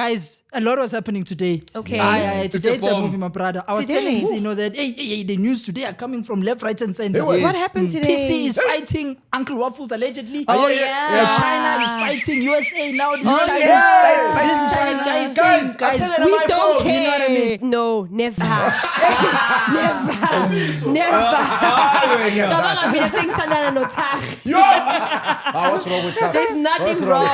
guys, a lot was happening today. Okay. Today it's a movie, my brother. I was Today? telling that hey, the news today are coming from left, right, and center. What happened today? PCee is fighting Uncle Waffles allegedly. Oh, yeah. China is fighting USA now. This Chinese guys, We don't care. You know what I mean? No, never. Never. What's wrong with Tuck? There's nothing wrong.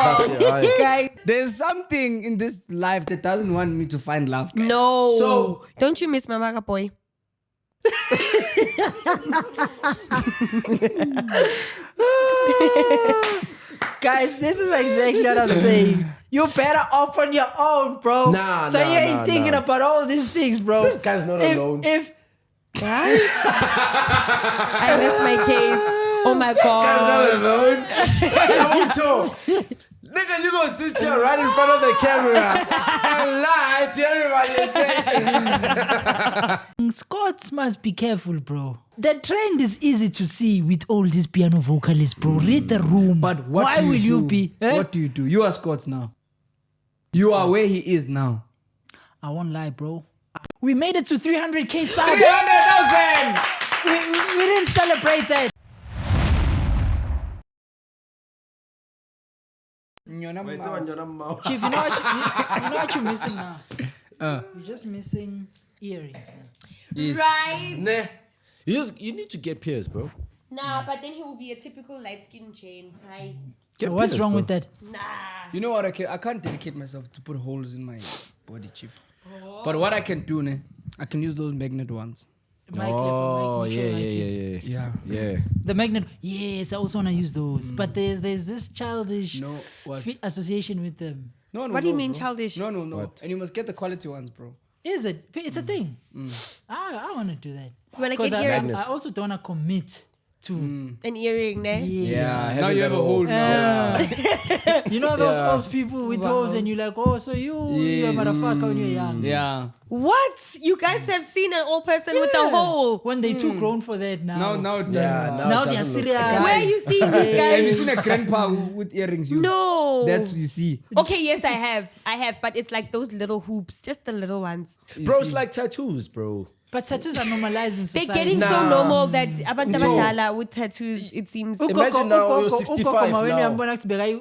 Guys. There's something in this life that doesn't want me to find love, guys. No. So, don't you miss Mama boy? Guys, this is exactly what I'm saying. You're better off on your own, bro. You ain't thinking about all these things, bro. This guy's not alone. Guys, I rest my case. Oh my God. Nigga, you gonna sit here right in front of the camera and lie to everybody. Scotts must be careful, bro. The trend is easy to see with all these piano vocalists, bro. Read the room. But what Why do will you do? be? What do you do? You are Scotts now. You are where he is now. I won't lie, bro. We made it to 300k subs. 300,000! We didn't celebrate that. Chief, you know what you're missing now? You're just missing earrings. Yes. Right? Nah. You need to get peers, bro. Nah, but then he will be a typical light-skinned chain tie. What's peers, wrong bro. with that? Nah. You know what? I can't dedicate myself to put holes in my body, Chief. But what I can do, I can use those magnet ones. Yeah. The magnet. Yes, I also want to use those. But there's this childish association with them. No, What do you no, mean bro. childish? No. What? And you must get the quality ones, bro. Is it? It's a thing. I want to do that. You want to Because get earrings? I also don't want to commit to. An earring, ne? Yeah. Now you have a hole now. You know those old people with holes and you're like, oh, so you're a motherfucker when you're young. Yeah. What? You guys have seen an old person with a hole? When they're too grown for that now. Now Now Now it they're doesn't look- serious. Where are you seeing these Have you guys? seen a grandpa with earrings? No. That's what you see. Okay, yes, I have, but it's like those little hoops, just the little ones. Bro, it's like tattoos, bro. But tattoos are normalized in They're society. getting so normal that abantu abadala with tattoos, it seems. Imagine now you're 65 now.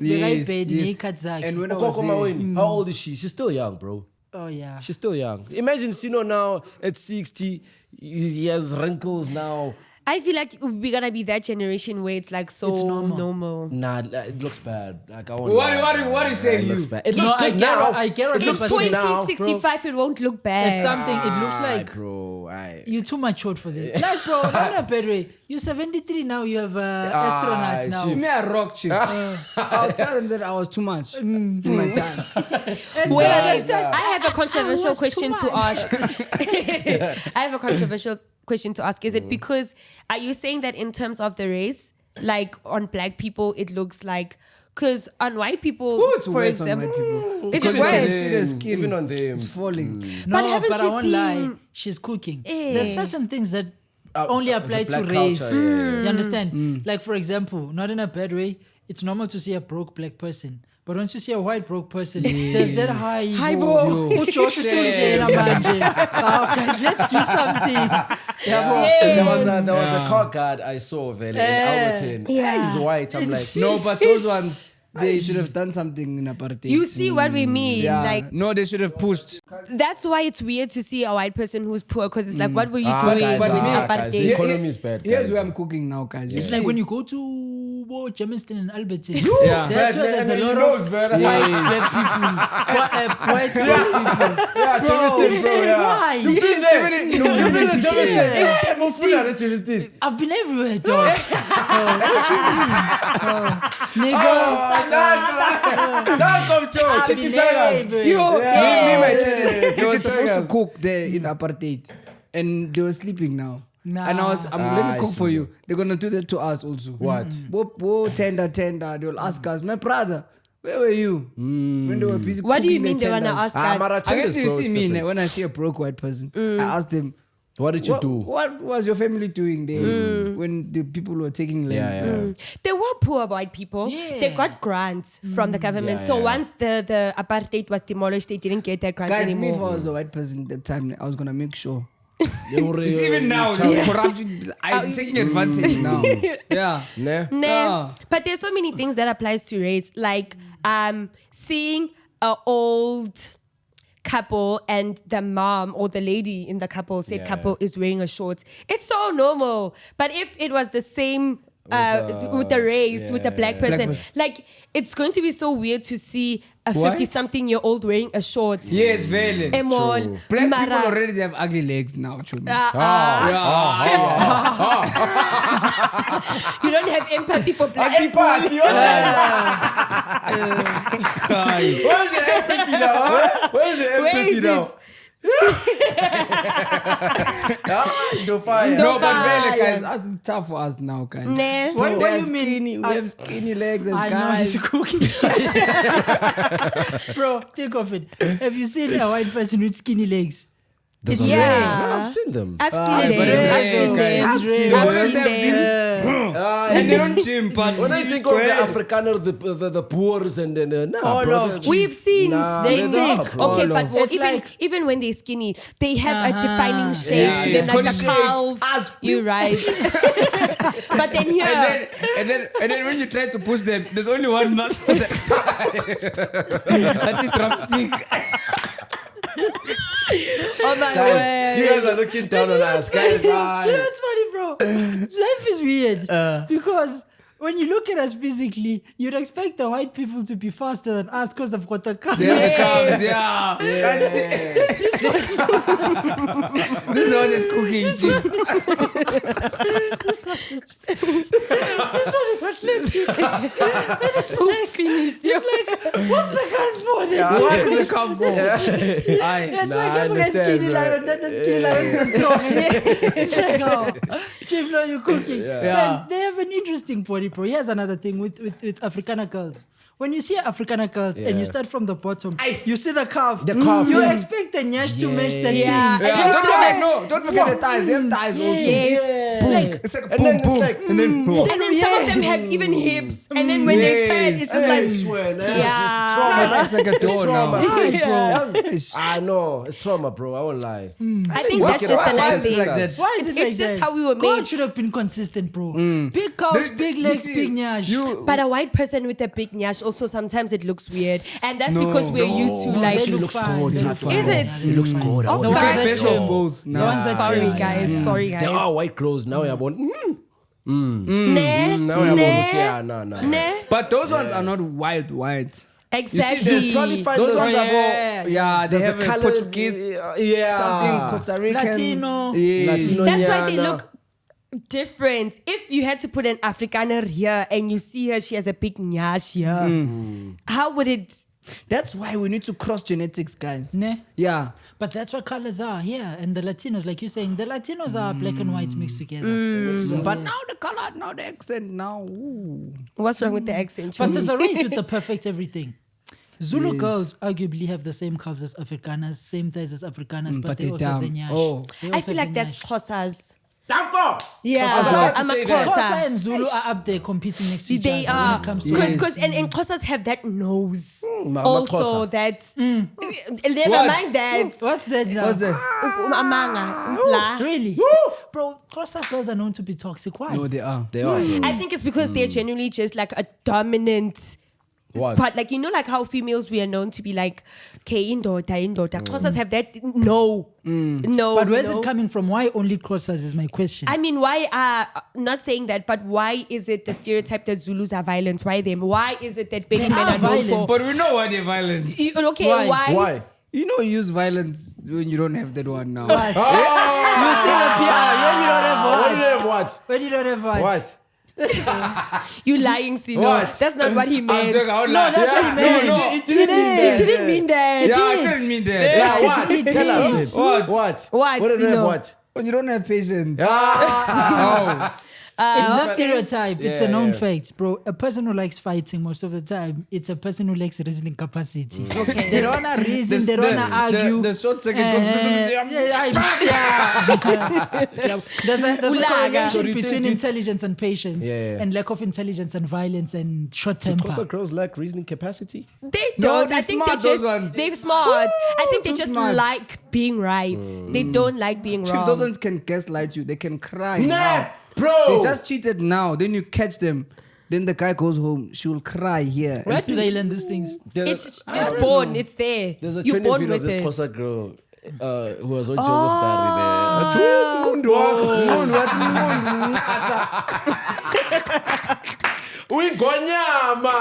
Yes, and when I was there, How old is she? She's still young, bro. Oh, yeah. She's still young. Imagine Sino now at 60. He has wrinkles now. I feel like we're gonna be that generation where it's like so It's normal. normal. Nah, it looks bad. Like I What are you saying? It looks You? bad. It looks good now. I get what In you're saying. 2065, it won't look bad. It's something, it looks like bro. you're too matured for this. Like, bro, not in a bad way. You're 73 now, you have astronauts now. Give me a rock, Chief. I'll tell them that I was too much in my time. Wait, I have a I controversial was question too to ask. I have a controversial question to ask. Is it because, are you saying that in terms of the race, like on black people, it looks like, because on white people, It's for worse on example, white people. is Because it you can worse? see the skin. Even on them. It's falling. No, But haven't I you won't seen- lie. She's cooking. There's certain things that only it's a apply to black race. culture, yeah. You understand? Like, for example, not in a bad way, it's normal to see a broke black person. But once you see a white broke person, there's that high. Hi, bro. Guys, let's do something. There was a car guard I saw in Alberton. Yeah. He's white. I'm like, No, but those ones, they should have done something in apartheid. You see what we mean? Yeah. Like, No, they should have pushed. that's why it's weird to see a white person who's poor, because it's like, what were you doing guys, when guys, apartheid? the economy is bad. Here's guys. where I'm cooking now, guys. It's like when you go to Germiston and Alberton. Yeah. That's where there's a lot of white black people. White black people. Yeah, Germiston, bro. Yeah. Why? You've been there. You've been to Germiston. I've been everywhere, dog. What you mean? Nigga. Don't come to I've Chicken been Tigers. everywhere. Me, my children, they were Chicken supposed to Tigers. cook there in apartheid, and they were sleeping now. Nah. And let me I cook for see. you. They're gonna do that to us also. What? Whoa, tender. They'll ask us, my brother, where were you when they were busy? What do you cooking mean the they're gonna tenders?" ask us? Mara I guess tenders, you bro, see it's me different. when I see a broke white person. I ask them, What did you do? What was your family doing there when the people were taking land? They were poor white people. Yeah. They got grants from the government. So once the apartheid was demolished, they didn't get that grant Guys, me anymore. if I was a white person at that time, I was gonna make sure. It's Even now, the corruption, I'm taking advantage now. Yeah. Nah. But there's so many things that applies to race, like seeing an old couple and the mom or the lady in the couple, said couple, is wearing a short. It's so normal. But if it was the same with the race, with the black person, like it's going to be so weird to see a 50-something-year-old wearing a short. Yes, very. Black Black people already have ugly legs now, true. You don't have empathy for black people. Where's the empathy now? Where's the empathy now? No, but really, guys, it's tough for us now, guys. Nah. What do you mean? We have skinny legs as I know guys. he's cooking. Bro, think of it. Have you seen a white person with skinny legs? There's Yeah. yeah. I've seen them. I've but seen it's them. rare, I've guys. seen It's them. rare. I've seen them. And they don't gym, but When I think of the Afrikaner, the poors and then All of We've seen they skinny. think. Okay, but It's even like- even when they're skinny, they have a defining shape Yeah, to it's them, like called the shape. calves. You're right. But then here, and then when you try to push them, there's only one muscle. That's a drumstick. oh my Guys, you word. guys are looking down on us, guys. You know what's funny, bro? Life is weird because when you look at us physically, you'd expect the white people to be faster than us because they've got the car. Yes. Yeah. This one is cooking. Who finished you? What's the car for? What is the combo? It's like I if a guy's skinny lion, then the skinny lion is strong. It's like, oh, Chief, no, you're cooking. Then they have an interesting body, bro. Here's another thing with Afrikaner girls. When you see Afrikaner girls and you start from the bottom, you see the calf. The calf, You yeah. expect the nyash to match that Yeah. thing. And then it's just like, Don't forget the thighs. They have thighs also. yes. Like, It's like And boom, then boom. it's like, And then And then some of them have even hips. And then when they turn, it's just like, yeah. It's like a door now. I know. It's trauma, bro. I won't lie. I think that's just the nice thing. like that? why is it like It's just that? how we were God made. should have been consistent, bro. Big calves, big legs, big nyash. But a white person with a big nyash also sometimes it looks weird. And that's because we're used to like, They look fine. They look fine. is it? It looks good. The ones Okay. that Best of gym. both. The ones that Sorry gym. guys, sorry There are guys. white girls now. You're born. Nah, Now you're born. nah, No. nah. But those ones are not white. Exactly. probably find Those ones are Yeah. more, yeah, they There's have a a color, Portuguese, yeah. something Costa Rican. Latino. Yes. Latino. That's why they Nyana. look different. If you had to put an Afrikaner here and you see her, she has a big nyash here. How would it? That's why we need to cross genetics, guys. Nah. Yeah. But that's what colors are, yeah. And the Latinos, like you're saying, the Latinos are black and white mixed together. But now the color, now the accent, now. Ooh. What's wrong with the accent? But there's a race with the perfect everything. Zulu girls arguably have the same calves as Afrikaners, same thighs as Afrikaners, but they also have the nyash. Oh. They I also feel have like the that's nyash. Xhosa's. Danko! Yeah, about to I'm say a that. Xhosa Xhosa. and Zulu are up there competing next to each They other are when it comes to because and Xhosas have that nose. Maxhosa. Also, that never What? mind that. What's that now? What's that? Amanga, la. Really? Bro, Xhosa girls are known to be toxic. Why? No, they are. They are. I think it's because they're genuinely just like a dominant. What? But like like how females we are known to be like, indoda. Xhosas have that no. But where's no. it coming from? Why only Xhosas is my question. I mean, why not saying that, but why is it the stereotype that Zulus are violent? Why them? Why is it that Benny They men are are known for? violent. But we know why they're violent. Okay, Why? Why? You know, you use violence when you don't have that one now. You still a PR when you don't have What? what? When you don't have what? What? You lying, Sino. What? That's not what he I'm meant. joking. No, that's what he meant. No, It didn't mean He that. didn't mean that. Yeah, I didn't mean that. Yeah, what? Tell us. What? What? What, What did you have? Sino? What? When you don't have patience. Ah. It's not stereotype. It's a known fact, bro. A person who likes fighting most of the time, it's a person who lacks reasoning capacity. Okay. They don't want to reason. They don't want to argue. The short second There's a correlation So do you between think- intelligence and patience, and lack of intelligence and violence and short temper. Also, girls lack reasoning capacity. They No, don't. they're I think smart, they those just ones. they're smart. I think they too just smart. like being right. They don't like being Chief, wrong. those ones can gaslight you. They can cry. Nah, now. bro. They just cheated now. Then you catch them. Then the guy goes home. She will cry here. Where do they learn these things? It's born. It's there. There's a You're trending born video of with this it. Kosa girl who was on Joseph Dari there. Mundu wako. Uyingonyama.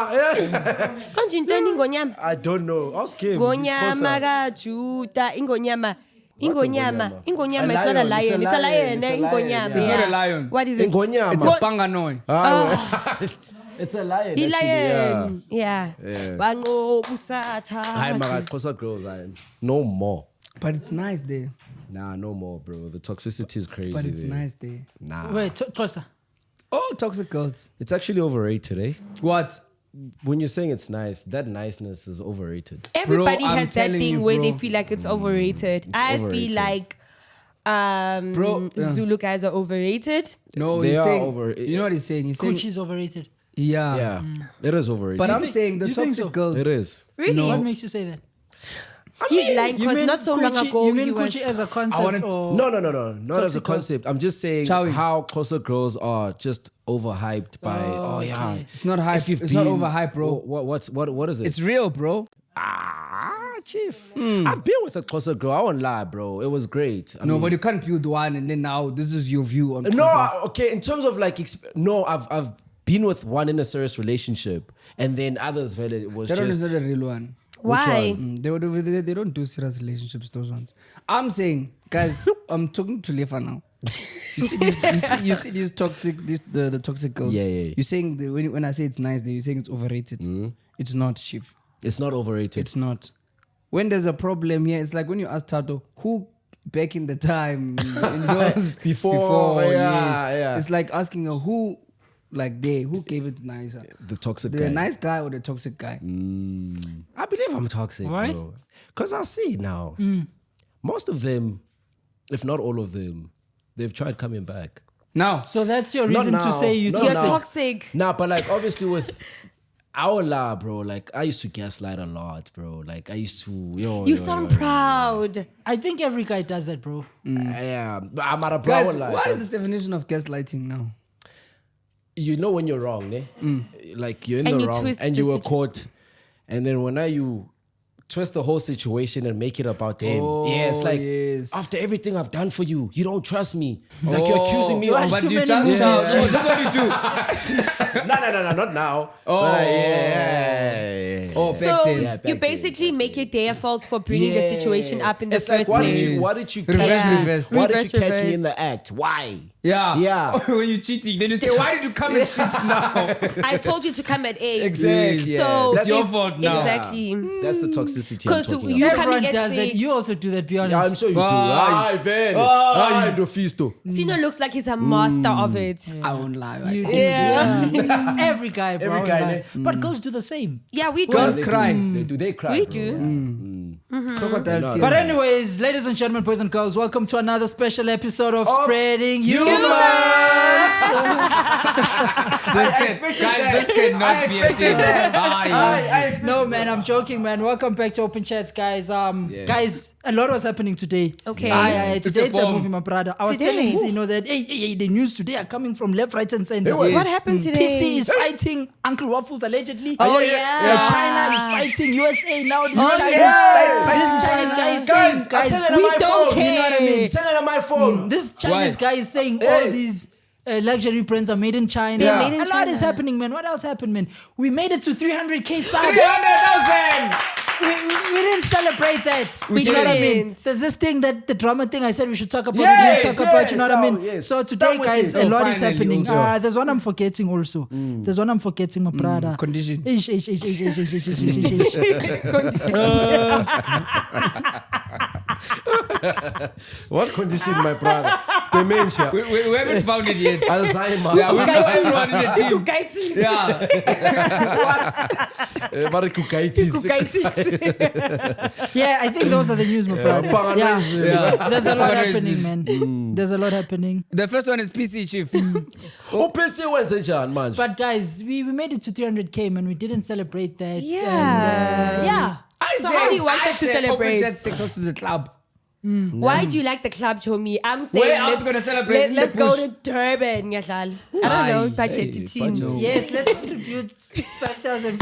Konje intoni ingonyama? I don't know. Ask him. Ngonyama Kosa. kajuta ingonyama. ingonyama? Ingonyama is not a lion. It's a lion. Ingonyama. It's not yeah. a lion. What is it? Ingonyama. It's a panganoi. It's a lion. The actually, lion. Yeah. Banqoba usatha. Hi, my Kosa girls. No more. But it's nice there. Nah, no more, bro. The toxicity is crazy. But it's there. nice there. Nah. Wait, closer. Oh, toxic girls. It's actually overrated, eh? What? When you're saying it's nice, that niceness is overrated. Everybody I'm has that telling thing you, where bro. they feel like it's overrated. I overrated. feel like Bro, Zulu guys are overrated. No, They he's are saying, over- You know what he's saying? He's saying, Coochie is overrated. yeah. Yeah, it is overrated. But I'm think- saying the you think toxic so? girls. it is. Really? What makes you say that? He's lying You because mean not so long coochie- ago You mean he was. coochie as a concept wanted- or No, not as a Toxic girl. concept. I'm just saying Chowie. how closer girls are just overhyped by. Oh, yeah, okay. It's not hype. If you've It's not been- overhyped, bro. What is it? It's real, bro. Chief. I've been with a closer girl. I won't lie, bro. It was great. I No, mean- but you can't build one and then now this is your view on No, process. okay. In terms of like, no, I've been with one in a serious relationship, and then others. It was That one is just. not a real one. Why? They don't do serious relationships, those ones. I'm saying, guys, I'm talking to Lefa now. You see these toxic, the toxic girls. Yeah. You're saying when I say it's nice, you're saying it's overrated. It's not, Chief. It's not overrated. It's not. When there's a problem here, it's like when you ask Tato, who back in the time in those Before, yeah, yes. yeah. It's like asking her who, like who gave it nicer, the toxic the guy. nice guy or the toxic guy. I believe I'm toxic, Why? bro. Because I see now, most of them, if not all of them, they've tried coming back. Now, so that's your Not reason to now. say you Not You're now. toxic. Nah, but like obviously with our la, bro, like I used to gaslight a lot, bro. Like I used to, You sound proud. I think every guy does that, bro. Yeah, but I'm at a guys, brow what is the definition of gaslighting now? You know when you're wrong, eh? Like you're in And the you wrong, twist and the you were situ- caught, and then when now you twist the whole situation and make it about them. Yeah, it's like yes. after everything I've done for you, you don't trust me. Like you're accusing me of. Watch But too you many just movies. oh, that's what you do. No, not now. Oh. Yeah. Oh, back So then. Yeah, back you then, basically make it their fault for bringing the Yeah. situation up in the It's first like, place. why did you Reverse, catch me? reverse. Why did you Reverse, catch me reverse. in the act? Why? Yeah. Yeah. When you're cheating, then you say, why did you come and cheat now? I told you to come at 8. Exactly. So It's your if- fault now. Exactly. That's the toxicity I'm Because talking you about. coming Everyone at does that. 6. You also do that, be honest. Yeah, I'm sure you do. Why? Ay, vele. Why? Ay, do fisto. Sino looks like he's a master of it. I won't lie. Right? You do. Yeah. Every guy, bro. Every guy, like- But girls do the same. Yeah, we do. Girls They cry. do. They cry. We bro. do. Crocodile tears. But anyways, ladies and gentlemen, boys and girls, welcome to another special episode of Spreading Humor. This cannot be a thing. Yeah. No, man, I'm joking, man. Welcome back to Open Chats, guys. Guys, a lot was happening today. Okay. Today it's a bomb. movie, my brother. I was Today? telling you, that hey, the news today are coming from left, right, and center. Hey, What happened today? PCee is fighting Uncle Waffles allegedly. Oh, yeah. China is fighting USA now. This Oh, Chinese, yeah. this Chinese guy is saying, Guys, I'm telling we on my don't phone. care. You know what I mean? It's telling on my phone. This Chinese Why? guy is saying Hey. all these luxury brands are made in China. They're made in a lot is China. happening, man. What else happened, man? We made it to 300k subs. 300,000! We didn't celebrate that. We you know what I mean? didn't. There's this thing that the drama thing I said we should talk about. Yes, we didn't talk about. You know what I mean? yes. So Start today, with guys, it. a lot is Finally, happening. also. There's one I'm forgetting also. There's one I'm forgetting, my brother. Condition. Ish. What condition, my brother? Dementia. We haven't found it yet. Alzheimer. Yeah, we know everyone in the team. Kukaitis. Yeah. Yeah, I think those are the news, my brother. Yeah. There's a lot happening, man. There's a lot happening. The first one is PCee, Chief. Oh, PCee went John, man. But guys, we made it to 300K, man. We didn't celebrate that. Yeah. Yeah. So how do you want us to celebrate? Open takes us to the club. Why do you like the club, Chomi? I'm saying Where else gonna celebrate? Let's go to Durban, Yashal. I don't know, budget team. Yes, let's contribute 5,000 and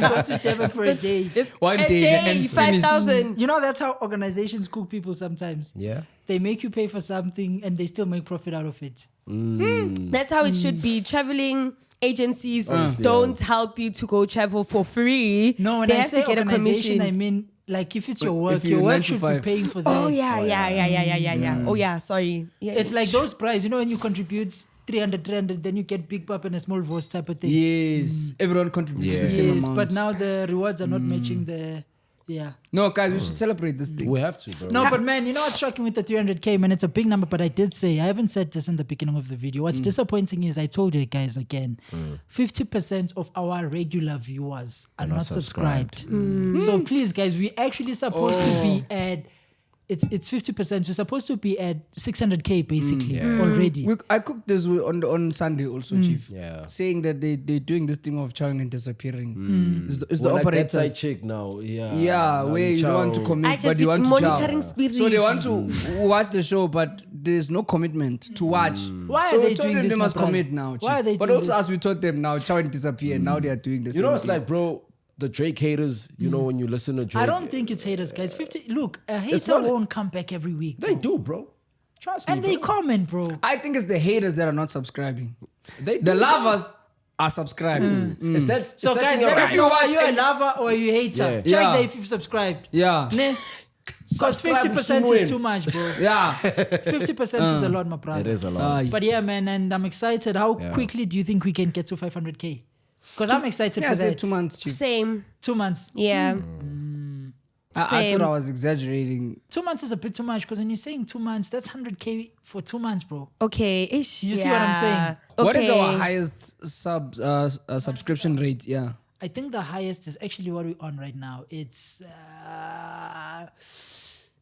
go to Durban for a day. One A day and day, finish. 5,000. You know, that's how organizations cook people sometimes. Yeah. They make you pay for something and they still make profit out of it. That's how it should be. Traveling agencies don't help you to go travel for free. No, when they I have say to get a organization, commission. I mean, like if it's your work, if you your 9 work to should be 5. paying for that. Oh yeah. Oh yeah, sorry. Yeah. It's like those prize, you know, when you contribute 300, then you get big pop and a small voice type of thing. Yes. Everyone contributes the same Yes, amount. but now the rewards are not matching the. Yeah. No, guys, we should celebrate this thing. We have to, bro. No, but man, you know what's shocking with the 300K, man? It's a big number, but I did say, I haven't said this in the beginning of the video. What's disappointing is I told you guys again, 50% of our regular viewers are not subscribed. So please, guys, we actually supposed to be at, it's 50%. We're supposed to be at 600K basically already. I cooked this on Sunday also, Chief. Yeah. Saying that they're doing this thing of chowing and disappearing. It's the Well, like that operators. side chick now. Yeah. Yeah, where you don't want to I commit, just but you want to monitoring chow. spirits. So they want to watch the show, but there's no commitment to watch. Why so are they we told doing them this, they my must brother? commit now, Chief. Why are they But doing also this? as we told them now, chow and disappear, and now they are doing this. You know, it's like, bro, the Drake haters, you know, when you listen to Drake. I don't think it's haters, guys. 50. Look, a hater not- won't come back every week. They bro. do, bro. Trust me. And they bro. comment, bro. I think it's the haters that are not subscribing. They The do. lovers are subscribed. It's that. So it's that guys, thing let of- us know, are you a lover or are you a hater? Yeah. Check Yeah. if you've subscribed. Yeah. Because Subscribe 50% soon is win. too much, bro. Yeah. 50% is a lot, my brother. It is a lot. But yeah, man, and I'm excited. How quickly do you think we can get to 500K? Because I'm excited Yeah, I for said that. 2 months, Chief. Same. 2 months. Yeah. I Same. thought I was exaggerating. 2 months is a bit too much because when you're saying 2 months, that's 100K for 2 months, bro. Okay. Ish. You see what I'm saying? Okay. What is our highest subscription rate? Yeah. I think the highest is actually what we're on right now. It's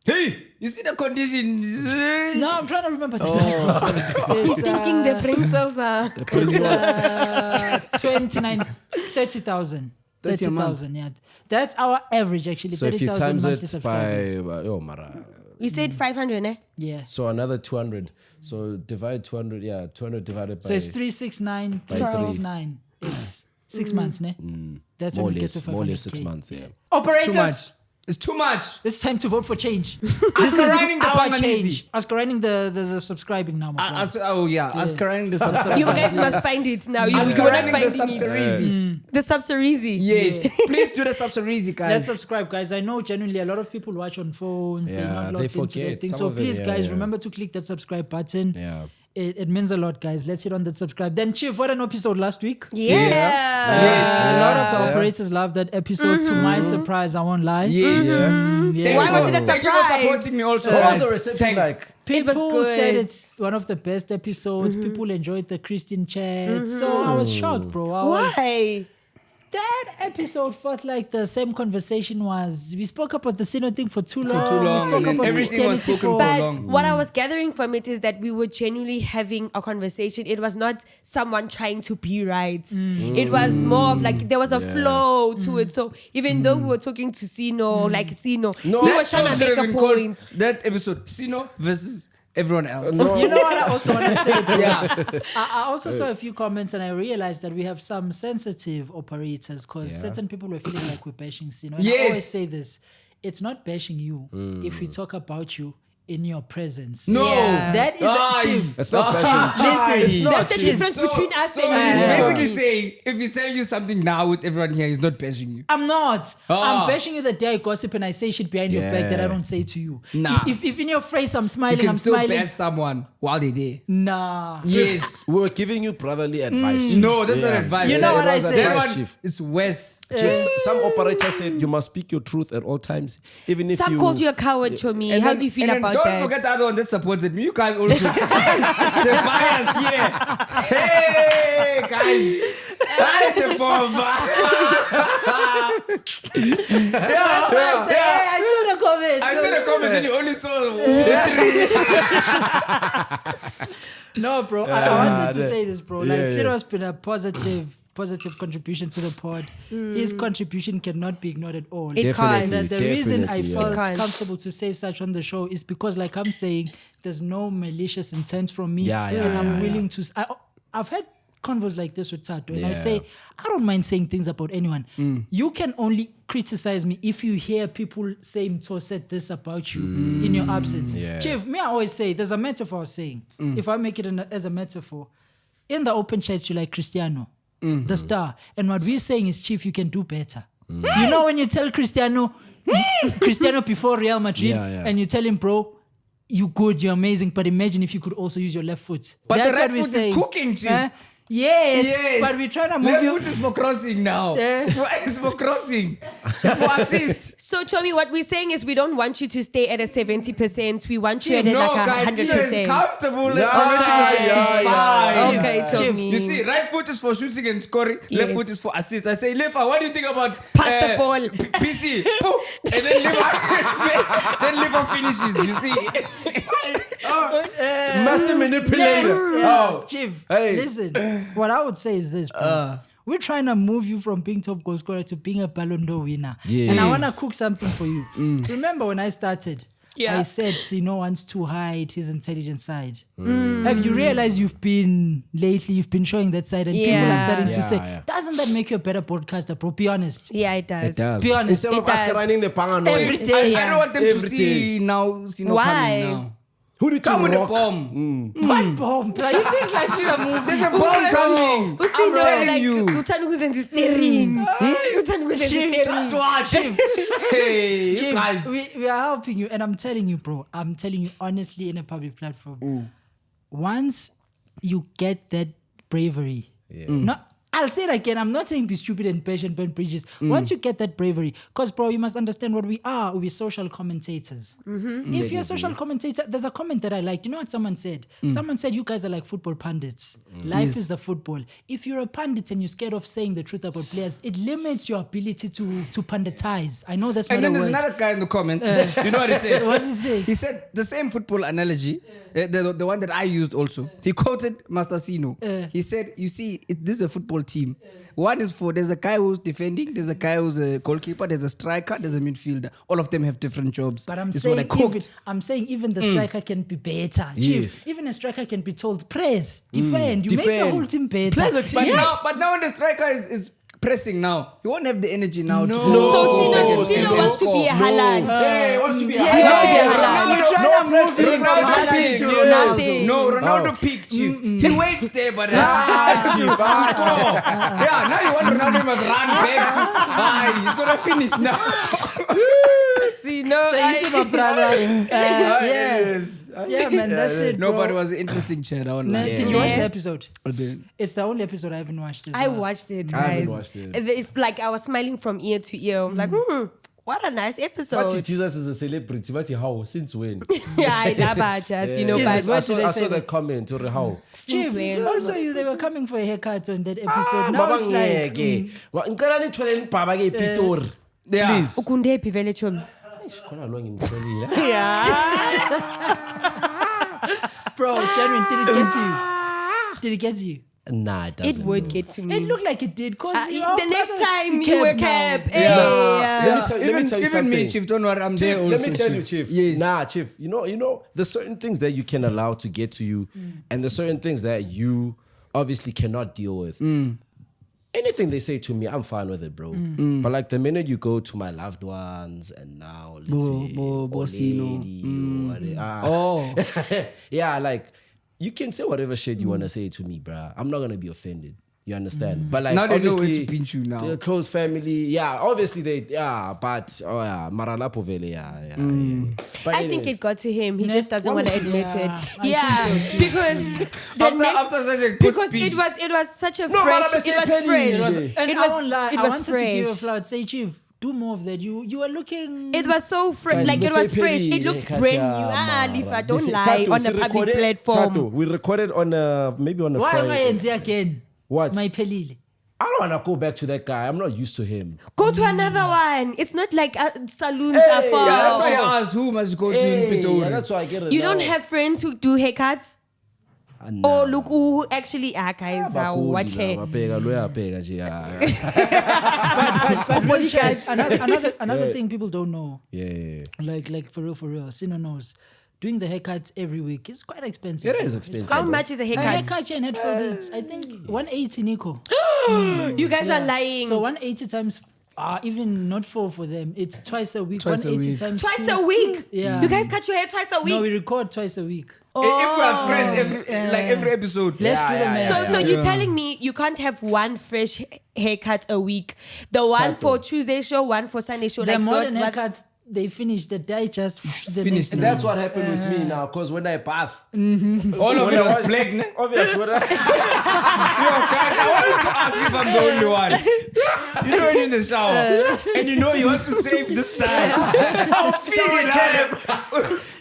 Hey, you see the conditions? no, I'm trying to remember the He's thinking the brain cells are. it's 29, 30,000. 30 a month. 30,000, yeah. That's our average actually. So if you 30,000 times monthly it subscribers. by, oh, Mara. You said 500, eh? Yeah. So another 200. So divide 200, 200 divided by. So it's 369, 369. It's 6 months, ne? That's more when or we get to less, 500K. more or less 6 months, yeah. Operators, Too much. It's too much. it's time to vote for change. Oscar running the our Panganese. change. Oscar running the subscribing now, my brother. Oscar running the subscribe. You guys must find it now. You're Oscar not running the finding it. subscribe. The Subsarizi. Yes. Please do the subscribe, Let's guys. subscribe, guys. I know genuinely a lot of people watch on phones. They're Yeah, not they logged into forget. that thing. Some So of them, please, yeah, guys, yeah. remember to click that subscribe button. Yeah. It means a lot, guys. Let's hit on that subscribe. Then, Chief, what an episode last week. Yes. A lot of the operators loved that episode. To my surprise, I won't lie. Yes. Yeah. Why was it a Thank you for surprise? supporting me also. What was guys. the reception Thanks. like? It was People good. said it's one of the best episodes. People enjoyed the Christian chat. So I was shocked, bro. Why? That episode felt like the same conversation was. We spoke about the Sino thing for too long. too long, We spoke and then about everything was Christianity spoken for- for But long. what I was gathering from it is that we were genuinely having a conversation. It was not someone trying to be right. It was more of like there was a flow to it. So even though we were talking to Sino, like Sino, we were That trying show to should make have a been called point. that episode Sino versus everyone else. You know what I also want to say, bro? Yeah. I also saw a few comments and I realized that we have some sensitive operators because certain people were feeling like we're bashing Sino. And I Yes. always say this. It's not bashing you if we talk about you in your presence. No. Yeah. That is a chief. It's not passion. Listen, That's the chief. difference between us So and he's you. basically saying if he's telling you something now with everyone here, he's not bashing you. I'm not. Ah. I'm bashing you the day I gossip and I say shit behind your back that I don't say to you. Nah. If in your face I'm You smiling, can I'm still smiling. bash someone while they're there. Nah. Yes. We were giving you brotherly advice. Chief. No, that's not Yeah. advice. You know what it I was said? That advice, one Chief. is Wes. Chief, some operators said you must speak your truth at all times, even if Some you. called you a coward, Chomi. How do you feel about that. Don't forget the other one that supported me. You guys also. The bias here. Hey, guys. That is the bomb. I saw the comments. I saw the comments and you only saw No, bro. I wanted to say this, bro. Like, Ciro's been a positive contribution to the pod. His contribution cannot be ignored at all. It can't. The reason I felt It can't. comfortable to say such on the show is because, like I'm saying, there's no malicious intent from me. And I'm willing to... I've had convos like this with Tato, and I say, I don't mind saying things about anyone. You can only criticize me if you hear people say Mto said this about you in your absence. Chief, me, I always say, there's a metaphor saying, if I make it as a metaphor, in the open chat, you like Cristiano, the star. And what we're saying is, Chief, you can do better. You know when you tell Cristiano before Real Madrid, and you tell him, bro, you good, you're amazing, but imagine if you could also use your left foot. But that's the right what we're foot saying. is cooking, Chief. Yes, but we're trying to move left you. foot is for crossing now. It's for crossing. It's for assist. So, Chomi, what we're saying is we don't want you to stay at a 70%. We want you at No, like a guys, Chino is 100%. comfortable. Yeah, It's fine. Okay, Chomi. You see, right foot is for shooting and scoring. Yes. Left foot is for assist. I say, Lefa, what do you think about Pass the ball. PCee? Boom. And then Lefa finishes. You see. Master manipulator. Chief, Hey. listen. What I would say is this, bro. We're trying to move you from being top goal scorer to being a Ballon d'Or winner. Yes. And I want to cook something for you. Remember when I started, Yeah. I said Sino wants to hide his intelligent side. Have you realized you've been showing that side and people are starting to say, doesn't that make you a better broadcaster, bro? Be honest. Yeah, it does. Be honest. Instead of It us does. running the pangano. Every day. I don't want them to Every see now Sino Why? coming now. Who did Come you with a rock? bomb. What bomb? Like, you think like it's a movie? There's a bomb coming. I'm telling you. Utani kuzenza steering. Utani kuzenza Chief, steering. Watch. Hey, you Chief, guys. we are helping you, and I'm telling you, bro. I'm telling you honestly in a public platform. Once you get that bravery, I'll say it again. I'm not saying be stupid and patient, burn bridges. Once you get that bravery, because, bro, you must understand what we are. We're social commentators. If you're a social commentator, there's a comment that I liked. You know what someone said? Someone said, you guys are like football pundits. Life is the football. If you're a pundit and you're scared of saying the truth about players, it limits your ability to punditize. I know that's And not then a there's word. another guy in the comments. You know what he said? What did he say? He said the same football analogy, the one that I used also. He quoted Master Sino. He said, you see, this is a football team. One is there's a guy who's defending, there's a guy who's a goalkeeper, there's a striker, there's a midfielder. All of them have different jobs. But I'm This is saying, what I quote. even the striker can be better. Yes. Chief, even a striker can be told, press, defend. You make the Defend. whole team better. Play the team. But now when the striker is pressing now, he won't have the energy now to So go. Sino wants to be a Haaland. Hey, wants to be a He wants to be a Haaland. No, Ronaldo peaked, Chief. He waits there, but to score. Yeah, now you want Ronaldo must run back. He's gonna finish now. Sino. So you see my brother. Yeah, man, that's it, bro. No, but it was an interesting chat. Did you watch the episode? I did. It's the only episode I haven't watched. I watched it, I haven't guys. watched it. If, like, I was smiling from ear to ear. I'm like, what a nice But episode. Jesus is a celebrity. But how? Since when? Yeah, I love her, just, you know, Yes, but I what did they saw say? that comment. Or how? Chief, when? also they were coming for a haircut on that episode. Now it's like, ngicela nithweleni baba ke ePitori. Yeah. Please. Ukundephi vele Chomi? Khona lo ngimtholile. bro, genuine, did it get to you? Did it get to you? Nah, it It doesn't. would no. get to me. It looked like it did. Cause the next time you were cap. Let me tell you Even something. me, Chief, don't worry, I'm there Chief, also. let me tell you, Chief. Yes. Nah, Chief. You know, there's certain things that you can allow to get to you, and there's certain things that you obviously cannot deal with. Anything they say to me, I'm fine with it, bro. But like the minute you go to my loved ones, and now let's say, Bosino. yeah, like you can say whatever shit you want to say to me, bruh. I'm not gonna be offended. You understand? But like, Now they know where obviously, to pinch you now. the close family, yeah. Obviously they, but Marala Povele, yeah. But I think anyways. it got to him. He just doesn't want to admit it. I Yeah, think so too. because After such a good because speech. it was such a No, fresh. but I'm It was saying fresh. Penny. And It I won't lie, was I wanted to give a fresh. flout. Say, Chief, do more of that. You were looking. It was so fresh. Guys, Like, we it was say fresh. Peli, It looked Kasi, brand new. mara. Lifa, don't Listen, lie. Tato, On si a public recorded- platform. Tato, we recorded on maybe on a Why am I Friday. in again? What? My pelile. I don't want to go back to that guy. I'm not used to him. Go to another one. It's not like saloons are far. Yeah, that's why I asked who must go to Pitori. Yeah, that's why I get it. You now. don't have friends who do haircuts? Nah. Or look who actually guys are what hair. But Bodyguards. another thing people don't know. Yeah. Like for real. Sino knows. Doing the haircuts every week is quite expensive. It is expensive. How much is a A haircut? haircut here in Hatfield, it's I think 180 Nico. You guys are lying. So 180 times, even not for them, it's twice a week. Twice a 180 week. times Twice 2. a week? Yeah. You guys cut your hair twice a week? No, we record twice a week. If we are fresh every episode. Let's do the math. So you're telling me you can't have one fresh haircut a week? The one for Tuesday show, one for Sunday show. The like modern what- haircuts, they finish the dye just the Finished. next day. That's what happened with me now. Because when I bath, All of it was black. Ne? obviously, when I, Yo, guys, I wanted to ask if I'm the only one. You know when you're in the shower and you know you want to save this time. I'm feeling like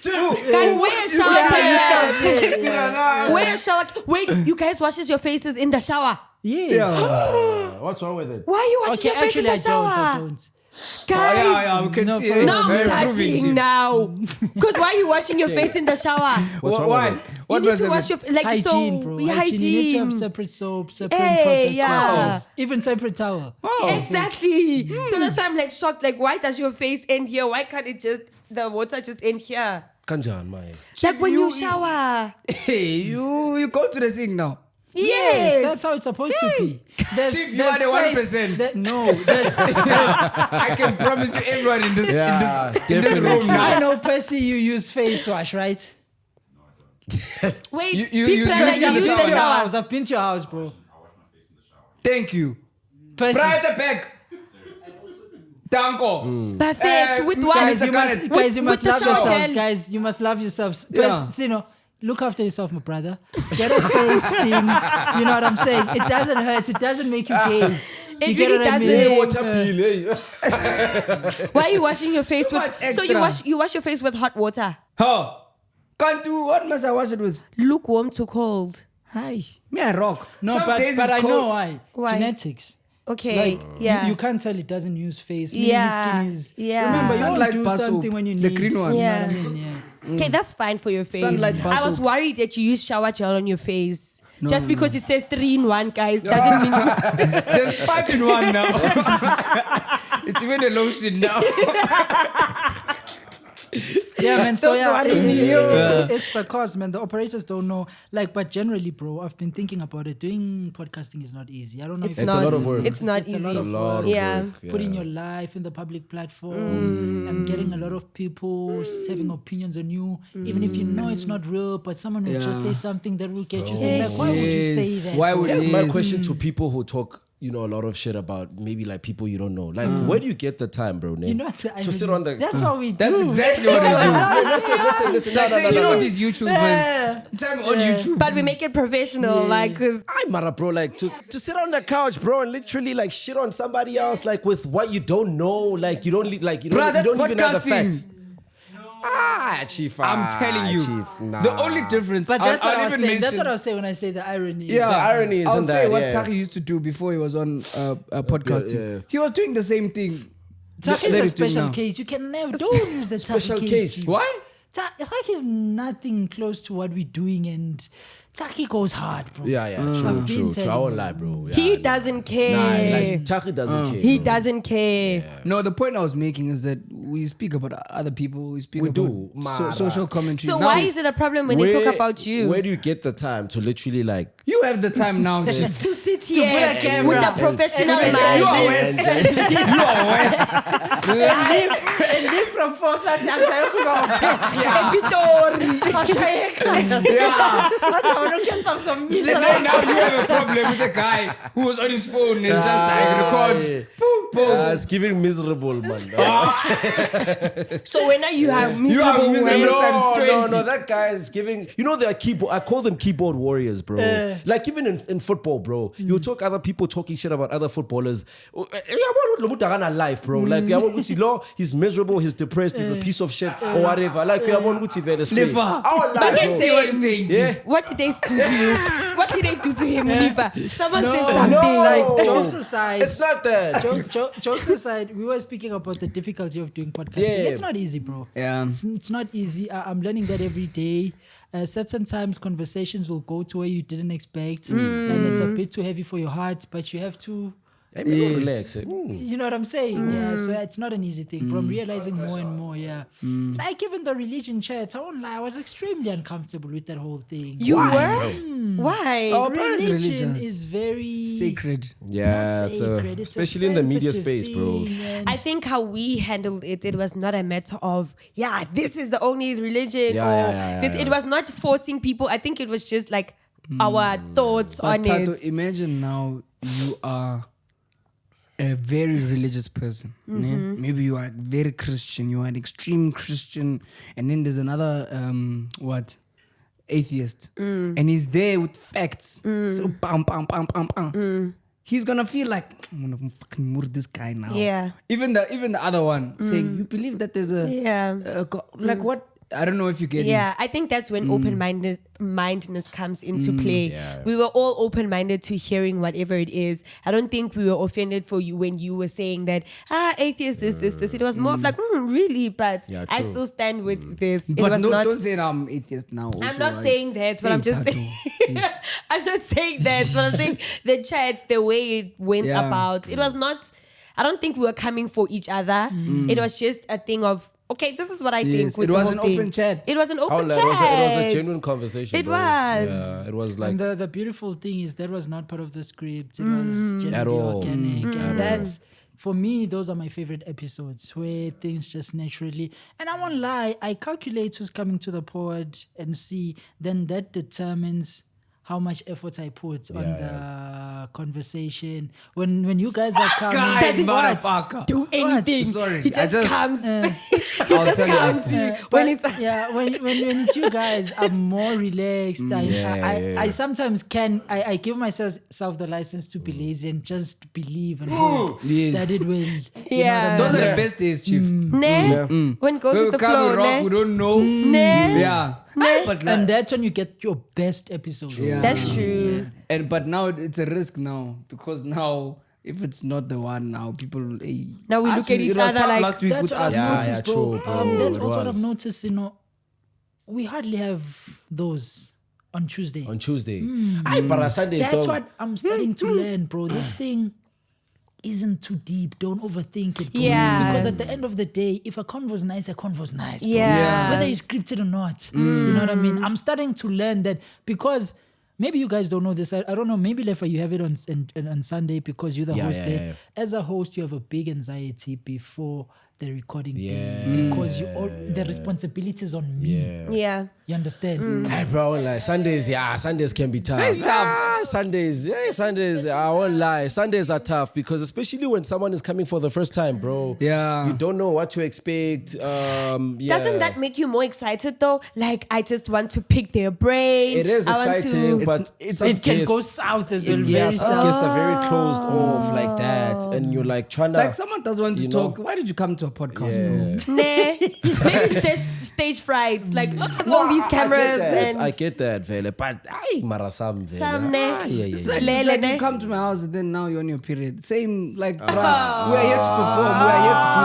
Guys, wear a shower cap. Wear a shower cap. Wait, you guys washes your faces in the shower? Yeah. what's wrong with it? Why are you washing Okay, your face in actually, the shower? I don't. Guys, yeah, we can No, see for it. real. now I'm Very improving, touching Chief. now. Because why are you washing your face in the shower? What's wrong Why? with it? You What need was to it? wash your like Hygiene, so bro. hygiene. You need to have separate soap, separate Hey, products, yeah. towels, even separate towel. Exactly. So that's why I'm like shocked. Like, why does your face end here? Why can't it just the water just end here? Kanjan, my. Like when you shower. Hey, you go to the sink now. Yes, That's how it's supposed to be. Chief, you are the 1%. No, there's, I can promise you everyone in this room now. I know, Percy, you use face wash, right? Wait, You Big brother, you use use the the Your shower. house. I've been to your house, bro. Thank you. Percy, Prior to back. Danko. Perfect. With what? guys, you With must the love shower yourselves. gel. Guys, you must love yourselves. Yeah. Percy, look after yourself, my brother. Get a face thing. You know what I'm saying? It doesn't hurt. It doesn't make you gay. It You get really what I mean? doesn't. Water bill, eh? Why are you washing your face Too with? much So extra. you wash your face with hot water, How? Can't do what must I wash it with? lukewarm to cold. Hi. Me I rock. No, Some days but it's I know cold. why. Why? Genetics. Okay, Like, yeah. you can't tell it doesn't use face. Meaning Yeah, his skin is. yeah. Remember, you Sunlight don't do bar soap, something when you the need. green one. You know Yeah. what I mean? Yeah. Okay, that's fine for your face. Sunlight bar I was soap. worried that you use shower gel on your face. Just because it says 3-in-1, guys, doesn't mean There's 5 in 1 now. It's even a lotion now. Yeah, man. So Don't yeah, worry me, yo. it's the cause, man. The operators don't know. Like, but generally, bro, I've been thinking about it. Doing podcasting is not easy. I don't know. it's if It's a not. lot of work. It's not It's a easy. lot of lot of Yeah. work. putting your life in the public platform and getting a lot of people having opinions on you, even if you know it's not real, but someone will just say something that will get you saying, like, why would you say Yes. that? Why would That's you? my question to people who talk, a lot of shit about maybe like people you don't know. Like, where do you get the time, bro? You know, it's the to sit irony. on the. That's what we do. That's exactly what I do. Listen. It's like saying, you know these YouTubers. Time on YouTube. But we make it professional, like, because I matter, bro. Like to sit on the couch, bro, and literally like shit on somebody else, like with what you don't know, like you don't Bro, that's don't even have the podcasting. facts. Chief. I'm telling you. Chief, nah. The only difference. But that's what I I'll was even saying. That's mention- what I was saying when I say the irony. Yeah, The irony I'll isn't say that, what yeah. Taki used to do before he was on podcasting. yeah. He was doing the same thing. Tuck that is a he's doing special now. case. You can never don't use the Tuck special case. case. Chief. Why? Tuck is nothing close to what we're doing, and Taki goes hard, bro. Yeah, true. I've been I telling won't you. lie, bro. Yeah, he nah. doesn't care. Nah, like Taki doesn't care. He bro. doesn't care. No, the point I was making is that we speak about other people. We speak We about do, Mara. social commentary. So Now, why is it a problem when they talk about you? Where do you get the time to literally like? you have the time now? to Jay. sit put here a camera with a and- professional and- mind. You are West. You are West. And live from first night. I'm saying, Epitori. Yeah. Now you have a problem with a guy who was on his phone and just record. It's giving miserable, man. So when you have miserable No, that guy is giving. You know, they are keyboard. I call them keyboard warriors, bro. Like even in football, bro. You talk other people talking shit about other footballers. Life, bro. Like he's miserable, he's depressed, he's a piece of shit or whatever. Like But say what you're saying. Yeah. What did they do to you? What did they do to him, Liva? Someone said something. Like jokes aside, It's not that. jokes aside, we were speaking about the difficulty of doing podcasting. Yeah. It's not easy, bro. Yeah. It's not easy. I'm learning that every day. Certain times conversations will go to where you didn't expect, and it's a bit too heavy for your heart. But you have to. Relax. You know what I'm saying? Yeah, so it's not an easy thing. But I'm realizing more and more, Like even the religion chat, I won't lie, I was extremely uncomfortable with that whole thing. You were? Why? Our parents' Religion religions is very sacred. Yeah, not sacred. It's a especially in the media sensitive space, bro. thing, and I think how we handled it was not a matter of, this is the only religion, It was not forcing people. I think it was just like our thoughts on Tato, it. imagine now you are a very religious person. Maybe you are very Christian, you are an extreme Christian, and then there's another atheist, and he's there with facts. So bam, bam, bam, bam, bam. He's gonna feel like I'm gonna fucking murder this guy now. Yeah. Even the other one saying, you believe that there's a God? Like what? I don't know if you get me. Yeah, I think that's when open-mindedness comes into play. Yeah. We were all open-minded to hearing whatever it is. I don't think we were offended for you when you were saying that, atheist, this. It was more of like, really? But Yeah, I true. still stand with this. But it was not. don't say that I'm atheist now. I'm also, not like, saying that, but I'm just Tato, saying. I'm not saying that, but I'm saying the chats, the way it went about. It was not. I don't think we were coming for each other. It was just a thing of, okay, this is what I think. With it was the an whole thing. open chat. It was an open chat. It was a genuine conversation. It bro. was. Yeah, it was like and the beautiful thing is that was not part of the script. It was At genuinely all. organic. At And all. that's for me, those are my favorite episodes where things just naturally, and I won't lie, I calculate who's coming to the pod and see, then that determines how much effort I put on the conversation. When you guys are coming, motherfucker. Do anything. Sorry, He just comes. He I'll just tell you comes after. when it's when it's you guys, I'm more relaxed. I sometimes I give myself the license to be lazy and just believe and hope that it will. Yeah. Those are the best days, Chief. When it goes with the flow, rock, we don't know. Yeah. But like, And that's when you get your best episodes. Yeah. That's true. but now it's a risk now, because now if it's not the one, now people Now we look at each other like, last week That's with what I've us. noticed, bro. true, bro. That's It also what was. I've noticed. We hardly have those on Tuesday. on Tuesday. But on Sunday, That's dog. what I'm starting to learn, bro. This thing isn't too deep. Don't overthink it, bro. Yeah. Because at the end of the day, if a convo's nice, a convo's nice, bro. Yeah. Whether it's scripted or not. You know what I mean? I'm starting to learn that, because maybe you guys don't know this. I don't know. Maybe Lefa, you have it on Sunday because you're the host there. As a host, you have a big anxiety before the recording day, because the responsibility is on me. yeah. You understand? Hey, bro, like Sundays can be tough. It's tough. Sundays, I won't lie. Sundays are tough because especially when someone is coming for the first time, bro. Yeah. You don't know what to expect. Doesn't that make you more excited though? Like, I just want to pick their brain. It is I want exciting, to- but It can go south as well. Yeah, Very some south. guests are very closed off like that, and you're like trying to Like someone does want to you know? talk. Why did you come to a podcast, bro? Nah. Maybe stage frights. Like, all these cameras and I get that, Vele. But mara some Vele. Some ne. It's Slele like ne. you come to my house and then now you're on your period. Same, like, bruh, we are here to perform. We are here to do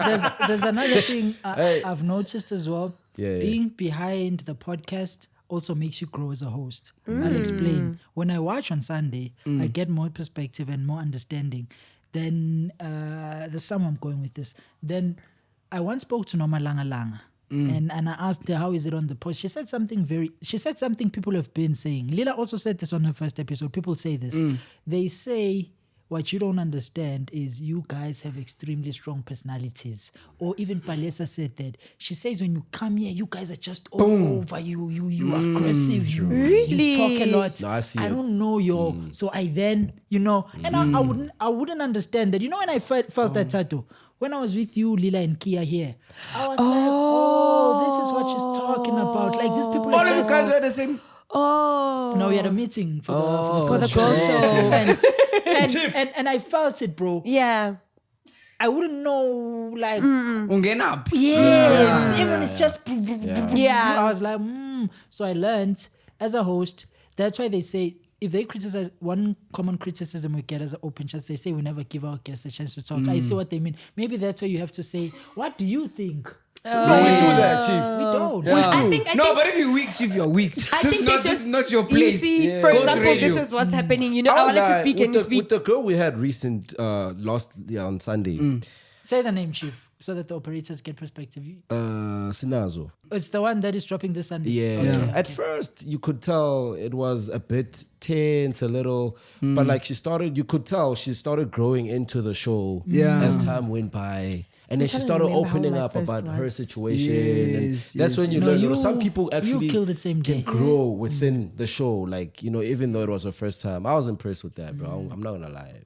things. There's another thing I've noticed as well. Yeah. Being behind the podcast also makes you grow as a host. I'll explain. When I watch on Sunday, I get more perspective and more understanding. Then there's somewhere I'm going with this. Then I once spoke to Noma Langa Langa. And I asked her, how is it on the post? She said something people have been saying. Lila also said this on her first episode. People say this. They say what you don't understand is you guys have extremely strong personalities. Or even Palesa said that. She says when you come here, you guys are just all over. You are aggressive. You talk a lot. No, I see I it. don't know your. So I then, and I wouldn't understand that. You know when I felt that tattoo? When I was with you, Lila and Kia here, I was like, this is what she's talking about. Like these people All are of you just... guys were the same. No, we had a meeting for the the girls' show. and I felt it, bro. Yeah. I wouldn't know, like, Ungenap. yes, everyone is just, Yeah. I was like, So I learned as a host, that's why they say, if they criticize, one common criticism we get as an open chat, they say we never give our guests a chance to talk. I see what they mean. Maybe that's why you have to say, what do you think? No, we do that, Chief. We don't. I think But if you're weak, Chief, you're weak. this is not your place. See, for Go to example, radio. this is what's happening. I wanted to speak and you speak. With the girl we had on Sunday, Say the name, Chief, so that the operators get perspective. Sinazo. It's the one that is dropping this Sunday. Yeah. At first, you could tell it was a bit tense, a little, but like you could tell she started growing into the show as time went by. And then she trying to started remember how opening my up first about her was. situation. Yes, and that's when you No, learn, some people actually you killed it same day. can grow within the show. Like, even though it was her first time. I was impressed with that, bro. I'm not going to lie.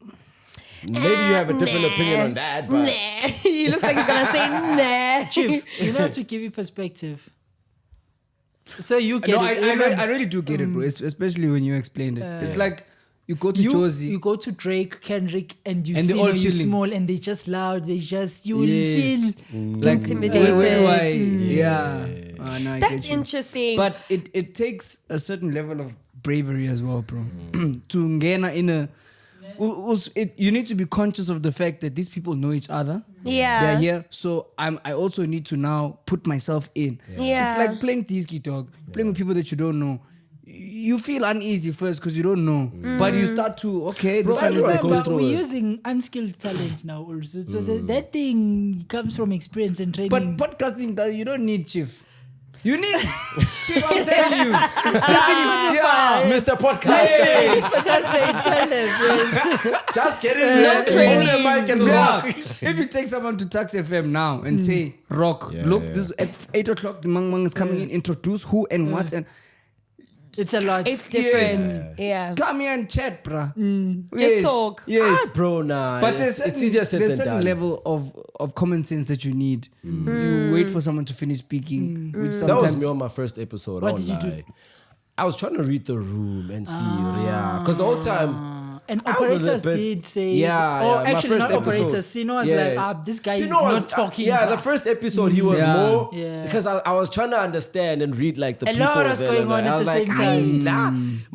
Maybe you have a different opinion on that, but... He looks like he's going to say nah. Chief, to give you perspective. So you get I really do get it, bro. Especially when you explained it. It's like you go to Josie. You go to Drake, Kendrick, and you And see they're all you chilling. small and they just loud. They just, you Yes. feel... Like Intimidated. where do I? Yeah. No, I That's get you. interesting. But it takes a certain level of bravery as well, bro. To ngena in a... You need to be conscious of the fact that these people know each other. Yeah. They're here. So I also need to now put myself in. Yeah. It's like playing Disky Dog, playing with people that you don't know. You feel uneasy first because you don't know. But you start to, this one is like But we're using unskilled talent now also. So that thing comes from experience and training. But podcasting, you don't need Chief. You need Chief, I'm telling you. Mr. Podcast. Just get in there. training. Hold the mic and rock. If you take someone to Tax FM now and say, rock, look, this is at 8 o'clock, the Mang is coming in, introduce who and what, and it's a lot. It's different. Yeah. come here and chat, bruh. Just talk. Yes. Bro, nah. But there's it's easier said there's than certain done. level of common sense that you need. You wait for someone to finish speaking, which That was sometimes me on my first episode. What I won't did you lie. do? I was trying to read the room and see, because the whole time... And I was a little operators bit- did say, my actually first not operators. episode. Sino was like, this guy Sino is was- not talking. Yeah, the bruh. first episode he was Yeah. more Yeah. because I was trying to understand and read like the A people. lot was there, going and on I at was the like, same time.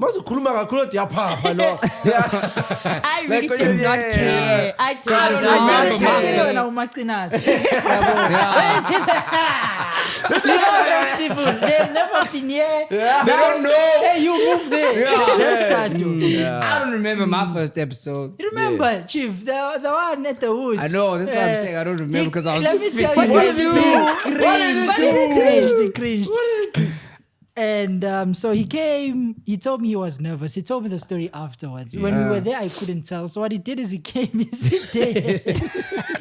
I really Like, did not yeah. care. I did I don't not remember, care. Those people, they've never been here. they don't know. Hey, you move there. Let's start to. I don't remember my first episode. You remember, Chief, the one at the woods. I know, that's what I'm saying. I don't remember because I was Let me tell fit. you What did you do? He cringed. And so he came, he told me he was nervous. He told me the story afterwards. When we were there, I couldn't tell. So what he did is he came, he sit there.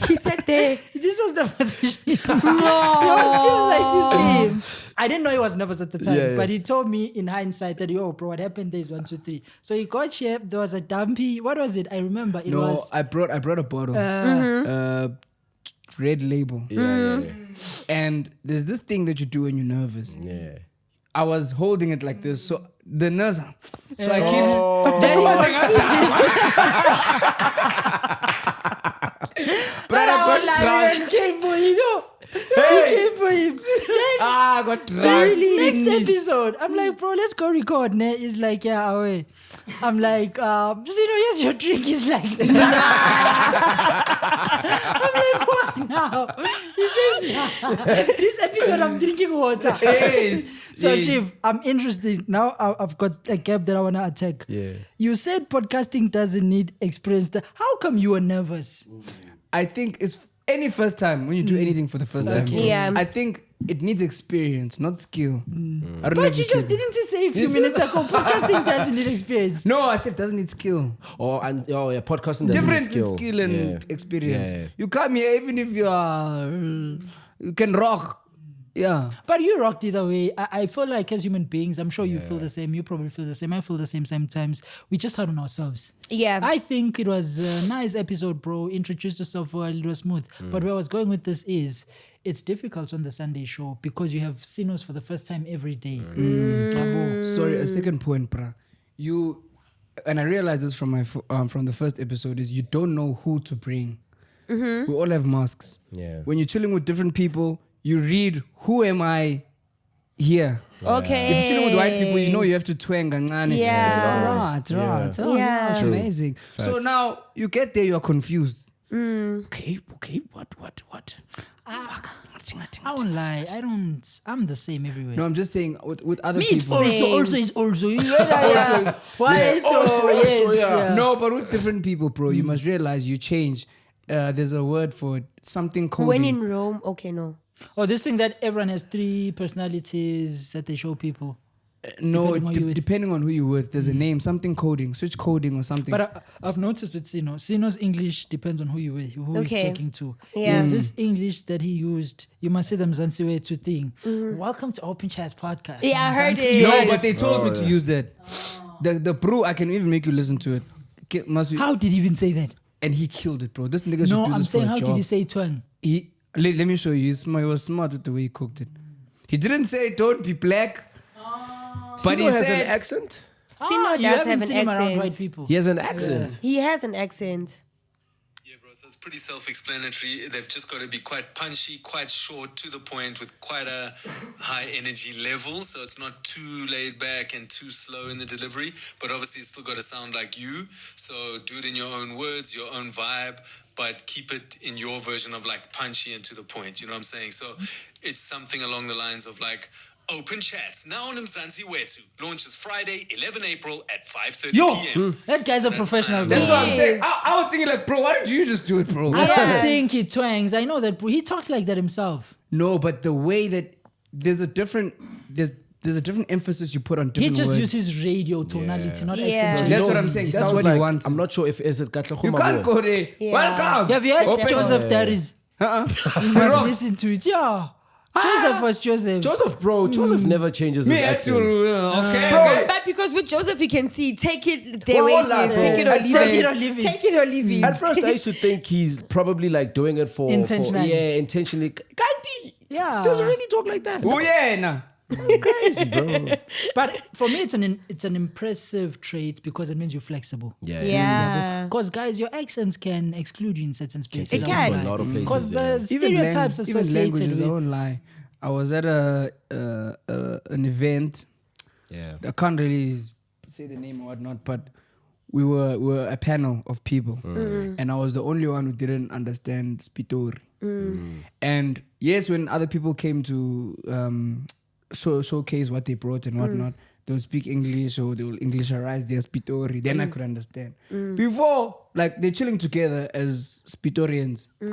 He said there. This was the position. He was just like, you see him. I didn't know he was nervous at the time, but he told me in hindsight that, yo, bro, what happened there is 1, 2, 3. So he got here, there was a dumpy, what was it? I remember it was... I brought a bottle. Red label. And there's this thing that you do when you're nervous. Yeah. I was holding it like this, so the nerves. So I keep. But I got drunk. Came for him, yo. He came for him. I got drunk. Next episode, I'm like, bro, let's go record. Ne? He's like, yeah, away. I'm like, here's your drink. He's like, I'm like, what now? He says, nah. This episode, I'm drinking water. Yes. So, yes. Chief, I'm interested. Now I've got a gap that I want to attack. Yeah. You said podcasting doesn't need experience. How come you were nervous? I think it's any first time, when you do anything for the first time, Yeah. I think it needs experience, not skill. I don't know But if you just didn't you say a few minutes ago, podcasting doesn't need experience. No, I said it doesn't need skill. Podcasting doesn't Difference need skill. in skill and experience. Yeah. You come here even if you can rock. Yeah. But you rocked either way. I feel like as human beings, I'm sure you feel the same. You probably feel the same. I feel the same sometimes. We just hard on ourselves. Yeah. I think it was a nice episode, bro. Introduced yourself while it was smooth. But where I was going with this is, it's difficult on the Sunday show because you have sinos for the first time every day. Sorry, a second point, bruh. You, and I realized this from from the first episode, is you don't know who to bring. We all have masks. Yeah. When you're chilling with different people, you read, who am I here? Okay. If you're chilling with white people, you know you have to twang and Yeah. it's it's True. amazing. So now you get there, you're confused. Okay, what? Fuck. I won't lie. I'm the same everywhere. No, I'm just saying with other Me, it's people. also is also. Why it's also, yes. Yeah. No, but with different people, bro, you must realize you change. There's a word for it, something coding. When in Rome, okay, no. Oh, this thing that everyone has 3 personalities that they show people. No, Depending on who you with. depending on who you with, there's a name, something coding, switch coding or something. But I've noticed with Sino's English depends on who you with, who Okay. he's talking to. Yeah. There's this English that he used. You must say the Mzansiwe to thing. Welcome to Open Chats podcast. Yeah, I heard Mzansi- it. no, Right. but they told me to use that. The bro, I can even make you listen to it. Must be, How did he even say that? and he killed it, bro. This nigga should No, do I'm this saying, for a how job. did he say twang? Let me show you. He was smart with the way he cooked it. He didn't say don't be black, but he Sino has said an accent. Sino You does haven't have an seen him around accent. white people. He has an accent. He has an accent. Yeah, bro, so it's pretty self-explanatory. They've just got to be quite punchy, quite short, to the point, with quite a high energy level. So it's not too laid back and too slow in the delivery. But obviously, it's still got to sound like you. So do it in your own words, your own vibe, but keep it in your version of like punchy and to the point. You know what I'm saying? So it's something along the lines of like, Open Chats, now on Mzansi Wetu. Launches Friday, 11 April at 5:30 p.m. That guy's a professional. That's bro. what I'm saying. Yes. I was thinking like, bro, why did you just do it, bro? I don't Yeah. think he twangs. I know that, bro. He talks like that himself. No, but the way that there's a different emphasis you put on He different just words. uses radio tonality, not Yeah. accent change. That's what I'm saying. He That's sounds what like, you want. I'm not sure if is it Katlego You can't Mabue. go there. Yeah. Welcome. Have you heard Open- Joseph Darius? You must listen to it. Yeah. Joseph was Joseph. Joseph never changes his Me accent. okay. But because with Joseph, you can see, take it their way, hold on, take it or bro. leave Take it. it or leave it. Take it or leave it. At first, I used to think he's probably like doing it for Intentionally. intentionally. Gandhi Yeah. doesn't really talk like that. Oh yeah, nah. Crazy, bro. But for me, it's an impressive trait because it means you're flexible. Yeah. Because guys, your accents can exclude you in certain spaces. It can. A lot of places. Because yeah. the stereotypes even associated languages, I with. won't lie. I was at an event. Yeah. I can't really say the name or whatnot, but we were a panel of people, and I was the only one who didn't understand Spitori. And yes, when other people came to showcase what they brought and whatnot, they'll speak English or they'll Englisherize their Spitori. Then I could understand. Before, like they're chilling together as Spitorians. Yeah.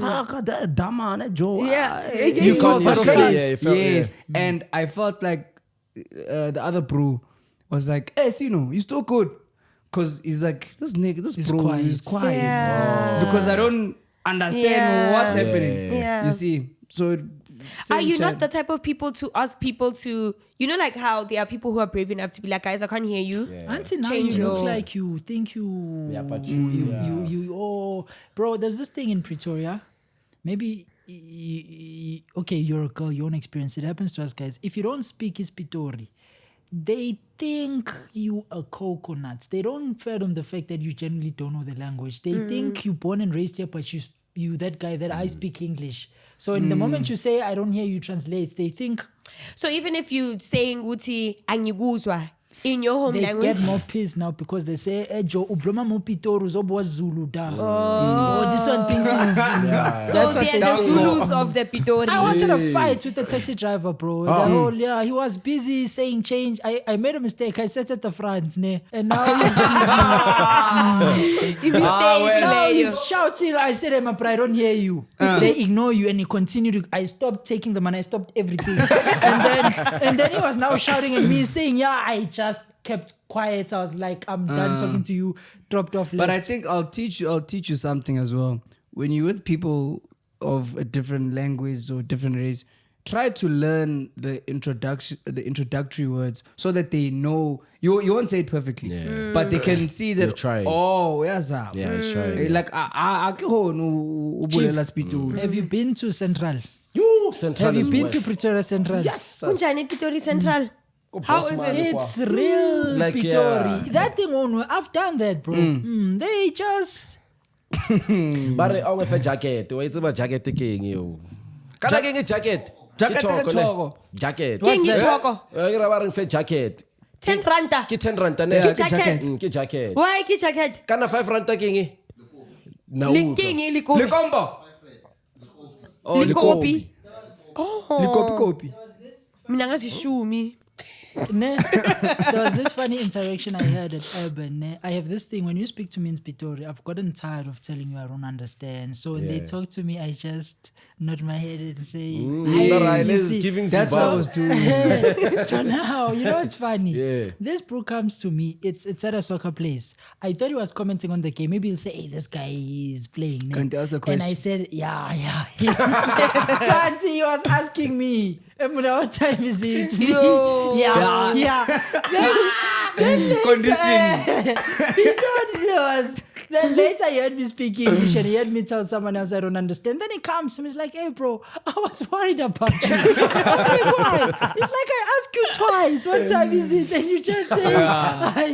You felt can't out of really- place. yeah, you felt- Yes. And I felt like the other bro was like, hey, Sino, you still good? Because he's like, this nigga, this He's bro quiet. is quiet. Yeah. Because I don't understand Yeah. what's happening. Yeah. You see? So Are you not the type of people to ask people to, you know, like how there are people who are brave enough to be like, guys, I can't hear you. Until now, Change you look your- like you think you. Yeah, but you. Bro, there's this thing in Pretoria. Maybe. Okay, you're a girl, you won't experience it. It happens to us guys. If you don't speak Pitori, they think you are coconuts. They don't fathom the fact that you generally don't know the language. They think you born and raised here, but you that guy that I speak English. So in the moment you say I don't hear you translate, they think So even if you saying Uti Anyuguzwa, In your home they language? get more peace now because they say, "Hey, Joe, ubloma mo Pitori zobo Zulu da." Oh, this one thinks he's Zulu. So That's what they're they the say. Zulus of the Pitori. I wanted a fight with the taxi driver, bro. The whole, he was busy saying change. I made a mistake. I sat at the front, ne? And now he's shouting. I said, but I don't hear you. They ignore you, and he continued. I stopped taking the money. I stopped everything. and then he was now shouting at me, saying, "Yeah, I just kept quiet." I was like, "I'm done talking to you." Dropped off. But left. I think I'll teach you something as well. When you're with people of a different language or different race, try to learn the introductory words so that they know you won't say it perfectly, but they can see that. You're trying. Oh, yes, Yeah, it's trying. like Have you been to Central? You Central. Have you is been west. to Pretoria Central? Yes. Unjani Pitori Central? How is it? It's real Like, Pitori. yeah. That thing, I've done that, bro. They just... But I have a jacket. What's about jacket taking you? Can I get a jacket? Jacket Ke ke choko, choko. ne? Jacket. King Choko. You're wearing a jacket. 10 ranta. Ke 10 ranta ne? Yeah, Ke jacket. Ke jacket. Why ki jacket? Kana 5 ranta king. No. King likopi. Likombo. Likopi. Likopi. Mina ngasishumi. Ne? There was this funny interaction I had at Urban. Ne? I have this thing, when you speak to me in Pitori, I've gotten tired of telling you I don't understand. So when they talk to me, I just nod my head and say, That's what I was doing. So now, you know what's funny? Yeah. This bro comes to me, it's at a soccer place. I thought he was commenting on the game. Maybe he'll say, "Hey, this guy is playing." Can't ask the And I question. said, yeah. Can't he was asking me, "What time is it?" Yo. Yeah. Then Condition. he told me was. Then later he heard me speak English and he heard me tell someone else I don't understand. Then he comes to me, he's like, "Hey bro, I was worried about you." I'm like, "Why?" It's like, I asked you twice, "What time is it?" And you just say,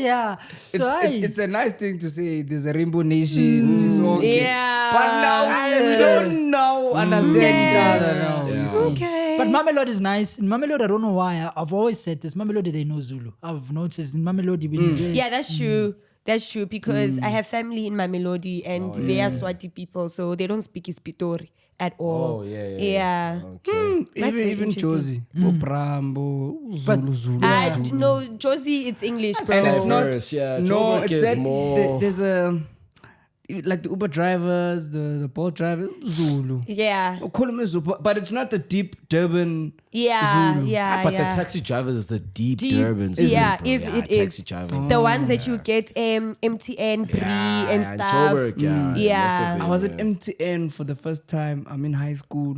yeah. So It's a nice thing to say. There's a rainbow nation. It's okay. Yeah. But now we don't now understand each other now. You see. Okay. But Mamelodi is nice. In Mamelodi, I don't know why. I've always said this. Mamelodi, they know Zulu. I've noticed in Mamelodi, Yeah, that's true. That's true because I have family in Mamelodi and they are Swati people, so they don't speak Pitori at all. Oh, yeah. Okay. That's very Even interesting. Josie, Brambo, Zulu. No, Josie, it's English, bro. And it's not. Diverse, yeah. No, Joburg it's is that. more- There's a like the Uber drivers, the Bolt drivers, Zulu. Yeah. Call them Zulu, but it's not the deep Durban. Yeah, Zulu. yeah, But yeah. the taxi drivers is the deep Deep, Durbans. yeah, bro. it taxi is. drivers. The ones that you get MTN, Bree and stuff. Joburg, yeah. Yeah. I was at MTN for the first time. I'm in high school.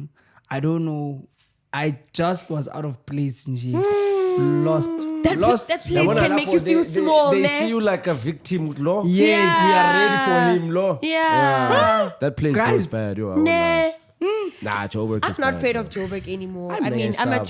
I don't know. I just was out of place in here. Lost. That place When I can make you feel small, They ne? see you like a victim, law. Yes, we are ready for him, law. Yeah. That place Guys, goes bad, yo. I won't Nah. lie. Nah, Joburg I'm is not bad, afraid bro. of Joburg anymore. I'm I mean, nice, I'm a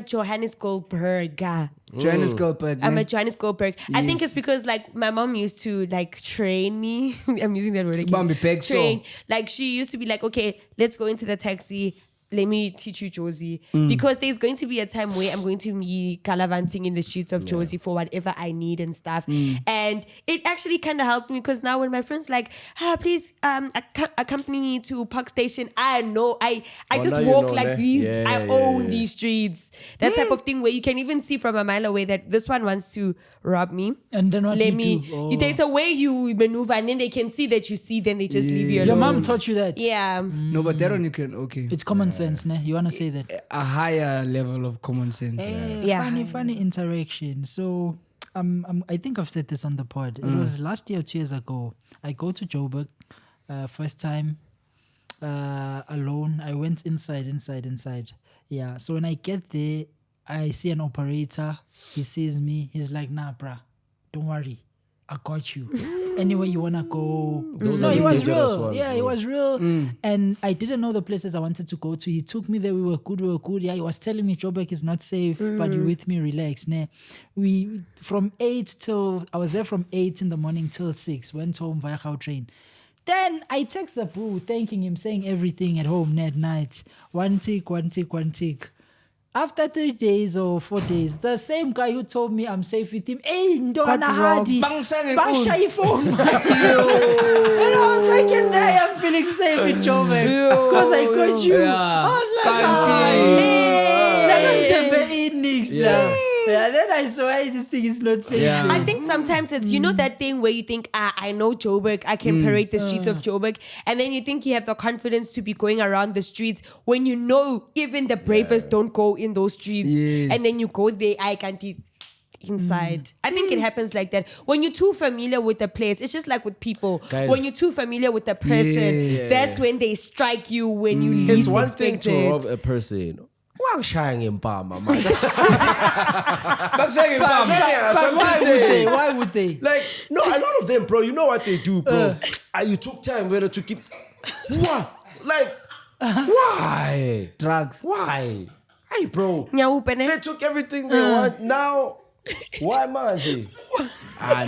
Johannesburger. Johannesburg. I'm a Johannesburg. I think it's because like my mom used to like train me. I'm using that word again. Bambi peg Train. so. Like she used to be like, okay, let's go into the taxi. Let me teach you Josie. Because there's going to be a time where I'm going to be galavanting in the streets of Josie for whatever I need and stuff. And it actually kind of helped me because now when my friends like, please accompany me to Park Station, I know I just now you walk know, like ne? these. Yeah, I yeah, own yeah. these streets. That type of thing where you can even see from a mile away that this one wants to rob me. And then what Let you me. do? Oh. There's a way you maneuver, and then they can see that you see. Then they just leave you Your alone. mom taught you that? Yeah. No, but that one you can. Okay. It's common sense, ne? You want to say that? A higher level of common sense. Yeah. Funny interaction. So, I think I've said this on the pod. It was last year or 2 years ago. I go to Joburg, first time, alone. I went inside. Yeah. So when I get there, I see an operator. He sees me. He's like, "Nah, bruh, don't worry. I got you. Anywhere you wanna go." Those No, are he the was dangerous real. ones, Yeah, he bro. was real. And I didn't know the places I wanted to go to. He took me there. We were good. Yeah, he was telling me Joburg is not safe, but you with me, relax. Nah. We from 8 till I was there from 8 in the morning till 6. Went home via Gautrain. Then I text the boo, thanking him, saying everything at home at night. One tick. After 3 days or 4 days, the same guy who told me I'm safe with him, hey, Ndona Hardy, Bangsha phone. And I was like, and there I'm feeling safe in Joburg because I got you. I was like, then I saw, hey, this thing is not safe. Yeah. I think sometimes it's, that thing where you think, I know Joburg, I can parade the streets of Joburg. And then you think you have the confidence to be going around the streets when you know even the bravest don't go in those streets. Yes. And then you go there, I can't eat inside. I think it happens like that. When you're too familiar with the place, it's just like with people. Guys, when you're too familiar with the person, that's when they strike you when you least It's one thing expect it. to rob a person. Wang shang in Palma, man. Why would they? Like, no, a lot of them, bro, you know what they do, bro. You took time whether to keep. What? Like, why? Drugs. Why? Hey, bro. No. They took everything they want. Now, why, man?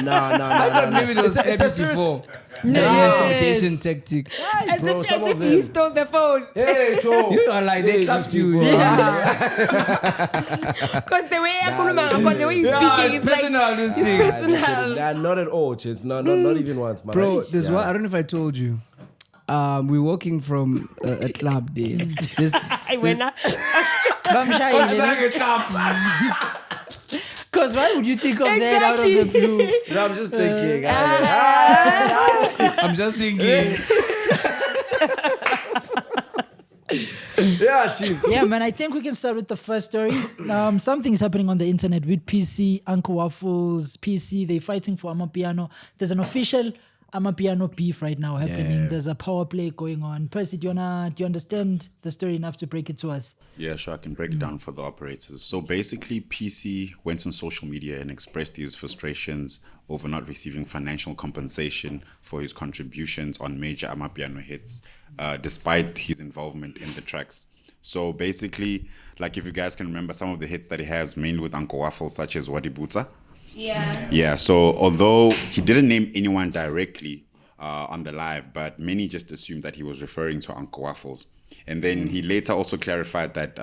No. I thought maybe it was before. Temptation tactic. As if you stole the phone. Hey, Joe. You are like, they trust you. Because the way the way you speaking is personal, this thing. personal. Nah, not at all, Chits. Not even once, man. Bro, there's one, I don't know if I told you. We're walking from a club there. I went up. Because why would you think of that out of the blue? No, I'm just thinking. I'm just thinking. Yeah, Chief. Yeah, man, I think we can start with the first story. Something's happening on the internet with PCee, Uncle Waffles, PCee. They're fighting for Amapiano. There's an official Amapiano beef right now happening. There's a power play going on. Percy, do you understand the story enough to break it to us? Yeah, sure. I can break it down for the operators. So basically, PCee went on social media and expressed his frustrations over not receiving financial compensation for his contributions on major Amapiano hits, despite his involvement in the tracks. So basically, like if you guys can remember some of the hits that he has, mainly with Uncle Waffles, such as Wadibuta. Yeah, so although he didn't name anyone directly on the live, but many just assumed that he was referring to Uncle Waffles. And then he later also clarified that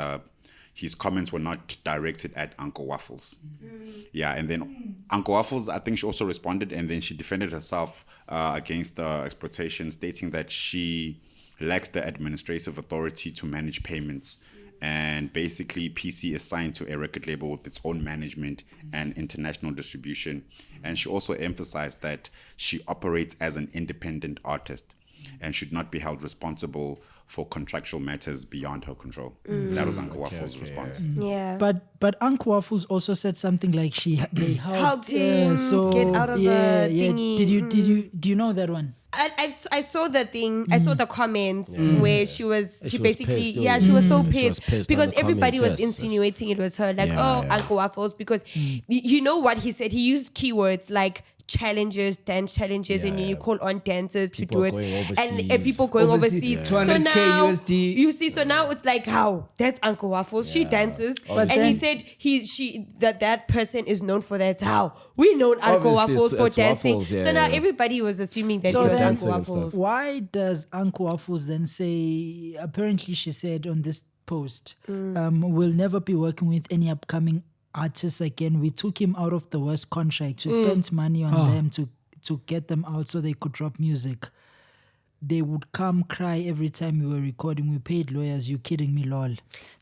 his comments were not directed at Uncle Waffles. Yeah, and then Uncle Waffles, I think she also responded, and then she defended herself against Exploitation, stating that she lacks the administrative authority to manage payments. And basically, PCee is signed to a record label with its own management and international distribution. And she also emphasized that she operates as an independent artist and should not be held responsible for contractual matters beyond her control. That was Uncle Waffles' response. Yeah. But Uncle Waffles also said something like they helped him get out of a thingy. Do you know that one? I saw the thing. I saw the comments where she basically pissed, she was so She was pissed pissed because on the everybody comments, was yes. insinuating it was her. Like, Uncle Waffles, because you know what he said. He used keywords like challenges, dance challenges, and you call on dancers People to do going it, overseas. and people going overseas. So 200K now USD. you see. So now it's like, how that's Uncle Waffles. She dances, But and he then- said that person is known for that. How we know Uncle Obviously, Waffles for it's dancing. Waffles, So now everybody was assuming that So it was then- Uncle Dancing and Waffles. Why does Uncle Waffles then say, apparently she said on this post, we'll never be working with any upcoming artists again. We took him out of the worst contract. We spent money on them to get them out so they could drop music. They would come cry every time we were recording. We paid lawyers. You kidding me, lol.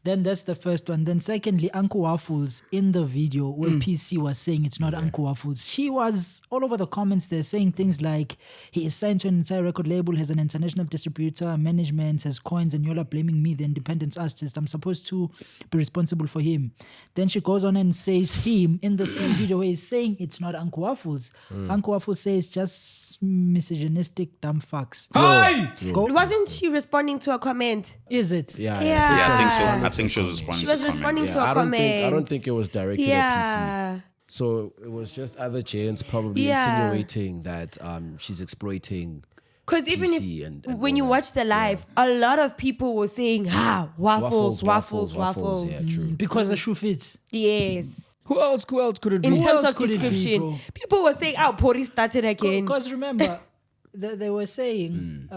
Then that's the first one. Then secondly, Uncle Waffles in the video where PCee was saying it's not Uncle Waffles. She was all over the comments there saying things like he is signed to an entire record label, has an international distributor, management, has coins, and you're blaming me, the independent artist. I'm supposed to be responsible for him. Then she goes on and says him in the same video where he's saying it's not Uncle Waffles. Uncle Waffles says just misogynistic dumb fucks. Hi! Wasn't she responding to a comment? Is it? Yeah. Yeah, I think she was responding She was to responding comments. to a I comment. don't think it was directed at Yeah. PCee. So it was just other gents probably insinuating that she's exploiting. Because even PCee if and when all you that. watch the live, a lot of people were saying, waffles. Yeah, true. Because the shoe fits. Yes. Who else could it be? In Who terms else of could it be, description, bro? people were saying, Pori started again. Because remember, they were saying,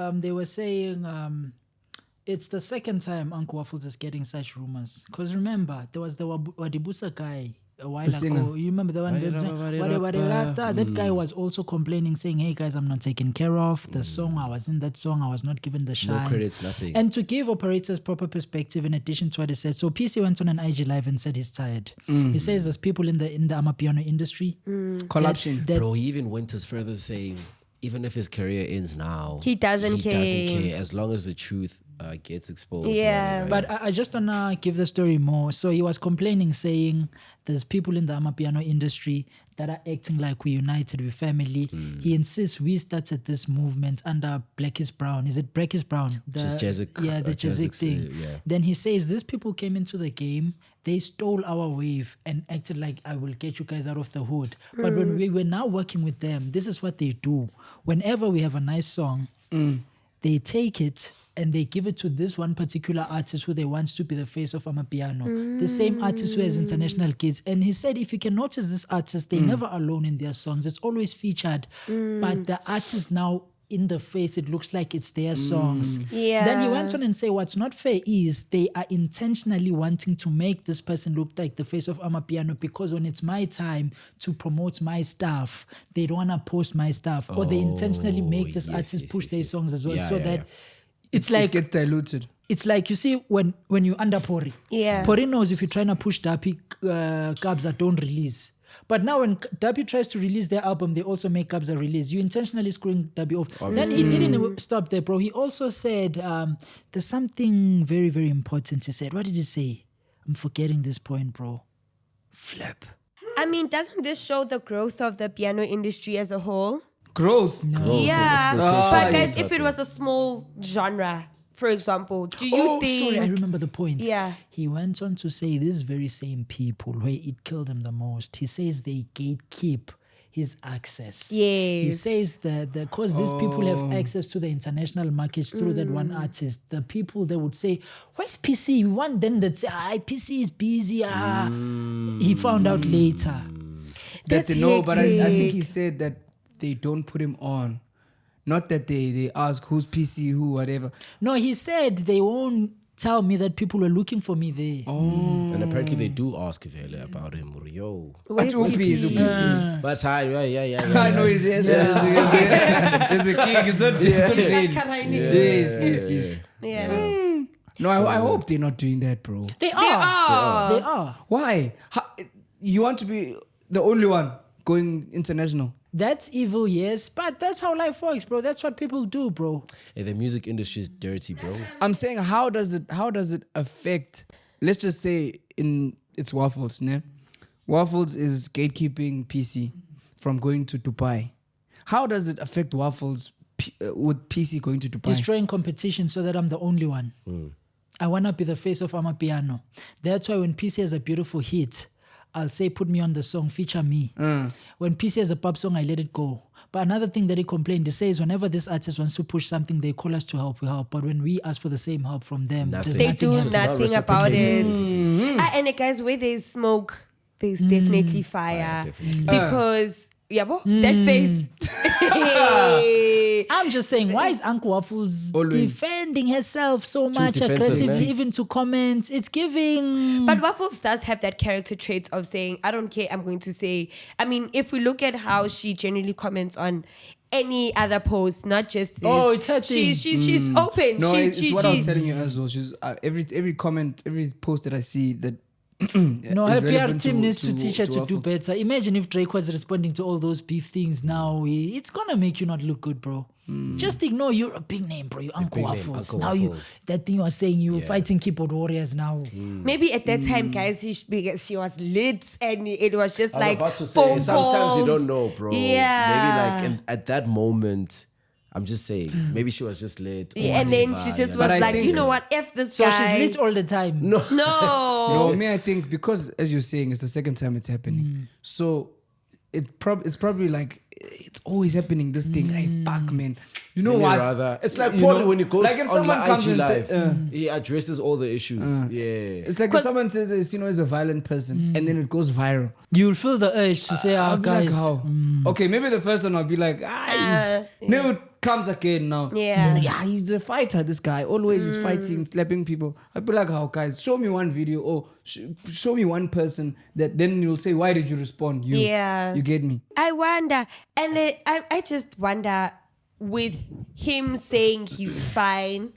it's the second time Uncle Waffles is getting such rumors. Because remember, there was the Wadibusa guy a while ago. singer. You remember the one that guy was also complaining, saying, hey guys, I'm not taken care of. The song, I was in that song, I was not given the shine. No credits, nothing. And to give operators proper perspective, in addition to what he said, so PCee went on an IG live and said he's tired. He says there's people in the Amapiano industry. Corruption. Bro, he even went as further saying, even if his career ends now, He doesn't care. as long as the truth gets exposed. Yeah. But I just want to give the story more. So he was complaining, saying there's people in the Amapiano industry that are acting like we're united, we're family. He insists we started this movement under Black is Brown. Is it Black is Brown? Just JazziQ. Yeah, the JazziQ thing. Yeah. Then he says these people came into the game, they stole our wave and acted like I will get you guys out of the hood. But when we were now working with them, this is what they do. Whenever we have a nice song, they take it and they give it to this one particular artist who they want to be the face of Amapiano. The same artist who has international kids. And he said, if you can notice this artist, they're never alone in their songs. It's always featured. But the artist now, in the face, it looks like it's their songs. Yeah. Then he went on and say, what's not fair is they are intentionally wanting to make this person look like the face of Amapiano, because when it's my time to promote my stuff, they don't want to post my stuff, or they intentionally make this artist push their songs as well, that it's like It gets diluted. it's like, you see, when you under Pori, Yeah. Pori knows if you're trying to push Dappy, Kabza don't release. But now when Dappy tries to release their album, they also make Kabza release. You intentionally screwing Dappy off. Then he didn't stop there, bro. He also said there's something very, very important. He said, what did he say? I'm forgetting this point, bro. Flip. I mean, doesn't this show the growth of the piano industry as a whole? Growth. Yeah. exploitation. But guys, if it was a small genre, for example, do you think... Sorry, I remember the point. Yeah. He went on to say these very same people where it killed him the most. He says they gatekeep his access. Yes. He says that because these people have access to the international markets through that one artist, the people they would say, where's PCee? We want them that say, PCee is busy. He found out later. That they know, but I hectic. think he said that they don't put him on. Not that they ask who's PCee, who, whatever. No, he said they won't tell me that people were looking for me there. And apparently they do ask Vele about him. Yo. Where's Who's PCee? PCee? But yeah. I know he's a king. He's not plain. Yes. Yeah. No, I hope they're not doing that, bro. They are. Why? You want to be the only one going international? That's evil, yes, but that's how life works, bro. That's what people do, bro. Hey, the music industry is dirty, bro. I'm saying, how does it affect? Let's just say it's Waffles, ne? Waffles is gatekeeping PCee from going to Dubai. How does it affect Waffles with PCee going to Dubai? Destroying competition so that I'm the only one. I want to be the face of Amapiano. That's why when PCee has a beautiful hit, I'll say, put me on the song, feature me. When PCee has a pop song, I let it go. But another thing that he complained, he says, whenever this artist wants to push something, they call us to help, we help. But when we ask for the same help from them, there's They nothing do else. nothing about it. And guys, where there's smoke, there's definitely fire. Because, that face. I'm just saying, why is Uncle Waffles Always. defending herself so much defensive, aggressively, man. even to comments? It's giving. But Waffles does have that character trait of saying, I don't care, I'm going to say. I mean, if we look at how she generally comments on any other post, not just this. Oh, it's her thing. She's open. No, she's it's what I was telling you as well. She's every comment, every post that I see that. No, is her PR relevant team needs to teach her to do Waffles. better. Imagine if Drake was responding to all those beef things now. It's gonna make you not look good, bro. Just ignore you're a big name, bro. You're Uncle big name, Waffles. Uncle Now Waffles. that thing you were saying, you were fighting keyboard warriors now. Maybe at that time, guys, because she was lit and it was just I was like about to phone say, sometimes calls. you don't know, bro. Yeah. Maybe at that moment, I'm just saying, maybe she was just lit. or And then whatever, she just yeah. was But I like, think- you know what, F this So guy. she's lit all the time. No. No. I think because as you're saying, it's the second time it's happening. So it's probably like it's always happening. This thing, like fuck, man. You know Maybe what? rather- it's like You Paul know, when he goes like if on someone like comes IG and live, say, he addresses all the issues. Yeah. it's like if 'Cause- someone says is a violent person and then it goes viral. You'll feel the urge to say, I'll be guys. like, how? Okay, maybe the first one I'll be like, no, comes again now. Yeah. So, he's a fighter, this guy. Always he's fighting, slapping people. I'd be like, how guys, show me one video or show me one person that then you'll say, why did you respond? You get me? I wonder, and then I just wonder with him saying he's fine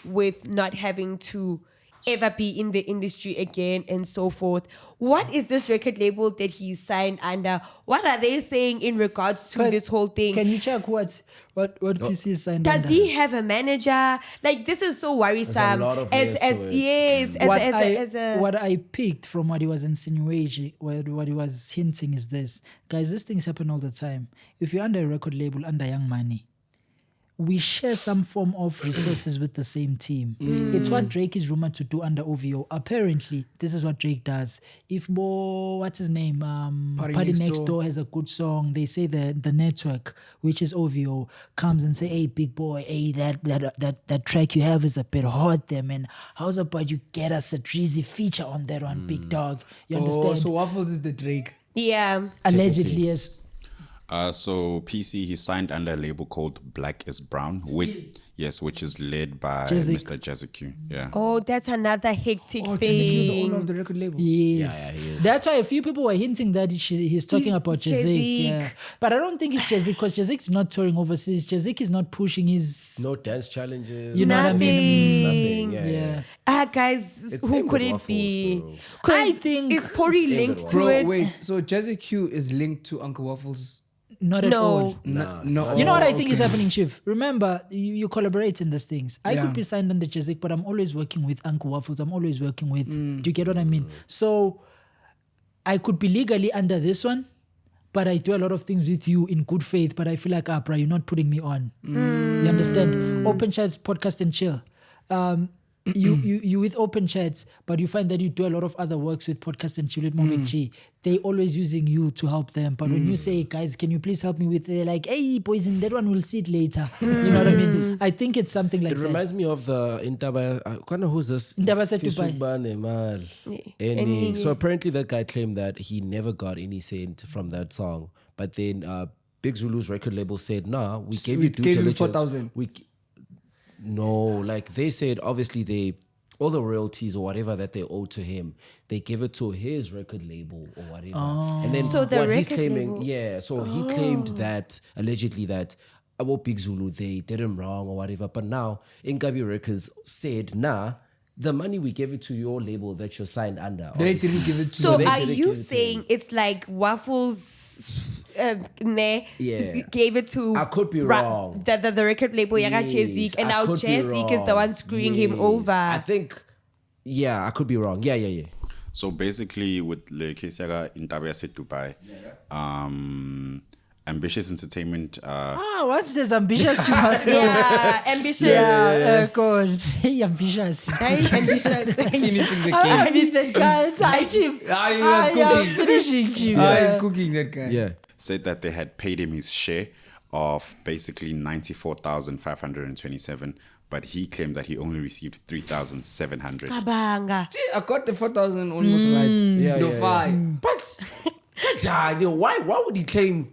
with not having to ever be in the industry again and so forth. What is this record label that he's signed under? What are they saying in regards to this whole thing? Can you check what PCee is signed Does under? he have a manager? Like, this is so worrisome. lot of layers to it. What I picked from what he was insinuating, what he was hinting is this. Guys, these things happen all the time. If you're under a record label, under Young Money, we share some form of resources with the same team. It's what Drake is rumored to do under OVO. Apparently, this is what Drake does. If what's his name? Party Next Door has a good song. They say the network, which is OVO, comes and say, "Hey, big boy, hey, that track you have is a bit hot there, man. How's about you get us a Drizzy feature on that one, big dog?" You understand? So Waffles is the Drake. Yeah. Allegedly, yes. So PCee, he signed under a label called Black is Brown, which is led by JazziQ. Mr JazziQ. Yeah. Oh, that's another hectic JazziQ, the thing. owner of the record label. Yes. Yeah, he is. That's why a few people were hinting that he's talking about JazziQ. JazziQ. Yeah. But I don't think it's JazziQ because JazziQ is not touring overseas. JazziQ is not pushing his... No dance challenges. You know what I mean? Nothing. Yeah. Yeah. It's Who aimed could at it Waffles, be? bro. 'Cause I think is Pori aimed linked at to Bro, it? wait. So JazziQ is linked to Uncle Waffles? Not at all. No. You know what I think is happening, Chief? Remember, you collaborate in these things. I could be signed under JazziQ, but I'm always working with Uncle Waffles. I'm always working with... Do you get what I mean? So I could be legally under this one, but I do a lot of things with you in good faith, but I feel like, bro, you're not putting me on. You understand? Open Chats, Podcast and Chill. You with Open Chats, but you find that you do a lot of other works with Podcast and Chill with Mobig G. They always using you to help them. But when you say, guys, can you please help me with, they're like, hey, boys, in that one we'll see it later. You know what I mean? I think it's something like It that. reminds me of the Intaba. Who's this? Intaba said to buy. Fisubane, mal. Any- So apparently that guy claimed that he never got any cent from that song. But then Big Zulu's record label said, nah, we gave you due gave him diligence. 4,000. No, like they said, obviously all the royalties or whatever that they owe to him, they give it to his record label or whatever. And then So the what he's record claiming, label- so he claimed that allegedly that about Big Zulu, they did him wrong or whatever. But now Inkabi Records said, nah, the money we gave it to your label that you're signed under. They obviously. didn't give it to So they are didn't you give it to saying him. it's like Waffles Yeah. gave it to I could be wrong. the record label Yaga Yes, JazziQ, and I now could be JazziQ is the wrong. one screwing him Yes. over. I think, I could be wrong. Yeah. So basically, with Le Kesiaga in Tabia said Dubai, Ambitious Entertainment. What's this ambitious you must know? Yeah, ambitious. God. Hey, ambitious. Hey, ambitious. finishing the I cake. mean, that guy, it's high, Chief. He was cooking. Finishing, Chief. He's cooking, that guy. Yeah. Said that they had paid him his share of basically 94,527, but he claimed that he only received 3,700. Kabanga. See, I got the 4,000 almost right. No, 5. But why would he claim?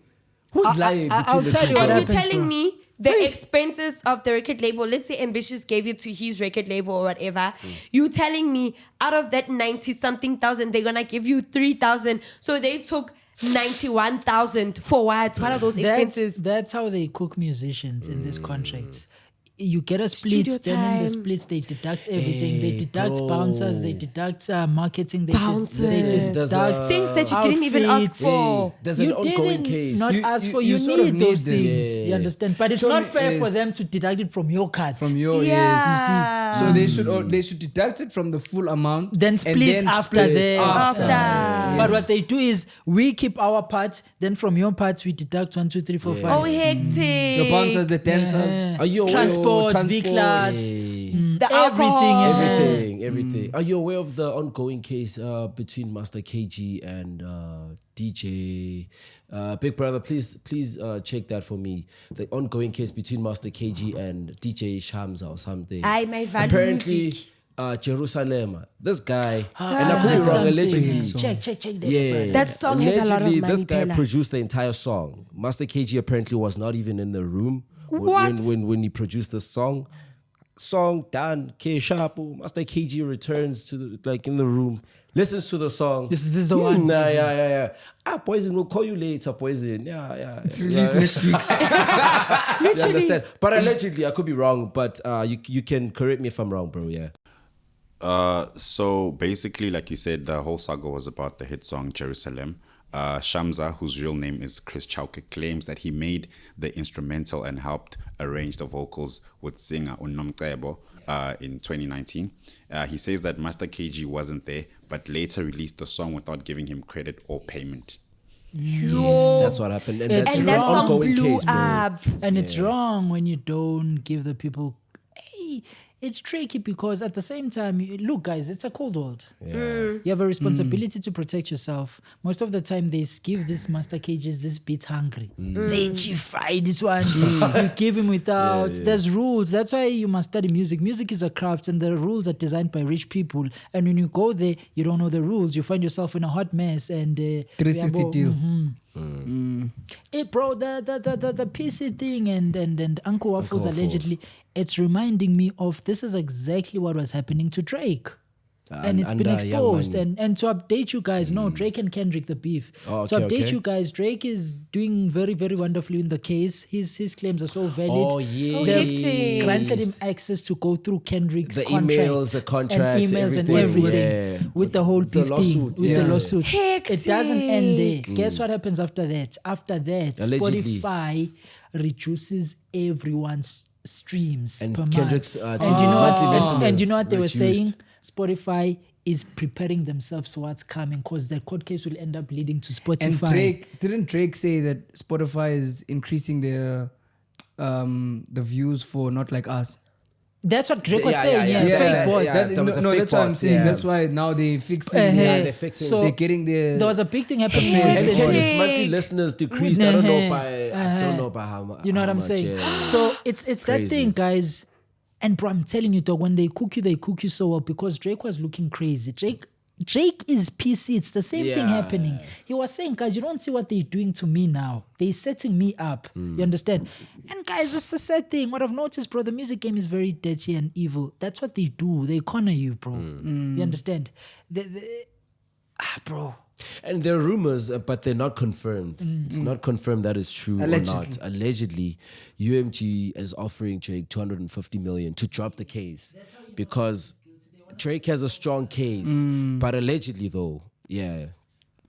Who's lying I'll between the tell two? you what And you're happens, telling bro. me the expenses of the record label, let's say Ambitious gave it to his record label or whatever, you telling me out of that 90-something thousand, they're going to give you 3,000. So they took 91,000 for what? What are those expenses? That's how they cook musicians in these contracts. You get a split, Studio then in the time. splits they deduct everything. They deduct bro. bouncers, they deduct marketing, they Bouncers. they There's deduct Things that you didn't even ask outfits. for. There's an You ongoing didn't case. not You- ask you- for. you You sort of need those need them. things. Yeah. You understand? But it's Surely not fair for is. them to deduct it from your card. From your Yeah. So they should deduct it from the full amount. then and split after split that. After. But what they do is we keep our part, then from your parts we deduct 1, 2, 3, 4, 5. Oh, hectic. The bouncers, the dancers. Are you aware? Transport, transport, V-Class, The alcohol. Everything. Are you aware of the ongoing case between Master KG and DJ Big Brother? Please check that for me. The ongoing case between Master KG and DJ Shamsa or something. Aye, my value Apparently, music. Jerusalema. This guy, and I could be That's wrong. something. Allegedly, Check that. yeah, That song has a lot of allegedly, money, this guy Pella. produced the entire song. Master KG apparently was not even in the room. What? When he produced the song done, K Sharpo, Master KG returns to in the room, listens to the song. This is the one. Yeah. Poison, we'll call you later, Poison. Yeah. It's released next week. You understand? But allegedly, I could be wrong, but you can correct me if I'm wrong, bro, yeah. So basically, like you said, the whole saga was about the hit song Jerusalem. Shamsa, whose real name is Chris Chauke, claims that he made the instrumental and helped arrange the vocals with singer Unomcebo in 2019. He says that Master KG wasn't there, but later released the song without giving him credit or payment. Yes, that's what happened. And that's And an that song ongoing blew case, bro. up. And it's wrong when you don't give the people. Hey, it's tricky because at the same time, look, guys, it's a cold world. You have a responsibility to protect yourself. Most of the time, they give these master cages this bit hungry. Say, Chief, fry this one. You give him without. There's rules. That's why you must study music. Music is a craft, and the rules are designed by rich people. And when you go there, you don't know the rules. You find yourself in a hot mess. And 362. Hey, bro, the PCee thing and Uncle Waffles allegedly, it's reminding me of this is exactly what was happening to Drake. And it's been exposed. And to update you guys, no, Drake and Kendrick, the beef. Oh, to okay, update okay. you guys, Drake is doing very, very wonderfully in the case. His claims are so valid. Oh, yeah. They've granted him access to go through Kendrick's The contracts, emails, the contracts, and emails and everything. everything Yeah. with the whole The beef thing, lawsuit, with the lawsuit. Hectic. It doesn't end there. Guess what happens after that? After that, Allegedly. Spotify reduces everyone's streams And per Kendrick's, month. and you know what- And you know what they were reduced. saying? Spotify is preparing themselves for what's coming because their court case will end up leading to Spotify. And didn't Drake say that Spotify is increasing the views for Not Like Us? That's what Drake was Yeah, saying. yeah, Yeah, yeah. fake bots. Yeah, the no, fake that's what I'm bots, saying. yeah. That's why now they fixing. they're fixing. So they're getting the. there was a big thing happening And recently. Kendrick's Drake. monthly listeners decreased. I don't know by how much. You know what I'm saying? So it's that Crazy. thing, guys. And bro, I'm telling you, dog, when they cook you so well because Drake was looking crazy. Drake is PCee. It's the same thing Yeah. happening. He was saying, guys, you don't see what they're doing to me now. They're setting me up. You understand? And guys, it's the sad thing. What I've noticed, bro, the music game is very dirty and evil. That's what they do. They corner you, bro. You understand? Bro. And there are rumors, but they're not confirmed. It's not confirmed that is true or not. Allegedly, UMG is offering Drake 250 million to drop the case because Drake has a strong case. But allegedly, though, yeah,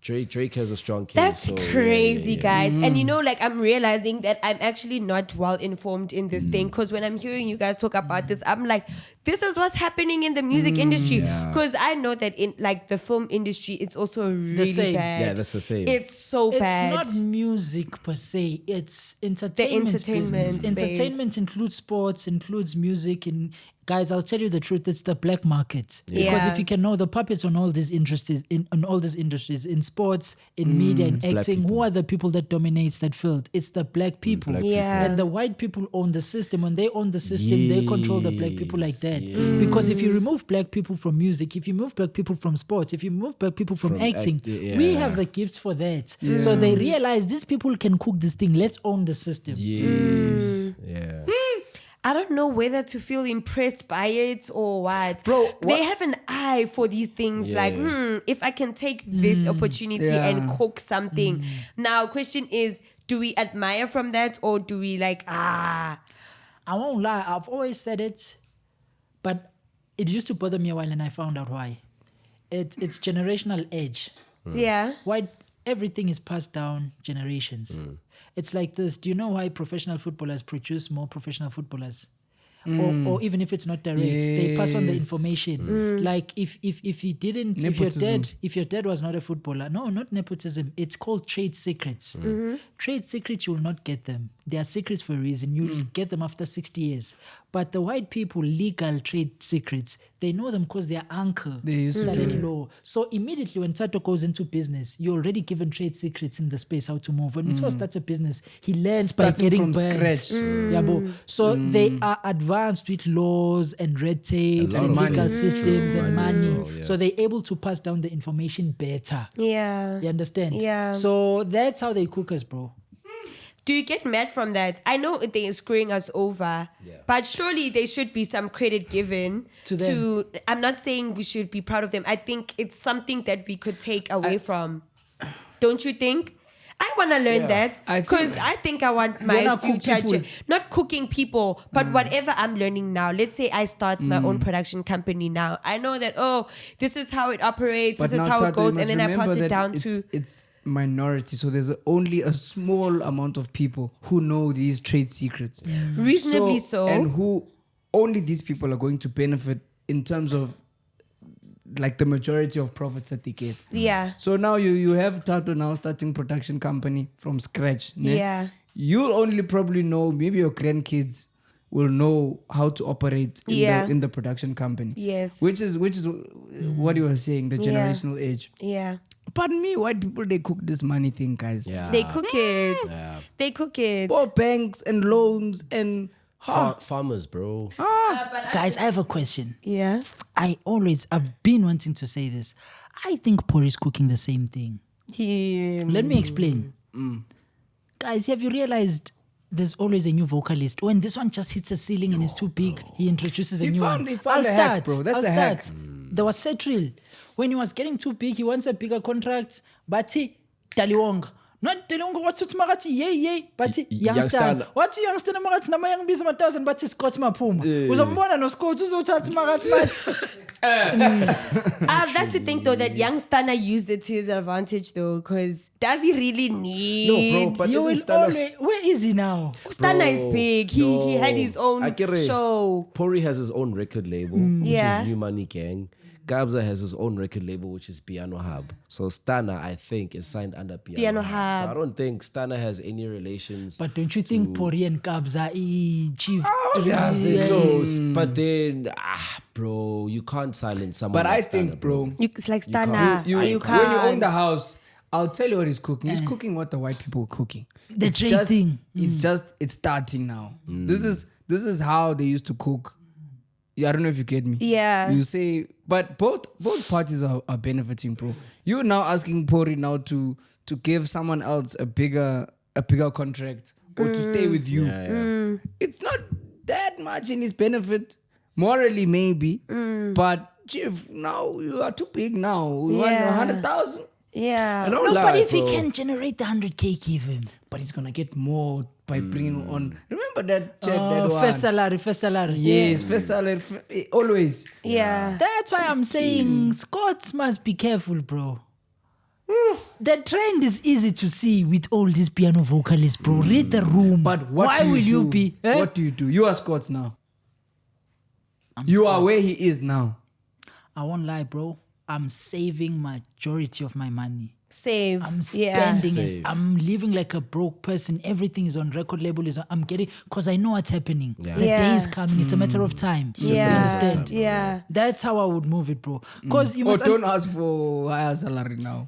Drake has a strong case. That's so, crazy, yeah. guys. And you know, like, I'm realizing that I'm actually not well informed in this thing because when I'm hearing you guys talk about this, I'm like, this is what's happening in the music industry. Because I know that in like the film industry, it's also really same. bad. Yeah, that's the same. It's so bad. It's not music per se. It's entertainment. entertainment business. space. Entertainment includes sports, includes music, and guys, I'll tell you the truth. It's the black market. Yeah. Because if you can know the puppets on all these industries, in in sports, in media, in black acting, who people. are the people that dominates that field? It's the black people. black Yeah. And the white people own the system. When they own the system, they control the black people like that. Because if you remove black people from music, if you remove black people from sports, if you remove black people from acting, we have the gifts for that. So they realize these people can cook this thing. Let's own the system. Yes. Yeah. I don't know whether to feel impressed by it or what. Bro, They have an eye for these things. Yeah. Like, if I can take this opportunity and cook something. Now, question is, do we admire from that or do we like, I won't lie, I've always said it, but it used to bother me a while and I found out why. It's generational edge. yeah. Why everything is passed down generations. It's like this. Do you know why professional footballers produce more professional footballers? Or even if it's not direct, they pass on the information. Like if you didn't, if your dad was not a footballer, no, not nepotism. It's called trade secrets. Trade secrets, you will not get them. They are secrets for a reason. You'll get them after 60 years. But the white people, legal trade secrets, they know them because their uncle studied law. So immediately when Tato goes into business, you're already given trade secrets in the space how to move. When Tato starts a business, he learns Starting by getting from burnt. scratch. Yabo. So they are advanced with laws and red tapes lot and of legal money. systems and Money as money. well, yeah. So they're able to pass down the information better. Yeah. You understand? Yeah. So that's how they cook us, bro. do you get mad from that? I know they are screwing us over, but surely there should be some credit given To them. I'm not saying we should be proud of them. I think it's something that we could take away from. Don't you think? I want to learn that because I think I want my future, not cooking people, but whatever I'm learning now. Let's say I start my own production company now. I know that, this is how it operates, But this is now, how it Tato, you goes, must and then I pass remember it that down to... It's minority, so there's only a small amount of people who know these trade secrets. Reasonably so. And who only these people are going to benefit in terms of like the majority of profits that they get. Yeah. So now you have Tato now starting production company from scratch. Ne? Yeah. You'll only probably know, maybe your grandkids will know how to operate in the production company. Yes. Which is what you were saying, the generational age. Yeah. Pardon me, white people, they cook this money thing, guys. Yeah. They cook it. Yeah. They cook it. Both banks and loans and Farmers, bro. Guys, I have a question. Yeah. I've been wanting to say this. I think Pori is cooking the same thing. Let me explain. Guys, have you realized there's always a new vocalist? When this one just hits a ceiling and is too big, he introduces a new one. He found a hack, bro. That's a hack. There was Trill. When he was getting too big, he wants a bigger contract. But Daliwonga. Not Daliwonga, what's Magati? Yay. But Young Stunna. What's Young Stunna Magati? Nama Young Busy 1000, but Scotts Maphuma. Uzambona no Scotts, Uzothatha Magati. I'd like to think though that Young Stunna used it to his advantage though, because does he really need? No, bro, but You will isn't Stunna... always, where is he now? Stunna is big. He had his own show. Pori has his own record label, which Yeah. is New Money Gang. Gabza has his own record label, which is Piano Hub. So Stunna, I think, is signed under Piano Hub. So I don't think Stunna has any relations. But don't you think Pori and Kabza chief? Yes, they're close. But then, bro, you can't silence someone. But like I think, Stunna, bro, It's like Stunna. you can't. when you own the house, I'll tell you what he's cooking. He's cooking what the white people are cooking. The trade thing. It's starting now. This is how they used to cook. I don't know if you get me. Yeah. You say, but both parties are benefiting, bro. You're now asking Pori now to give someone else a bigger contract or to stay with you. It's not that much in his benefit. Morally, maybe. But Chief, now you are too big now. You want 100,000. Yeah. No, but if he can generate the 100K, give him. But he's gonna get more by bringing on. Remember that chat that one? First salary. Yes, first salary, always. Yeah. That's why I'm saying Scots must be careful, bro. The trend is easy to see with all these piano vocalists, bro. Read the room. But what why do will you do? be? What do you do? You are Scots now. You are where he is now. I won't lie, bro. I'm saving majority of my money. Save. I'm spending it. Save. I'm living like a broke person. Everything is on record label. I'm getting, because I know what's happening. Yeah. The Yeah. day is coming. It's a matter of time. You understand? Yeah. That's how I would move it, bro. Because you Or must. don't ask for higher salary now.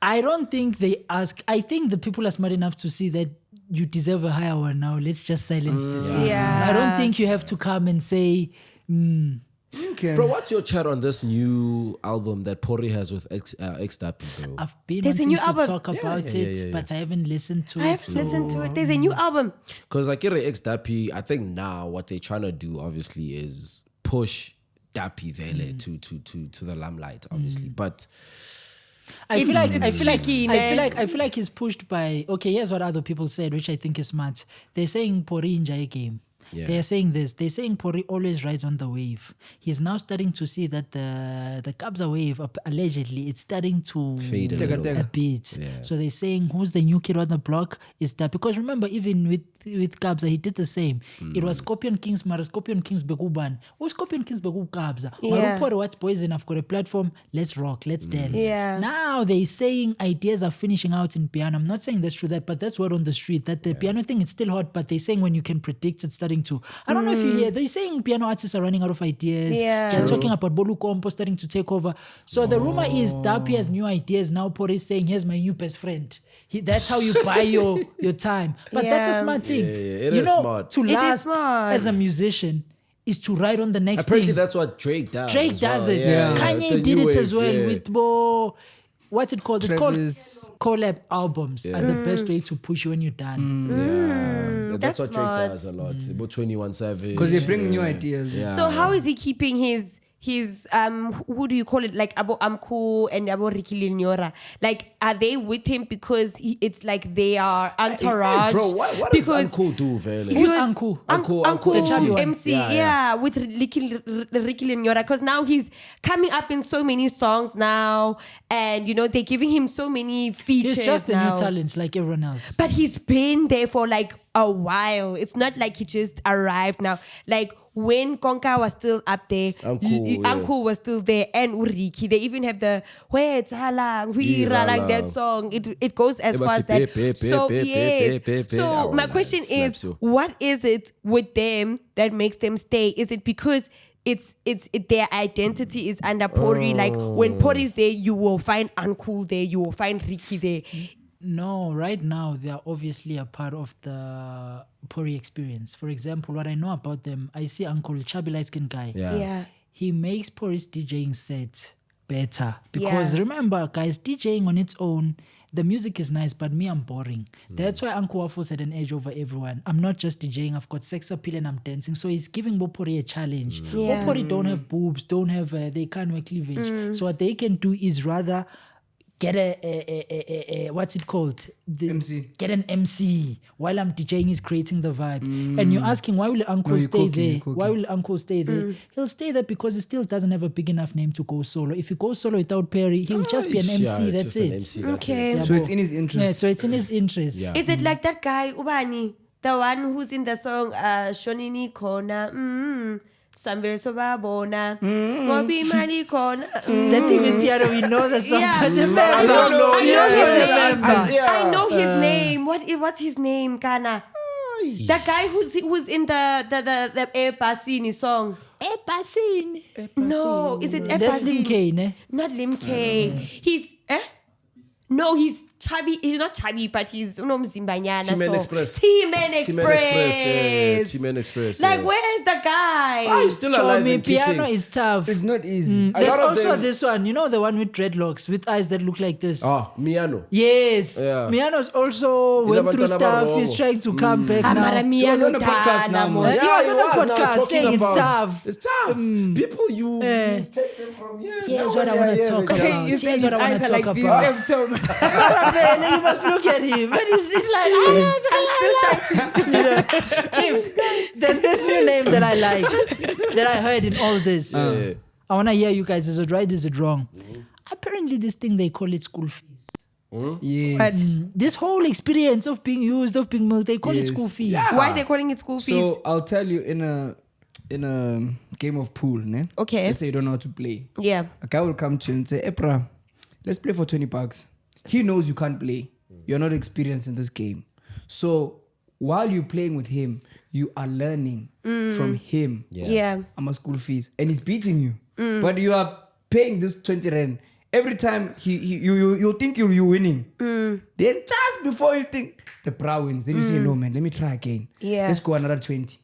I don't think they ask. I think the people are smart enough to see that you deserve a higher one now. Let's just silence this thing. Yeah. I don't think you have to come and say, Okay. Bro, what's your chat on this new album that Pori has with X-Dappy, bro? I've been There's a wanting new to album. talk about it, but I haven't listened to it. I have to listen to it. There's a new album. Because like X-Dappy, I think now what they're trying to do, obviously, is push Dappy Vele to the limelight, obviously. But I feel tricky, like he's pushed by. Okay, here's what other people said, which I think is smart. They're saying Pori in Jai game. Yeah. They're saying this. They're saying Pori always rides on the wave. He's now starting to see that the Kabza wave, allegedly, it's starting to Fade a a little. bit. Yeah. So they're saying, who's the new kid on the block? Is that because remember, even with Kabza, he did the same. It was Scorpion Kings, Mara Scorpion Kings Beguban. Who's Scorpion Kings Begub Kabza? Yeah. Pori, what's poison? I've got a platform. Let's rock. Let's dance. Yeah. Now they're saying ideas are finishing out in piano. I'm not saying that's true, but that's word on the street. That the piano thing is still hot, but they're saying when you can predict it's starting to. I don't know if you hear. They're saying piano artists are running out of ideas. Yeah. They're talking about Bolu Compo starting to take over. So the rumor is Dappy has new ideas. Now Pori is saying, here's my new best friend. That's how you buy your time. But that's a Yeah. smart thing. It is smart. To It is last smart. as a musician is to ride on the next apparently thing. that's what Drake does. Drake as does well. it. Yeah. Kanye The did new it as wave, well yeah. with what's it called? Travis. It's called collab albums are the best way to push you when you're done. Yeah, that's what smart. Drake does a lot. About 21 Savage. Because they bring new ideas. Yeah. So how is he keeping his who do you call it, like Abo Amku and Abo Ricky Linyora, like are they with him because it's like they are entourage? Hey, bro, what does Uncle do, Vele? Who's Uncle? Uncle the chubby one. MC, yeah, with Ricky Linyora, because now he's coming up in so many songs now, and you know they're giving him so many features. He's just now. a new talent like everyone else. But he's been there for like a while. It's not like he just arrived now. Like when Konka was still up there, Uncle was still there, and Uriki. They even have the Where Tala, Huira, like that song. It goes as far as that. So yes. So my question is, what is it with them that makes them stay? Is it because it's their identity is under Pori? Like when Pori's there, you will find Uncle there, you will find Ricky there. No, right now they are obviously a part of the Pori experience. For example, what I know about them, I see Uncle Chubby light skin guy. Yeah. He makes Pori's DJing set better. Because remember, guys, DJing on its own, the music is nice, but me, I'm boring. That's why Uncle Waffles had an edge over everyone. I'm not just DJing, I've got sex appeal and I'm dancing. So he's giving Bopori a challenge. Bopori don't have boobs, don't have, they can't wear cleavage. So what they can do is rather get a what's it called? MC. Get an MC while I'm DJing is creating the vibe. And you're asking, why will Uncle stay there? Why will Uncle stay there? He'll stay there because he still doesn't have a big enough name to go solo. If he goes solo without Perry, he'll just be an MC. That's it. Okay. So it's in his interest. Yeah, so it's in his interest. Yeah. Is it like that guy, Ubani, the one who's in the song Shonini Kona? Sambe Sobabona, Mobi Mali Kona. The thing with piano, we know the song, Yeah. but the member. I know his name. Yeah. I know his name. What's his name, Kana? The guy who's in the Epasini song. Epasini. No, is it That's Lim Epasini? K, ne? Not Lim K. He's no, he's chubby. He's not chubby, but he's Zimbanyana. T-Man Express. T-Man Express. T-Man Express. Like, where's the guy? He's still alive and piano kicking. is tough. It's not easy. There's lot of also them- this one, you know, the one with dreadlocks, with eyes that look like this. Miano. Yes. Yeah. Miano's also went through stuff. He's trying to come back now. He was on the podcast now, Mo. He was on a now podcast talking saying it's about- tough. It's tough. People, you take them from here. Here's what I want to talk about. You say Here's his what I want eyes to are talk like about. this. You must look at him. And he's like, you know, Chief, there's this new name that I like, that I heard in all this. I want to hear you guys. Is it right? Is it wrong? Apparently, this thing, they call it school fees. Yes. This whole experience of being used, of being milked, they call it school fees. Why are they calling it school fees? So I'll tell you in a game of pool, ne? Okay. Let's say you don't know how to play. Yeah. A guy will come to you and say, Epra, let's play for $20. He knows you can't play. You're not experienced in this game. So while you're playing with him, you are learning from him. Yeah. I'm a school fees. And he's beating you. But you are paying this 20 rand. Every time you'll think you're winning. Then just before you think the bra wins, then you say, no man, let me try again. Yeah. Let's go another 20.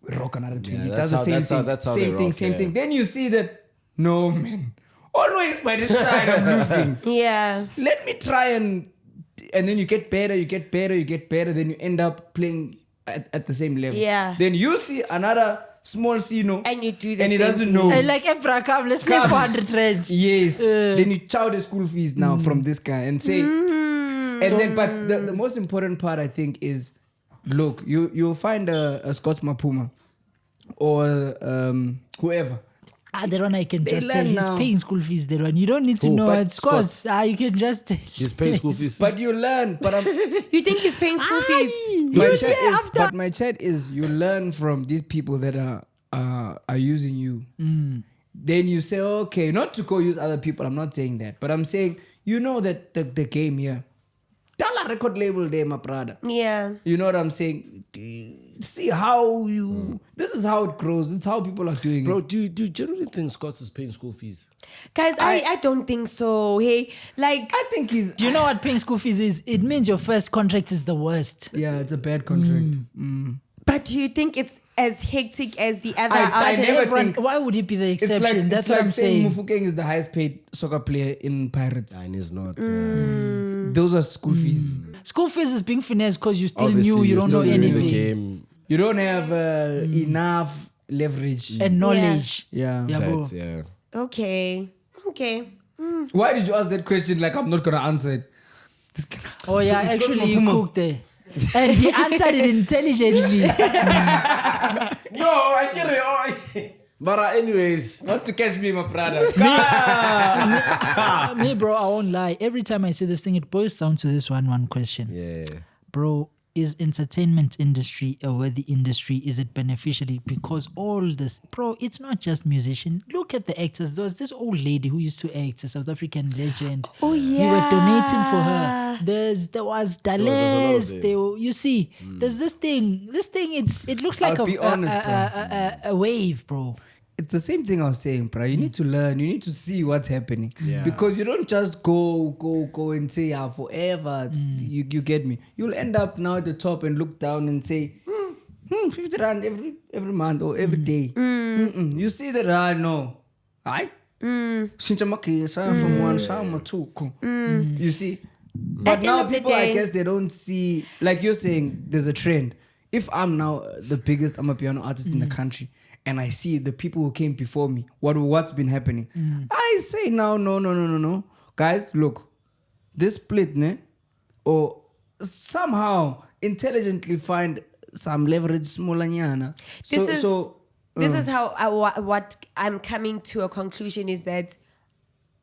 We rock another 20. Yeah, It that's does the how- same that's how- thing. that's how they Same thing, rock, same yeah. thing. Then you see that, no man, always by this side I'm losing. Yeah. Let me try and then you get better, then you end up playing at the same level. Yeah. Then you see another small Sino And you do the and he same doesn't thing. know. And like, Ebra, come, let's play Come. 400 rand. Yes. Then you chow the school fees now from this guy and say, and then, but the most important part I think is, look, you'll find a Scotts Maphuma or whoever. That one I can They just tell. learn He's now. paying school fees, that one. You don't need to Who? know But what Scots. You can just... He's paying school fees. But you learn. But You think he's paying school fees? my chat is you learn from these people that are using you. Then you say, okay, not to go use other people. I'm not saying that, but I'm saying you know that the game here. Tell a record label there, my brother. Yeah. You know what I'm saying? See how you. This is how it grows. It's how people are doing Bro, it. do you generally think Scotts is paying school fees? Guys, I don't think so. Hey, like, I think he's. Do you know what paying school fees is? It means your first contract is the worst. Yeah, it's a bad contract. But do you think it's as hectic as the other? I never Everyone, think- why would it be the It's exception? like, That's it's what like I'm saying saying. Mufokeng is the highest paid soccer player in Pirates. And it's not. Those are school fees. School fees is being finessed because you're still Obviously, new, you you're don't know still new in anything. the game. You don't have enough leverage. And knowledge. Yeah. Yeah, bro. That's, yeah. Okay. Why did you ask that question like I'm not going to answer it? This guy- Oh yeah, So it's actually you Scotts Maphuma. cooked there. And he answered it intelligently. No, I get it. But anyways, Not to catch me, my brother. Me, bro, I won't lie. Every time I see this thing, it boils down to this one question. yeah. Bro, is entertainment industry a worthy industry? Is it beneficially? Because all this, bro, it's not just musician. Look at the actors. There was this old lady who used to act, a South African legend. Oh, We were donating for her. yeah. There was there's a lot of Dales. it. You see, there's this thing. This thing, it looks like I'll be honest, a wave, bro. It's the same thing I was saying, bro. You need to learn. You need to see what's happening. Yeah. Because you don't just go and say, forever. You get me? You'll end up now at the top and look down and say, 50 rand every month or every day. You see that, no. Right? From one, two. You see? But At the now end of the people, I day- guess they don't see, like you're saying, there's a trend. If I'm now the biggest Amapiano artist in the country, and I see the people who came before me, what's been happening, I say now, no. Guys, look, this split, ne? Or somehow intelligently find some leverage smaller nyana. This is how what I'm coming to a conclusion is that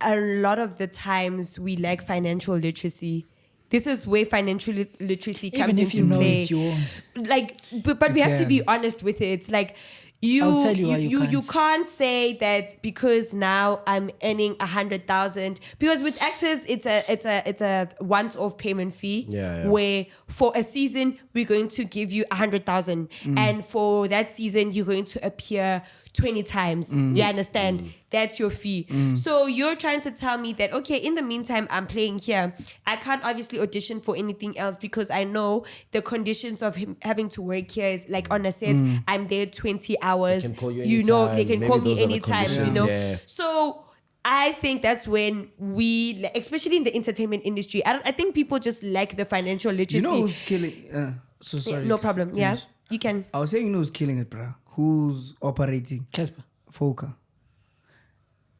a lot of the times we lack financial literacy. This is where financial literacy comes Even if into you know play. it, you won't. Like, but we have to can. be honest with it. Like, I'll tell you why you can't say that because now I'm earning 100,000, because with actors it's a once-off payment fee. Yeah. Where for a season we're going to give you 100,000, and for that season you're going to appear 20 times. You understand? That's your fee. So you're trying to tell me that, okay, in the meantime I'm playing here, I can't obviously audition for anything else because I know the conditions of him having to work here is like on a set, I'm there 20 hours. They can call you You know, they anytime. can call Maybe me those are the anytime, you conditions, know. yeah. So I think that's when we, especially in the entertainment industry, I think people just lack the financial literacy. You know who's killing? So sorry. No problem. Yeah, Finish. you can. I was saying, you know who's killing it, bruh? Who's operating? Casper. Foka.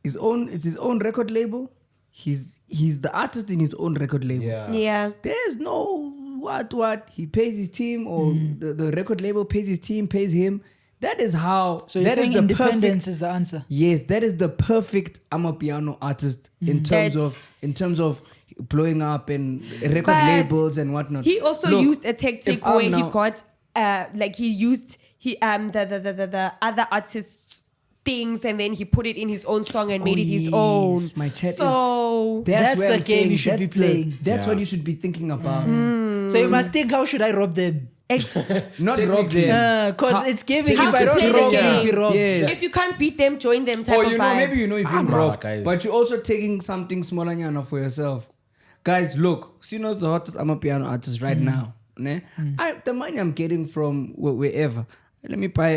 It's his own record label. He's the artist in his own record label. Yeah. There's no what he pays his team or the record label pays his team, pays him. That is how. So you're that is saying the independence perfect, is the answer. Yes, that is the perfect Amapiano artist in terms of blowing up and record But labels and whatnot. He also Look, used a tactic if I'm where he now- got the other artists' things and then he put it in his own song and made it his yes, own. my chat so That's where the I'm game saying you should be that's playing. That's Yeah. what you should be thinking about. So you must think, how should I rob them? Not rob them. Because it's giving. How If I to play don't the rob, game. you'll be robbed. Yes. if you can't beat them, join them type Or of you know, vibe. maybe you know you've been Nah, robbed, guys. but you're also taking something smaller nyana for yourself. Guys, look, Sino's the hottest Amapiano artist right now. Ne? The money I'm getting from wherever. Let me buy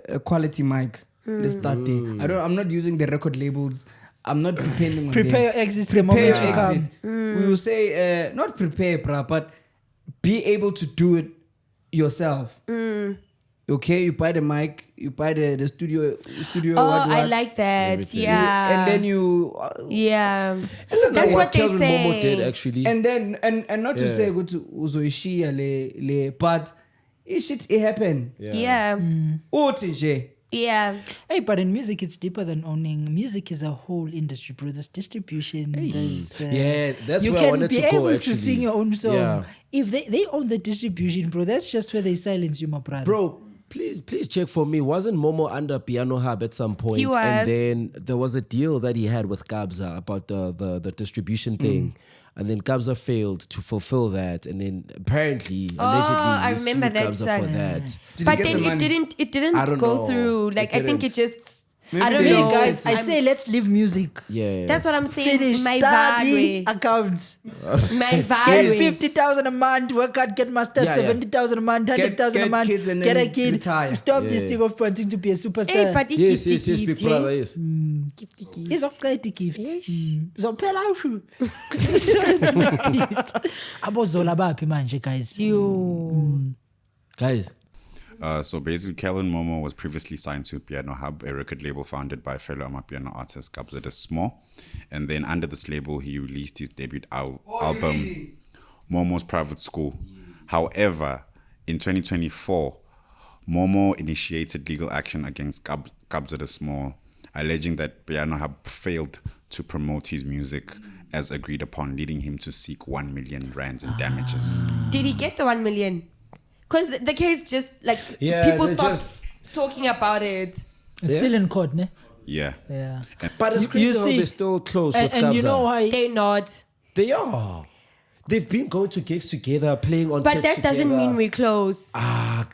a quality mic. Let's start there. I'm not using the record labels. I'm not depending on Prepare them. your exits the moment you come. We will say, not prepare, bruh, but be able to do it yourself. Okay, you buy the mic, you buy the studio. Oh, what. I like that. Everything. Yeah. And then you. yeah. Isn't that That's what they Kelvin say. Momo did actually? And then and not to say go to uzoishia le but it happened. Yeah. Uthi nje. Yeah. Hey, but in music, it's deeper than owning. Music is a whole industry, bro. There's distribution. There's, Yeah, that's you where I can wanted be to go, able to actually. sing your own song. Yeah. If they own the distribution, bro, that's just where they silence you, my brother. Bro, please check for me. Wasn't Momo under Piano Hub at some point? He was. And then there was a deal that he had with Kabza about the distribution thing. And then Kabza failed to fulfill that. And then apparently, allegedly, I he remember sued that Kabza song. for that. But get then the money? it didn't I don't go know. through. Like, It I think it didn't. just I don't they know. don't. Guys, I say let's leave music. Yeah. That's what I'm saying. Finish My study vibe. accounts. My Get vibe. 50,000 a month, work out, get mastered, Yeah, yeah. 70,000 a month, 100,000 a get month, kids and get a then kid. retire. Stop this Yeah. thing of wanting to be a superstar. Hey, but Yes, big brother, yes. It's a great gift. Zophela usho. Abozola baphi manje guys? Guys. So basically, Kelvin Momo was previously signed to Piano Hub, a record label founded by fellow Amapiano artist Kabza Small. And then under this label, he released his debut album, Momo's Private School. However, in 2024, Momo initiated legal action against Kabza Small, alleging that Piano Hub failed to promote his music as agreed upon, leading him to seek 1 million rands in damages. Did he get the 1 million? Because the case just like Yeah, people they stopped just- talking about it. It's still in court, ne? Yeah. Yeah. But it's crazy how see- they're still close And, with and you Kabza. know why? They're not. They are. They've been going to gigs together, playing on But sets that doesn't together. mean we're close.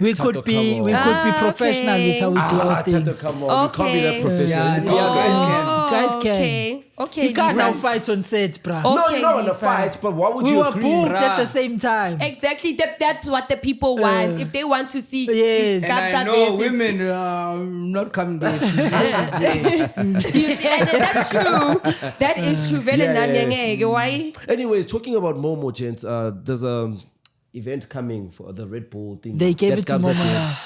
We Tato, could be come we on. could be professional with how we do our Tato, things. come on. We can't be that Okay. professional. Yeah, guys can. Guys can. Okay. Okay. You can't now Lisa. fight on set, bruh. Oh. No, Okay, you're not in a Lisa. fight, but why would We you were agree? booked at Bruh. the same time. Exactly. That's what the people want. If they want to see Yes. And I Kabza know versus- women not coming there. She's there. You see, and that's true. That is true. Very yeah. Why? Anyways, talking about Momo, gents, there's a event coming for the Red Bull thing. They gave That it to comes at Momo the- now.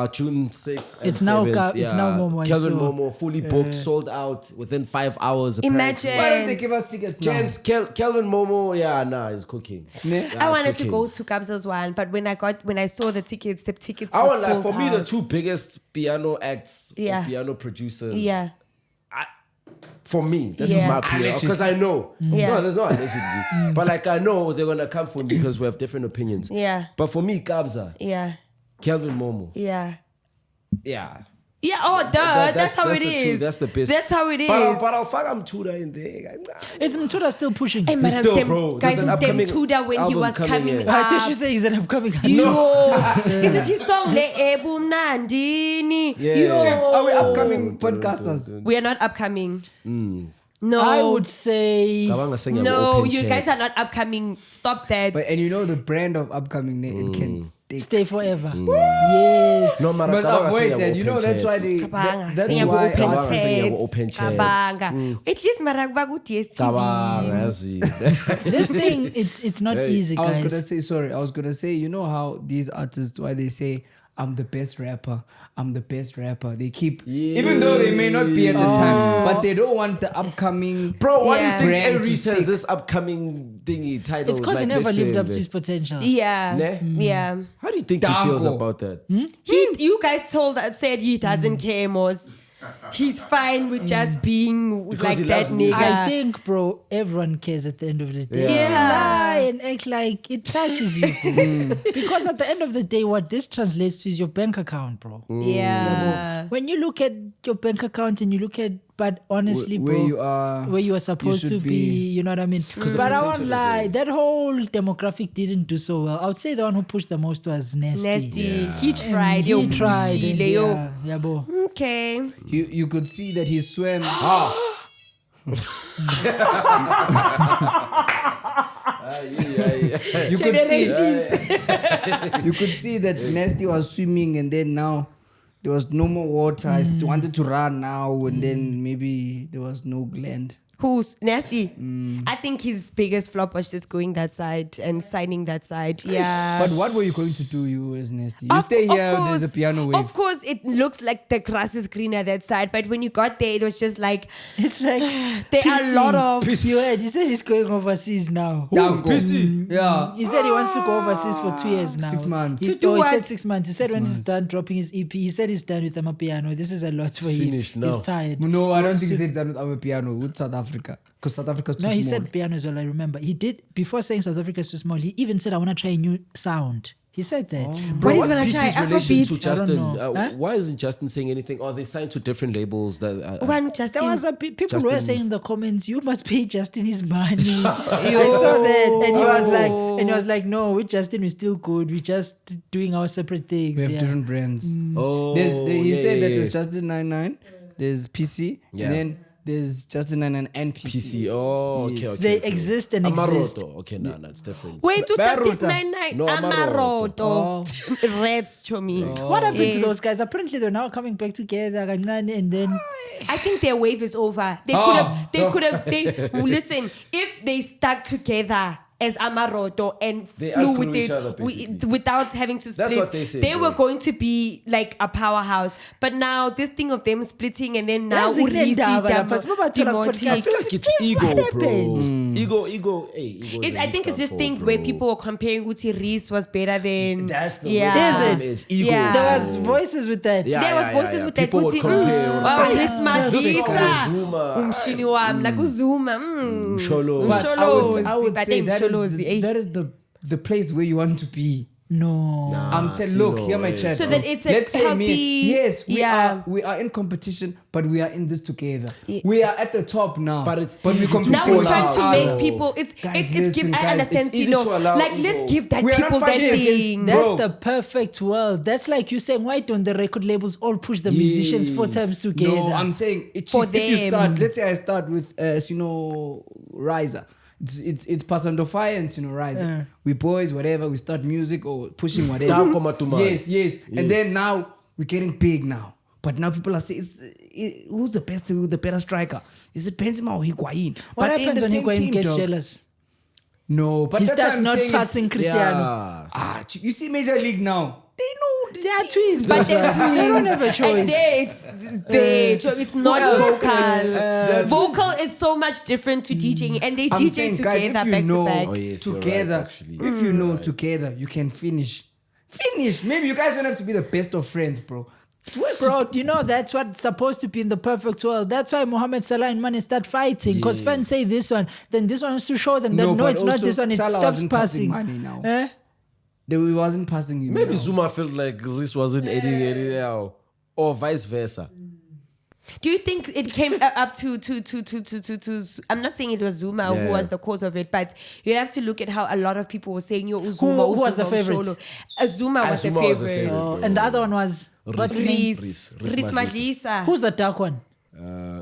June 6th. and It's now 7th. it's now Momo, I Kelvin saw. Momo, fully booked, sold out within 5 hours. apparently. Imagine. Why don't they give us tickets now? Gents, Kelvin Momo, he's cooking. Ne? Yeah, I he's wanted to cooking. go to Kabza's one, but when I saw the tickets I were won't lie, sold for me, the out. two biggest piano acts, Yeah. or piano producers. Yeah. For me, this is Yeah. my opinion because I know. Yeah. No, there's no allegedly. But like I know they're gonna come for me because we have different opinions. Yeah. But for me, Kabza, Yeah. Kelvin Momo, Yeah. yeah. Yeah, oh, that's how it the is. truth, that's the best. That's how it is. But I'll fuck Mtuda in there. Is Mtuda still pushing? Hey, Madam still, Dem- bro, guys, there's an upcoming Tuda when he album was coming coming in. I thought up. you say he's an upcoming artist. Is it his song? Le Ebu Mnandini? Yeah. Chief, are we upcoming podcasters? We are not upcoming. No. I would say Cabanga saying I'm No, open you guys chance. are not upcoming. Stop that. But and you know the brand of upcoming it can stick. stay forever. Yes. No, Mara, Must Cabanga avoid saying that. I'm You know open that's why chance. they. Cabanga. That's Saying why. open Cabanga saying chats. open chats. Cabanga. At least Maragba ku DSTV. Cabanga, I see. This thing, it's not easy, I was guys. gonna say sorry. I was gonna say you know how these artists why they say I'm the best rapper. I'm the best rapper. They keep even though they may not be at the time, but they don't want the upcoming. Bro, why Yeah. do you Brand think to Aries has stick. this upcoming thingy title? It's because he like never this lived year, up to man? his potential. Yeah. Ne? Yeah. How do you think he feels Danko. about that? You guys said he doesn't care, Mos. He's fine with just being like he that loves music. nigga. I think, bro, everyone cares at the end of the day. Yeah. Lie and act like it touches you, bro. Because at the end of the day, what this translates to is your bank account, bro. Yeah. When you look at your bank account and you look at, but honestly, Where bro, you are- where you are supposed you to should be, be- you know what I mean? But I won't lie, that whole demographic didn't do so well. I would say the one who pushed the most was Nasty. Nasty. He And tried. Yo, he tried. And Pushile, yo. yeah, bro. Okay. You could see that he swam. You could see. You could see that Nasty was swimming, and then now there was no more water. He wanted to run now, and then maybe there was no gland. Who's Nasty? I think his biggest flop was just going that side and signing that side. Yeah. But what were you going to do, you as Nasty? You stay here, there's a piano wave. Of course, it looks like the grass is greener that side, but when you got there, it was just like It's like there are a lot of. You heard, he said he's going overseas now. Danko. Yeah. He said he wants to go overseas for 2 years now. 6 months. He, To do he said what? 6 months. He said when he's done dropping his EP, he said he's done with Amapiano. This is a lot for him. finished now. He's tired. No, I don't wants think he to- said that with our piano with South Africa. Because South Africa's too No, he small. said piano as well, I remember. He did, before saying South Africa is too small, he even said, I want to try a new sound. He said that. What is what's gonna try? PCee's relation Afrobeat? to I Justin? don't know. Huh? Why isn't Justin saying anything? Or they signed to different labels that One There Justin. was people Justin- were saying in the comments, you must pay Justin his money. I saw that, and he was like, no, with Justin we're still good. We're just doing our separate things. We have yeah. different brands. Oh, He said that yeah. it was Justin 99. there's PCee, Yeah. and then there's Justin and PCee. Oh, okay, Yes. okay. They okay. exist and exist. Amaroto. Okay, no, it's different. Wait, to Justice Baruta. 99. No, Amaroto. Reds to me. What happened to Yes. those guys? Apparently, they're now coming back together, kancane, and then I think their wave is over. They could have, listen, if they stuck together as Amaroto and They flew outgrew with each it other, basically. without having to split, what they say, they bro. were going to be like a powerhouse. But now this thing of them splitting and then now Yazi kule Urisi, ndaba lapha, sibubathola Demotic. podcast. I feel like it's What ego, bro. happened? Ego. Hey, ego. I think it's just things where people were comparing Uti Reese was better than. That's the yeah. Is it? problem is ego. Yeah. there was voices with that. Yeah. There was voices with that People would Guti. compare. Reese Madisa. Zuma. Umshini wami like uZuma. Sholo. But I would But say then that Sholozi, eh. is the place where you want to be. No. I'm telling. Look, hear my chat. So bro. that it's a Let's say me. healthy- Yes, yeah. we are in competition, but we are in this together. Yeah. We are at the top now. But it's we easy to compete Now fall we're trying out. to Oh. make people. Guys, It's listen, give. I guys, understand, it's easy Sino. to allow Like ego. let's give that We are not people that fighting against- thing. That's Bro. the perfect world. That's like you saying, why don't the record labels all push the musicians 4 times together? No, I'm saying For if you them. start, let's say I start with Riser. It's Pasando Fire and Riser. We boys, whatever, we start music or pushing whatever. Down Komatumai. Yes. And then now we're getting big now. But now people are saying, who's the best, who's the better striker? Is it Benzema or Higuain? What But in happens the when same Higuain team, gets dog. jealous? No, but He that's why starts I'm not saying it's- passing Cristiano. Yeah. You see Major League now. They know They are twins. But that's they're why. twins. They don't have a choice. And it's not else? vocal. Vocal is so much different to DJing, and they I'm DJ saying, together guys, if you back know to back. Oh, yes, you're right, together, actually. if you know together, you can finish. Maybe you guys don't have to be the best of friends, bro. Bro, do you know that's what's supposed to be in the perfect world? That's why Mohamed Salah and Mane start fighting. Because fans say this one, then this one has to show them that no, but it's not also this one, it Salah stops wasn't passing passing. Mane now. Eh? He wasn't passing him. Maybe now. Zuma felt like Reese wasn't editing now. Or vice versa. Do you think it came up to I'm not saying it was Zuma who Yeah. was the cause of it, but you have to look at how a lot of people were saying, yo, Zuma, Who was the favorite? Zuma was the Zuma was the favorite. favorite. Oh, and the other one was what's his name? Reese Reese Madisa. Who's the dark one?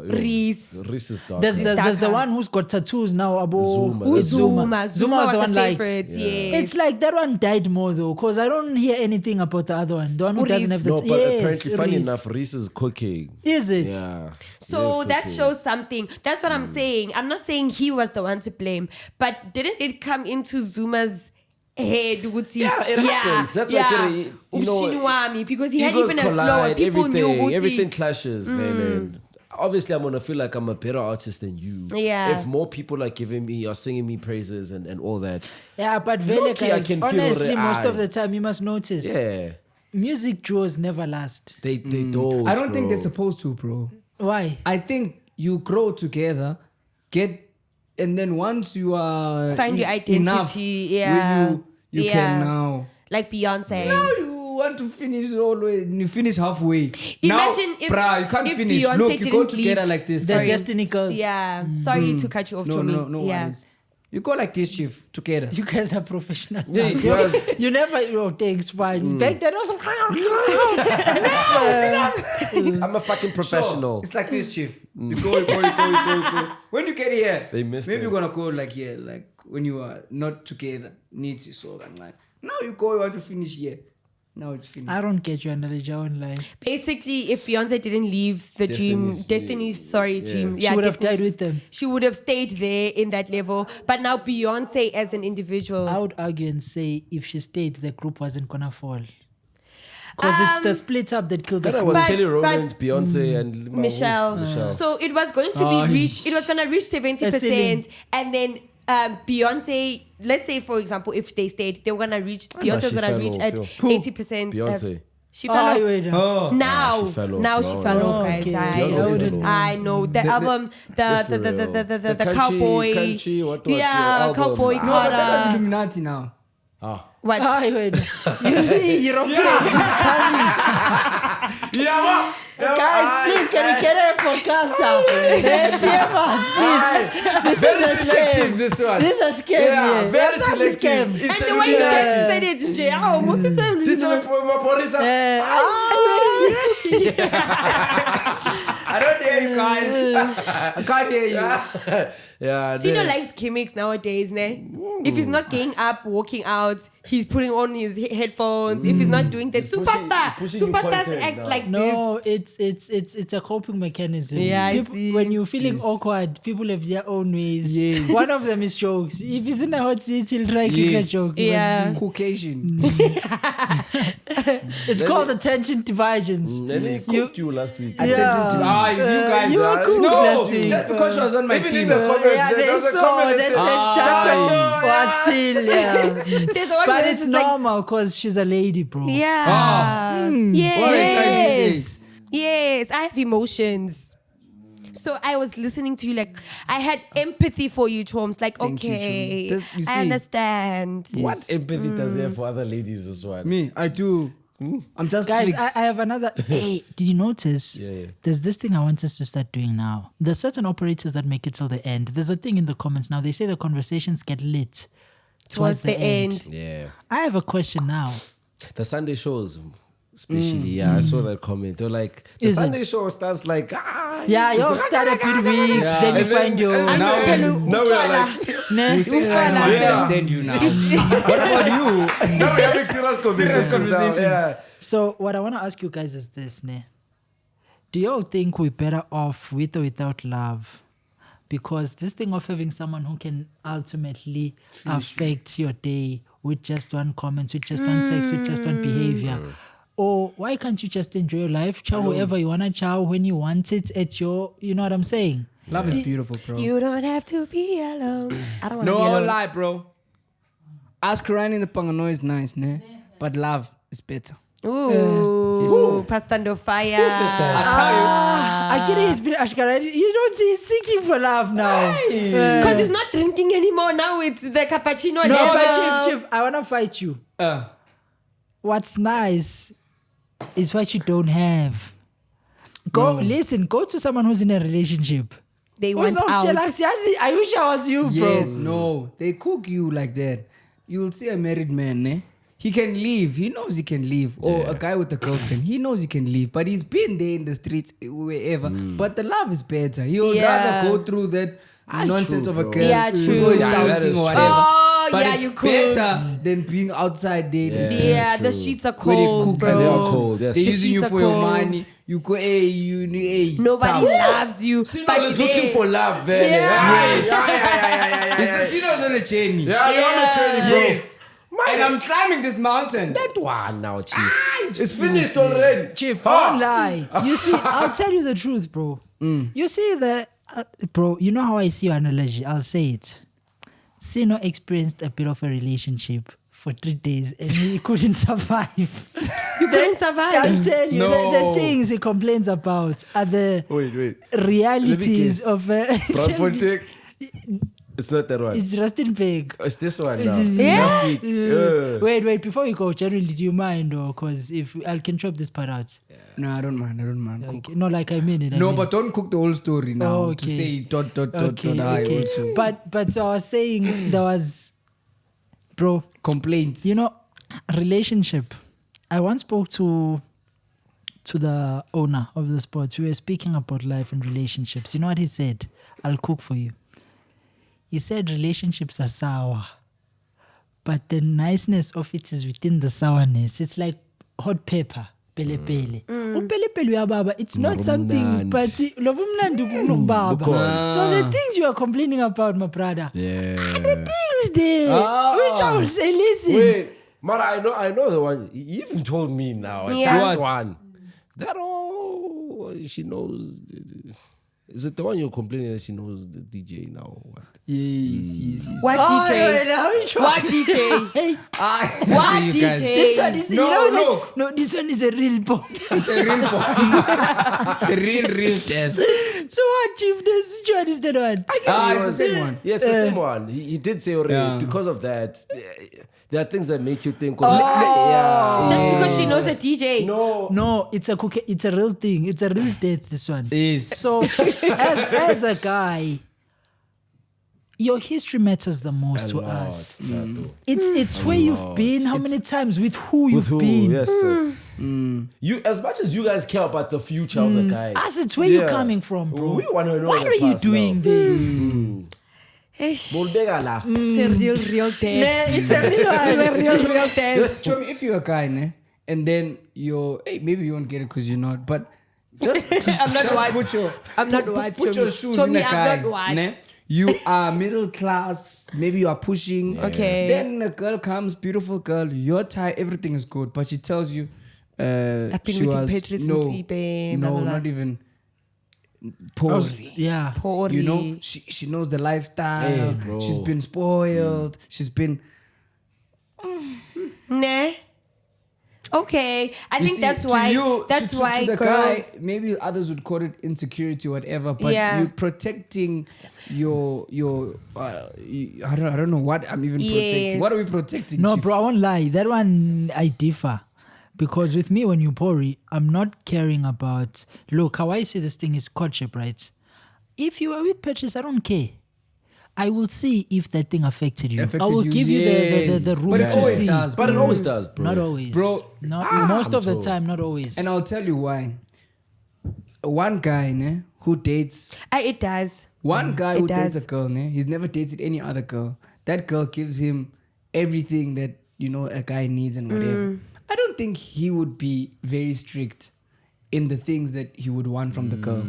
Reese. Reese is dark. There's the darker. one who's got tattoos now. Zuma. It's Zuma. Zuma was the one liked. favorite. Yes. It's like that one died more though, because I don't hear anything about the other one. The one who doesn't have the No, but yes, apparently, funny Reese. enough, Reese is cooking. Is it? Yeah. So He is that cooking. shows something. That's what I'm saying. I'm not saying he was the one to blame, but didn't it come into Zuma's head? Yeah, it happens. That's like, you know, Ushinwami, because he had egos even a slower. collide, People knew everything, Uti. everything clashes, man. And obviously, I'm gonna feel like I'm a better artist than you. Yeah. If more people are giving me or singing me praises and all that. Yeah, but Vele Low-key, I guys, can feel honestly, the most eye. of the time you must notice. Yeah. Music draws never last. They don't. I don't think bro. they're supposed to, bro. Why? I think you grow together, and then once you are Find your enough, identity. Yeah. where you can now. Like Beyonce. Now you want to finish always, you finish halfway. Imagine now, if, bruh, you can't if finish. Beyonce Look, you go didn't together leave. like this. The Sorry. Destiny Girls. Yeah. Sorry to cut you off, Tommy. No yeah. worries. You go like this, chief, together. You guys are professional. Yeah, now, you so you never, thanks, fine. Back then, I'm a fucking professional. So, it's like this, chief. You go. When you get here, They missed maybe it. you're gonna go like here, like when you are not together. Needs you so and like. Now you go, you want to finish here. Now it's finished. I don't get your analogy online. Basically, if Beyonce didn't leave the dream, dream. She would have died with them. She would have stayed there in that level. But now Beyonce as an individual. I would argue and say if she stayed, the group wasn't gonna fall. Because it's the split up that killed the That group. was But- Kelly Rowland, but- Beyonce, and Michelle. So it was going to be reached. It was going to reach 70%, and then Beyonce. Let's say, for example, if they stayed, they were going to reach. Beyonce was she going to fell reach off, at yo. 80%. Beyonce. She fell off. wait. Now, she fell off. now she No, fell no. off, guys. Okay. Beyonce fell off. I know the album, let's be real. the The cowboy, country, what, yeah, album. cowboy No, No, but that was Carter. Illuminati now. What? Wait. You see, Europeans is coming. Guys, please, can we get a podcaster? DM us, please. This is a scam. This one. This is a scam. Yeah, here. very That's not a scam. selective. And the way you just said it, DJ, I almost said DJ Maphorisa. I don't hear you guys. I can't hear you. Yeah. Sino likes gimmicks nowadays, ne? If he's not getting up, walking out, he's putting on his headphones. If he's not doing that, superstars act like No, this. it's a coping mechanism. Yeah, I people, see. When you're feeling awkward, people have their own ways. Yes. One of them is jokes. If he's in a hot seat, he'll try to a joke. Yeah. Caucasian. It's called attention divergence. And he cooked you last week. Attention to you guys. You were cool no, last week. just because she was on my Even team. in the comments, Yeah, there they was a saw comment that that said was still, yeah. There's one But where it's just like, normal because she's a lady, bro. yeah. What are you trying to say? Yes, I have emotions. So I was listening to you, like I had empathy for you, Choms. Like, Thank you, okay, Chom. You I see. understand. What empathy does he have for other ladies, this one? Me, I do. I'm just Guys, tricked. I have another. Hey, did you notice? Yeah. There's this thing I want us to start doing now. There's certain operators that make it till the end. There's a thing in the comments now. They say the conversations get lit Towards the end. Yeah. I have a question now. The Sunday shows, especially, I saw that comment. They're like, the Is it? Sunday show starts like, Yeah, you start a bit weak, then you And find your. and now we are like, Ne? You see, I don't understand you now. What about you? now we're having serious conversations. Now. Yeah. So what I want to ask you guys is this, ne? Do you all think we're better off with or without love? Because this thing of having someone who can ultimately affect your day with just one comment, with just one text, with just one behavior. Or why can't you just enjoy your life? Chow whoever you want to chow when you want it at your, you know what I'm saying? Love is beautiful, bro. You don't have to be alone. I don't want to No, be I alone. won't lie, bro. Ask crying in the pangano is nice, ne? But love is better. Ooh, Pastando fire. I get it, he's been Ashkara. You don't see he's seeking for love now. Because he's not drinking anymore. Now it's the cappuccino. No, level. but Chief, I want to fight you. What's nice is what you don't have. Listen, go to someone who's in a relationship. They Who's want so out. jealous? I wish I was you, bro. Yes, no. They cook you like that. You'll see a married man, ne? He can leave. He knows he can leave. Or a guy with a girlfriend. He knows he can leave. But he's been there in the streets, wherever. But the love is better. He would rather go through that nonsense true, of a bro. girl Yeah, who's true. always Yeah, that shouting is or true. whatever. Oh, But yeah, it's you could. better than being outside there. Yeah, the streets are Where they cold, cook bro. you. They are cold, yes. They're The using you streets for are your cold. money. You go, hey, you need, hey, Nobody stop. loves you. Sino is looking for love, man. Yeah. It's Sino's on a journey. Yeah, you're on a journey, bro. Yes. And I'm climbing this mountain. That one now, Chief. It's finished already. Chief, don't lie. You see, I'll tell you the truth, bro. You see bro, you know how I see your analogy? I'll say it. Sino experienced a bit of a relationship for 3 days and he couldn't survive. You couldn't survive. I'll tell you, No. the things he complains about are the Wait. realities guess. of... Bradford It's not that one. It's Rustenburg. It's this one now. Yeah. Last week. Wait, before we go, generally, do you mind? Or because if I can chop this part out. No, I don't mind. Cook. Okay. No, like I mean it. No, but don't cook the whole story now. Oh, To okay. say dot, Okay. I also. But so I was saying there was, bro, Complaints. you know, relationship. I once spoke to the owner of the spot. We were speaking about life and relationships. You know what he said? I'll cook for you. He said relationships are sour, but the niceness of it is within the sourness. It's like hot pepper. Pele pele. Pele pele uyababa. It's not something, but lobumnandi kulubaba. So the things you are complaining about, my brother, Yeah. the things there, which I will say, listen. Wait, Mara, I know the one. You even told me now. Yeah. Just What? one. That she knows. Is it the one you're complaining that she knows the DJ now? Or what? Yes. What DJ? What DJ? Hey, What you guys. DJ? this one is, No, you know, look. like, no, this one is a real bomb. It's a real bomb. It's a real death. So what, Chief? This which one is that one? It's the same one. Yes, the same one. He did say already. Yeah. Because of that, there are things that make you think. Yeah. Just because she knows a DJ. No, it's a cookie. It's a real thing. It's a real death. This one. Yes. So, as a guy, your history matters the most to us. It's where you've been, how many times, with who you've been. Yes, yes. You, as much as you guys care about the future of the guy, Us, it's where you coming from, bro. We want to know. What the are you past doing now. there? It's a real dad. It's a real real dad. Show me if you're a guy, ne? And then you're, hey, maybe you won't get it because you're not, but just, I'm not just white. I'm not white. Put your shoes in a guy. I'm not white. Ne? You are middle class, maybe you are pushing. Okay. Then a girl comes, beautiful girl, your tie, everything is good, but she tells you, I've been she with was, Patrice no, and babe. no, not even poor. Yeah. Pori. You know, she knows the lifestyle. Hey, bro. She's been spoiled. She's been. Nah. Okay, I You think see, that's to why. you, That's to why the girls. guy, maybe others would call it insecurity or whatever, but Yeah. you're protecting your I don't know what I'm even protecting. Yes. What are we protecting? No, Chief? bro, I won't lie. That one, I differ. Because with me, when you Pori, I'm not caring about... Look, how I see this thing is courtship, right? If you are with Patrice, I don't care. I will see if that thing affected you. Affected I will you, give you yes. the room But it to always see. does, But it always does, bro. Not always. Bro, Most of the told. time, not always. And I'll tell you why. One guy ne, who dates... It does. One guy It who dates does. a girl, ne, he's never dated any other girl. That girl gives him everything that, you know, a guy needs and whatever. I don't think he would be very strict in the things that he would want from the girl.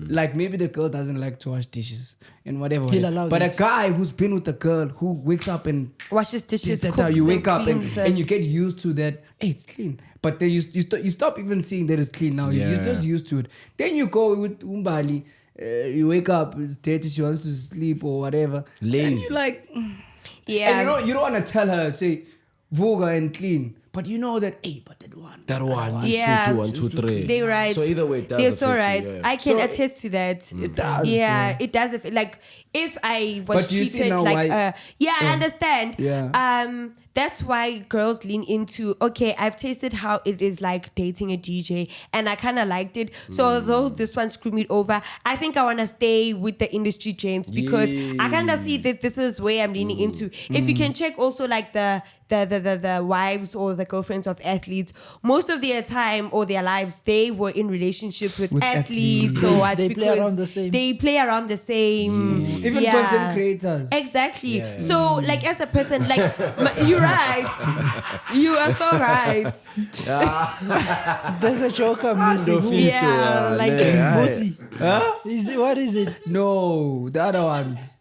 Like maybe the girl doesn't like to wash dishes and whatever. He'll allow but that. a guy who's been with a girl who wakes up and Washes dishes, that's cooks, how you wake up cleans and you get used to that. Hey, it's clean. But then you stop even seeing that it's clean now. You're just used to it. Then you go with Umbali. You wake up, it's dirty, she wants to sleep or whatever. Lazy. And you're like, Yeah. and you don't want to tell her, say, Voga and clean. But you know that, hey, but that one. That one. Yeah. 2, 1, 2, 3. They're right. So either way, it does They're so affect right. you, yeah. I can So attest to that. It does. Yeah, bro. it does. Like if I was But you see treated now like, why- I understand. Yeah. That's why girls lean into. Okay, I've tasted how it is like dating a DJ, and I kind of liked it. So although this one screwed me over, I think I want to stay with the industry gents because I kind of see that this is where I'm leaning into. If you can check also like the wives or the girlfriends of athletes, most of their time or their lives they were in relationships with athletes or Yes, what they play because around the same. they play around the same. Even Yeah. content creators. Exactly. So, like, as a person, like, you're right. You are so right. There's a joker missing. Yeah, like, Bossy. Is it, what is it? No, the other ones.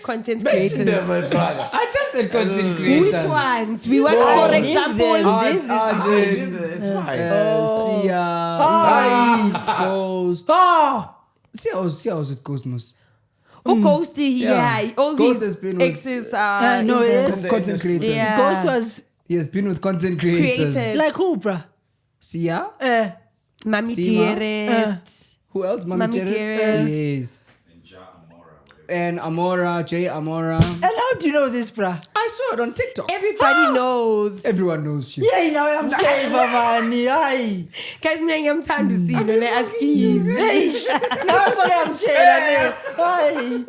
content creators. I just said content creators. Which ones? We want, for example, It's fine. Sia, Ghost. Oh! See, I was with Cosmos. Ghosty, yeah. All Ghost his has been with- exes are no, yes. Content creators. Yeah. Ghost was He has been with content creators. Creators. like who, bruh? Sia. Mami Sima. Dearest. Who else? Mami Dearest. Yes. And Amora, Jay Amora. And how do you know this, bruh? I saw it on TikTok. Everybody knows. Everyone knows shit. Yeah, now I'm saying, man. Aye. Guys, I'm time to see. No, let us keys. Now sorry, I'm saying. Aye.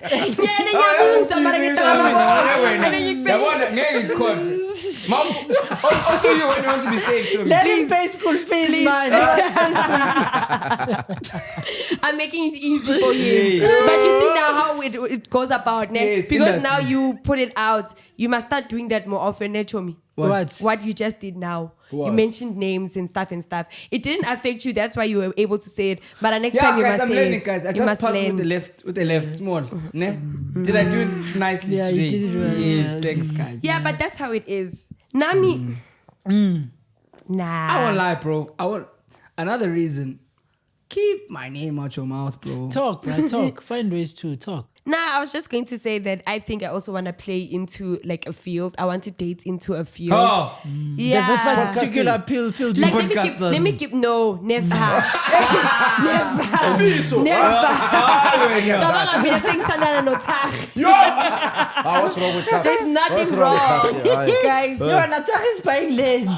Yeah, and then you mean somebody get and then you The pay. one that nigga called. Mom, also you when you want to be safe to me. Let him pay school fees, man. I'm making it easy for you. But you see now how it goes about, ne? Yes, Because industry. now you put it out. You must start doing that more often, ne, Chomi? What? What you just did now. You mentioned names and stuff. It didn't affect you. That's why you were able to say it. But the next Yeah, time you guys, must I'm say learning, it. guys. I You just must passed learn. with the left, small. Ne? Did I do it nicely Yeah, today? you did it well. Yes, Yeah. thanks, guys. Yeah, but that's how it is. Nami. Nah. I won't lie, bro. I won't. Another reason. Keep my name out your mouth, bro. Talk, bruh, talk. Find ways to talk. Nah, I was just going to say that I think I also want to play into like a field. I want to date into a field. Oh, Yeah. There's a particular field you Like podcast. let me keep no, never. Never. Cabanga mina sengithandana noThagi. What's wrong with that? There's nothing wrong. Guys, Yo, Natach is buying land.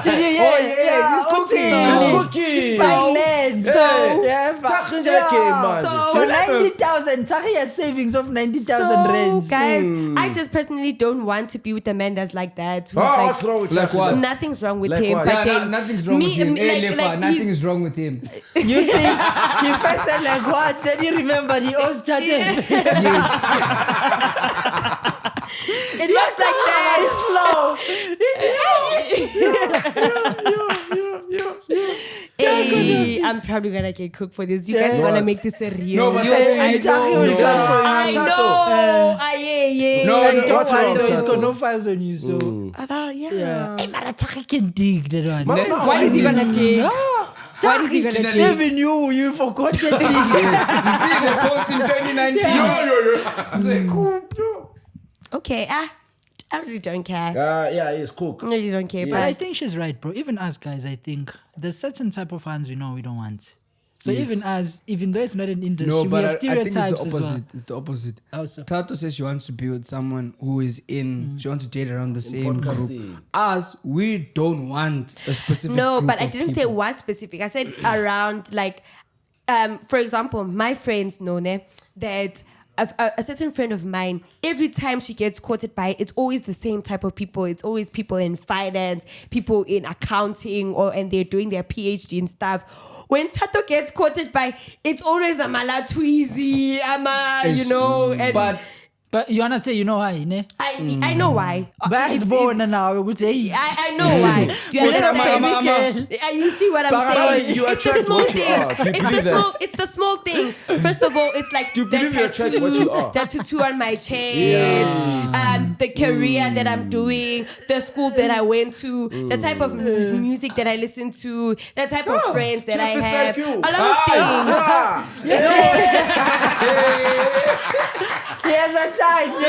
Did you hear? yeah, he's cooking. So, He's cooking. He's buying land. So- yeah, Tach in that game, man. so You like 90,000. Tari has savings of 90,000 So, rands. guys, I just personally don't want to be with a man that's like that. Who's What's wrong with like Chucky? what? Nothing's wrong with Like him. what? But then Nothing's wrong with him. Nothing he's- is wrong with him. You see, you first said like what? Then you remembered he owes Tate. Yes. It looks like that. Hey, I'm probably gonna get cooked for this. You guys What? wanna make this a real? No, but Yeah, I Tari will know. come for you. I know. Yeah. No, And no, don't what's worry wrong, though, he's Tato? got no files on you, so. Yeah. Hey, man, Tari can dig that one. What is he gonna take? What is he gonna take? Even you forgot that thing. You see the post in 2019. Okay, I really don't care. Yeah, he's cook. I really don't care. But But I think she's right, bro. Even us guys, I think there's certain type of fans we know we don't want. So even us, even though it's not an industry, No, we but have I think it's stereotypes the as well. opposite. It's the opposite. How so? Tato says she wants to be with someone who is in. She wants to date around the same group. podcasting. Us, we don't want a specific. no, group but I of didn't say people. what specific. I said around like, for example, my friends know that a certain friend of mine, every time she gets quoted by, it's always the same type of people. It's always people in finance, people in accounting, and they're doing their PhD and stuff. When Tato gets quoted by, it's always a Mala Tweezy, and But you wanna say you know why, ne? I know why. Back's born now. We would say. I know why. You understand? You see what I'm saying? you It's the attract small what you are. things. You believe that? It's the small things. First of all, it's like the believe you attract what you are. tattoo on my chest, the career that I'm doing, the school that I went to, the type of music that I listen to, the type of friends that I Jeff is have. like you. A lot of things. He has a type, man.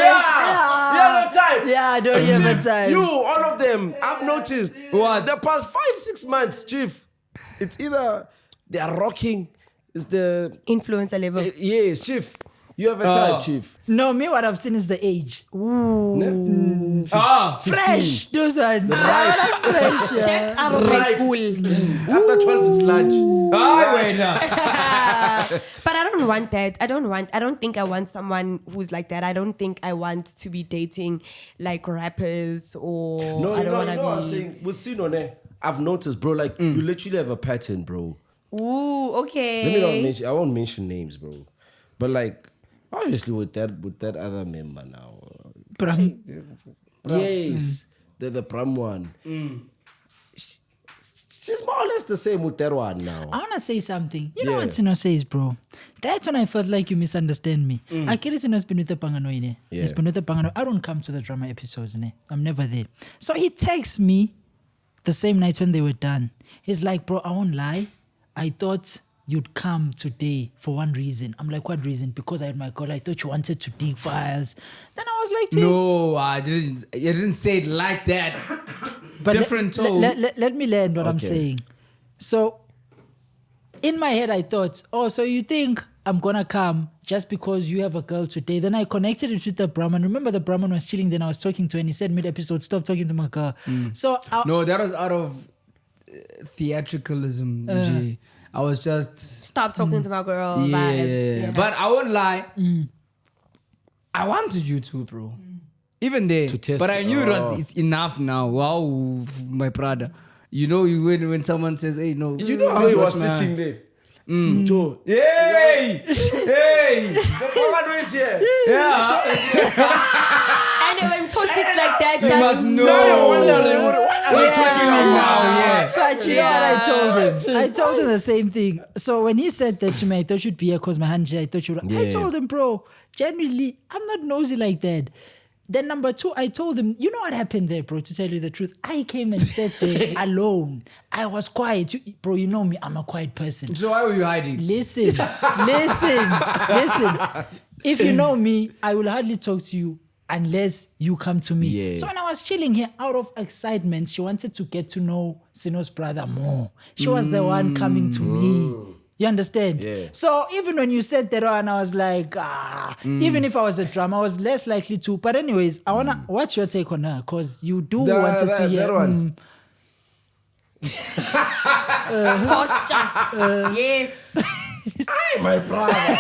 Yeah, the type. Yeah, I don't have a type. You, all of them, I've noticed. What? The past 5-6 months, Chief, it's either they are rocking, it's the Influencer level. yes, Chief. You have a type, Chief. No, me, what I've seen is the age. Fresh, those ones. Fresh. Just out of high school. After 12 is lunch. But I don't want that. I don't think I want someone who's like that. I don't think I want to be dating like rappers or No, I you don't know, want you to know what I'm be. saying? With Sinone, I've noticed, bro, like, you literally have a pattern, bro. Ooh, okay. Let me not mention, I won't mention names, bro. But like, obviously with that other member now. Yes, the Pram one. She's more or less the same with that one now. I want to say something. You know Yeah. what Sino says, bro? That's when I felt like you misunderstand me. Akiri Sino's been with the Pangano, ne? Yeah. He's been with the Pangano. I don't come to the drama episodes, ne? I'm never there. So he texts me the same night when they were done. He's like, bro, I won't lie. I thought you'd come today for one reason. I'm like, what reason? Because I had my call. I thought you wanted to dig files. Then I was like, to him, No, I didn't. You didn't say it like that. but Different tone. Let me land what I'm Okay. saying. So, in my head, I thought, oh, so you think I'm gonna come just because you have a girl today? Then I connected it with the Brahman. Remember, the Brahman was chilling. Then I was talking to her, and he said mid-episode, stop talking to my girl. So, No, that was out of theatricalism, G. I was just Stop talking to my girl vibes. Yeah. But I won't lie. I wanted you to, bro. Even there. To test but I it. knew it's enough now. Wow, my brother. You know, when someone says, hey, no. You know how he was sitting there? Joe. Hey! Hey! The Pangano is here. Yeah. And then when Toast sits like that, You just must know. Now you're wondering, what are we talking about? Yeah. But you know what I told him? I told him the same thing. So when he said that to me, I thought you'd be here because my hand, I thought you would. I Yeah. told him, bro, genuinely, I'm not nosy like that. Then number two, I told him, you know what happened there, bro, to tell you the truth? I came and sat there alone. I was quiet. Bro, you know me, I'm a quiet person. So why were you hiding? Listen. If you know me, I will hardly talk to you unless you come to me. Yeah. So when I was chilling here, out of excitement, she wanted to get to know Sino's brother more. She was the one coming to me. You understand? Yeah. So even when you said that one, I was like, even if I was a drummer, I was less likely to. But anyways, I wanna what's your take on her? Because you do wanted to hear. That one. posture. Yes. My brother.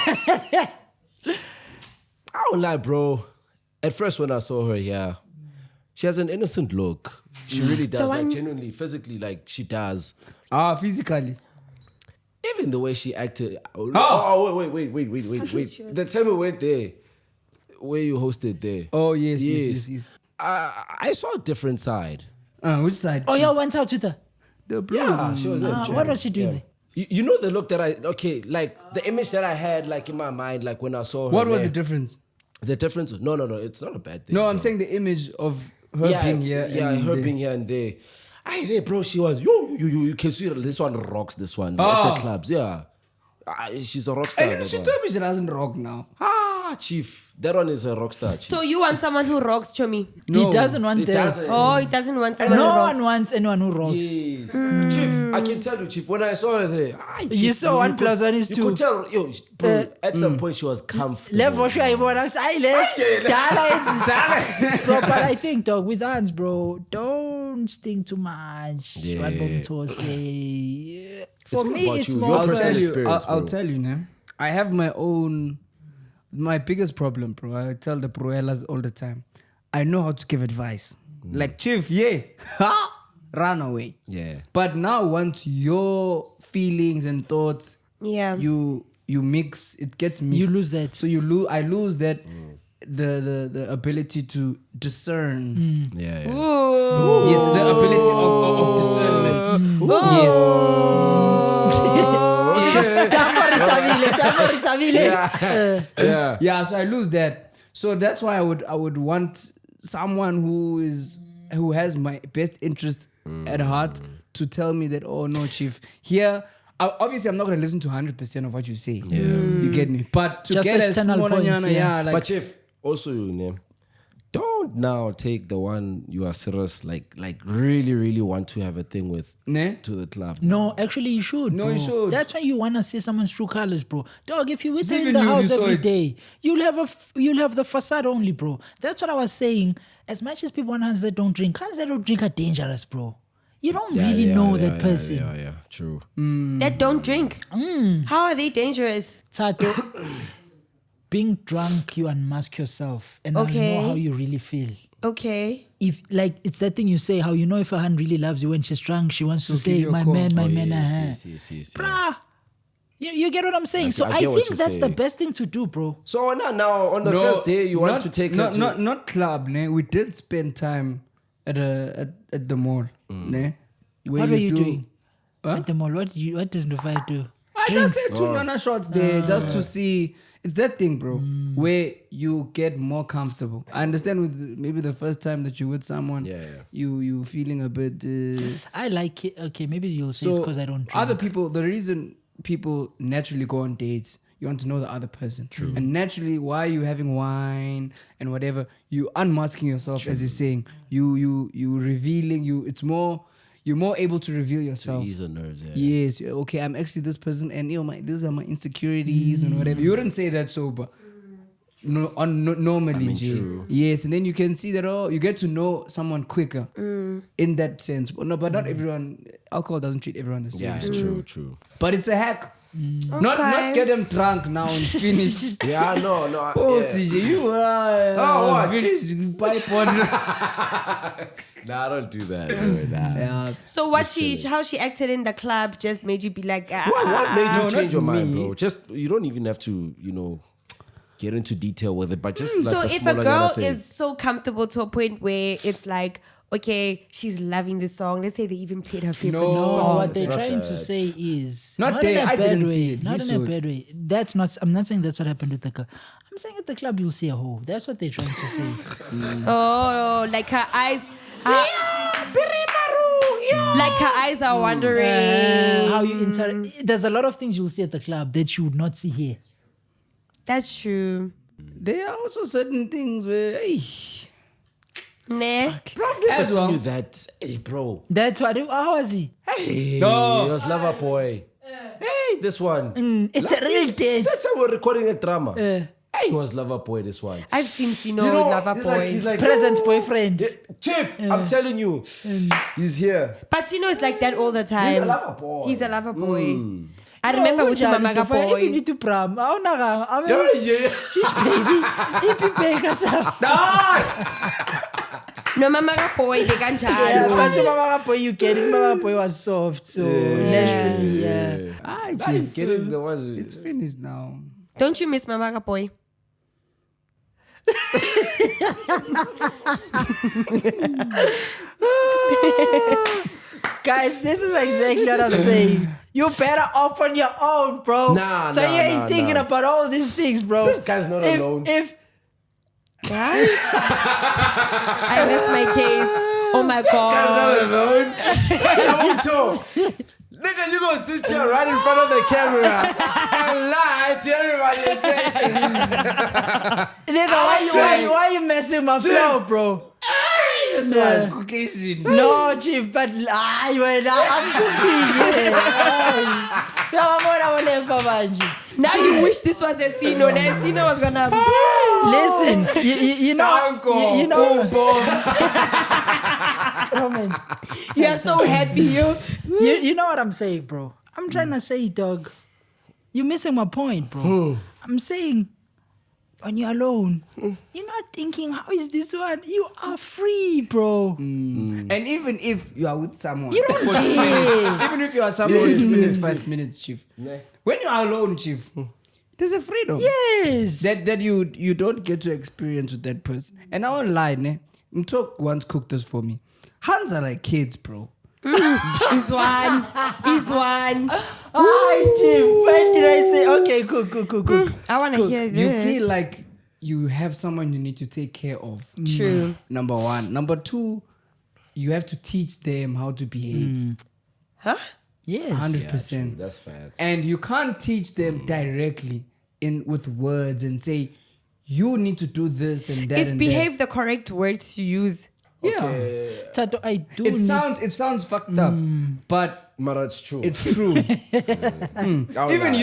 won't lie, bro. At first, when I saw her, yeah, she has an innocent look. She really does, like genuinely, physically, like she does. Physically. Even the way she acted. Wait. The time we went there, where you hosted there. Oh, yes. I saw a different side. Which side? Oh, y'all went out with her? The blue. Yeah, she was there. What was she doing there? You know the look that like the image that I had like in my mind, like when I saw her. What was there. the difference? The difference? No, it's not a bad thing. No, I'm bro. saying the image of her being here. Yeah, her being here and there. Aye, there, bro, she was, you can see this one rocks this one at the clubs, yeah. She's a rock star. And she told me she doesn't rock now. Chief. That one is a rock star, chief. So you want someone who rocks, Chomi? No, he doesn't want it that. doesn't. Oh, he doesn't want someone No who rocks. one wants anyone who rocks. Yes. Chief, I can tell you, Chief, when I saw her there, You saw 1 + 1 is 2. You could tell, bro, at some point she was comfortable. Level sure everyone else. Bro, but I think, dog, with hands, bro, don't sting too much. Yeah. What Bomto say. For all me, about it's you. more Your of personal a- experience, I'll bro. tell you, man. I have my biggest problem, bro. I tell the proellas all the time. I know how to give advice. Like, Chief, run away. Yeah. But now once your feelings and thoughts, Yeah. you mix, it gets mixed. You lose that. So I lose that the ability to discern. Yeah. Ooh. Yes, the ability of discernment. Yeah. Yeah, so I lose that. So that's why I would want someone who has my best interest at heart to tell me that, oh no, Chief, here obviously I'm not gonna listen to 100% of what you say. Yeah. You get me? But to Just get external a small points, yeah. like, But Chief, also you name. Don't now take the one you are serious, like really, really want to have a thing with Ne? to the club. No, actually, you should. No, bro. you should. That's when you want to see someone's true colors, bro. Dog, if you with her in Even the you house saw every it. day, you'll have the facade only, bro. That's what I was saying. As much as people want hands that don't drink, hands that don't drink are dangerous, bro. You don't really know that person. Yeah, true. That don't drink. How are they dangerous? Tato, being drunk, you unmask yourself and Okay. know how you really feel. Okay. If like it's that thing you say, how you know if a hand really loves you when she's drunk, she wants to give say, you a my call. man, my Oh, man. yes. Bruh. You get what I'm saying? So I I get what think you're that's the saying. best thing to do, bro. So now on the first day you want to take her to not club, ne? We did spend time at the mall, ne? Where What were you do- doing at the mall? What does Nufai do? I just said 2 Nana shots there just to see. It's that thing, bro, where you get more comfortable. I understand with maybe the first time that you're with someone, you feeling a bit. I like it. Okay, maybe you'll say it's because I don't drink. Other people, the reason people naturally go on dates, you want to know the other person. True. And naturally, why you having wine and whatever, you unmasking yourself, as he's saying. You revealing. It's more. You're more able to reveal yourself. ease the nerves. Yeah. Yes, okay, I'm actually this person, and these are my insecurities and whatever. You wouldn't say that sober. Normally, Jay. true. Yes, and then you can see that you get to know someone quicker in that sense. But not everyone. Alcohol doesn't treat everyone the same. Yeah, it's true. But it's a hack. Not get them drunk now and finish. Yeah, no. Oh, yeah. TJ, you are what? finished pipe on. Nah, I don't do that. Bro. Nah. Yeah. So how she acted in the club just made you be like, What made you No, change your not mind, me. bro? Just you don't even have to, get into detail with it, but just like So the if a smaller girl thing. is so comfortable to a point where it's like, okay, she's loving this song. Let's say they even played her favorite No. So song. what they're not trying to that. say is Not in there, a I bad didn't way. see it. Not You in saw a it. bad way. That's not. I'm not saying that's what happened with the girl. I'm saying at the club you'll see a hoe. That's what they're trying to say. Oh, like her eyes. Like her eyes are wandering. How you interact. There's a lot of things you'll see at the club that you would not see here. That's true. There are also certain things where, Nah. Never seen you that, hey, bro. That's what. How was he? Hey, No. it was Lover Boy. Hey, this one. It's a real death. That's how we're recording a drama. Hey, it was Lover Boy. This one. I've seen Sino with Lover Boy. He's like Present boyfriend. Chief, I'm telling you, he's here. But Sino is like that all the time. He's a lover boy. He's a lover boy. I remember with Mama Boy. Even to pram. Baby stuff. No, Mama Boy, they can Yeah, but Mama Boy, you get it. Mama Boy was soft, so naturally, Chief, Get it? There was it's finished now. Don't you miss Mama Boy? Guys, this is exactly what I'm saying. You better off on your own, bro. Nah, so nah, you ain't nah, thinking nah. about all these things, bro. This guy's not alone. If Guys, I rest my case. Oh my God. Nigga, you gonna sit here right in front of the camera and lie to everybody and say, nigga, why you messing my flow, bro? This one, cooking. No, Chief, but I'm cooking. Now you wish this was a Sino. The Sino was gonna Listen, you know, you know. Oh, man. You are so happy, You know what I'm saying, bro. I'm trying to say, dog. You're missing my point, bro. I'm saying, when you're alone, you're not thinking, how is this one? You are free, bro. And even if you are with someone, You don't for 2 care. minutes, even if you are someone 2 minutes, 5 minutes, Chief. When you are alone, Chief, there's a freedom Yes. that you don't get to experience with that person. And I won't lie, ne? Mtok once cooked this for me. Hands are like kids, bro. He's one. Hi, Chief. When did I say? Okay, cook. I want to hear this. You feel like you have someone you need to take care of. True. Number one. Number two, you have to teach them how to behave. Huh? Yes. 100%. that's facts. And you can't teach them directly with words and say, you need to do this and that. Is and behave the correct word to use? that. Yeah. Tato, I do. It sounds fucked up, but Mara, it's true. it's true. Even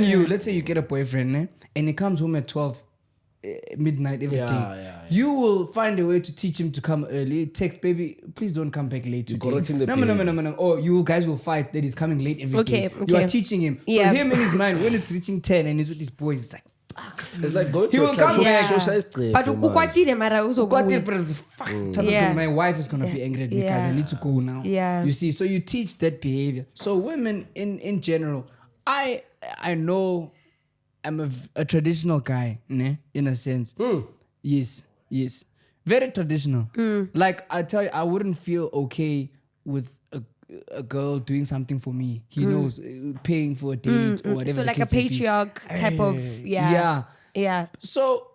you, let's say you get a boyfriend, and he comes home at 12 midnight every day. You will find a way to teach him to come early. Text, baby, please don't come back late today. correcting the No. behavior. Or you guys will fight that he's coming late every day. Okay. You are teaching him. So Yeah. him in his mind, when it's reaching 10 and he's with his boys, it's like, It's like going He to will a club. come back. But ukwatile mara uzokuya. Yeah. my wife is going to be angry at me because I need to go now. Yeah. You see, so you teach that behavior. So women in general, I know I'm a traditional guy, ne? In a sense. Yes. Very traditional. Like I tell you, I wouldn't feel okay with a girl doing something for me. He knows, paying for a date or whatever. So the like a case may be. patriarch type of, yeah. So,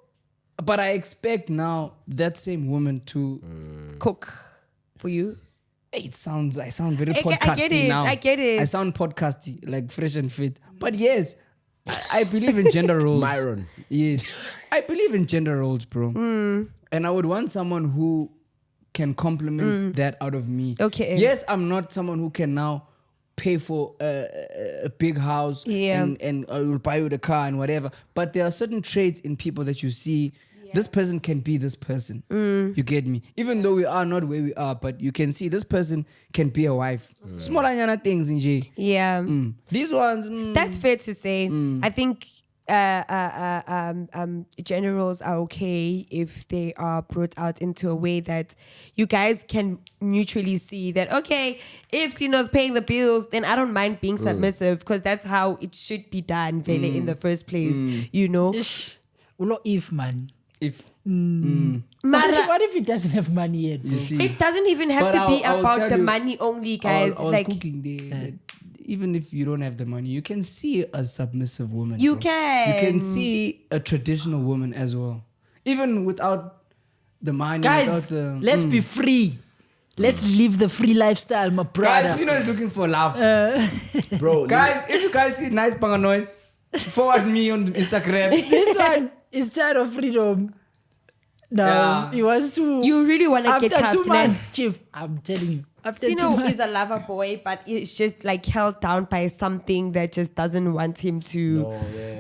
but I expect now that same woman to Cook for you. I sound very I podcasty get it, now. I get it. I sound podcasty, like fresh and fit. But yes, I believe in gender roles. Myron. Yes. I believe in gender roles, bro. And I would want someone who can complement that out of me. Okay. Yes, I'm not someone who can now pay for a big house and will buy you the car and whatever. But there are certain traits in people that you see. This person can be this person. You get me? Even though we are not where we are, but you can see this person can be a wife. Small anyana things in J. Yeah. These ones. That's fair to say. I think gender roles are okay if they are brought out into a way that you guys can mutually see that, okay, if Sino's paying the bills, then I don't mind being submissive because that's how it should be done really in the first place, you know? Ulo if, man. If What if he doesn't have money yet, bro? you see, It doesn't even have But to be I'll about tell the you, money only, guys. I was like cooking that even if you don't have the money, you can see a submissive woman. You bro. can. You can see a traditional woman as well, even without the money. Guys, without the, let's be free. Let's live the free lifestyle, my brother. guys. You know, is looking for love, Bro, guys. If you guys see nice banga noise, forward me on Instagram. This one is tired of freedom. No, Yeah. he wants to. you really want to get after 2 cuffed, man. months, Chief. I'm telling you. After 2 Sino months. is a lover boy, but it's just like held down by something that just doesn't want him to,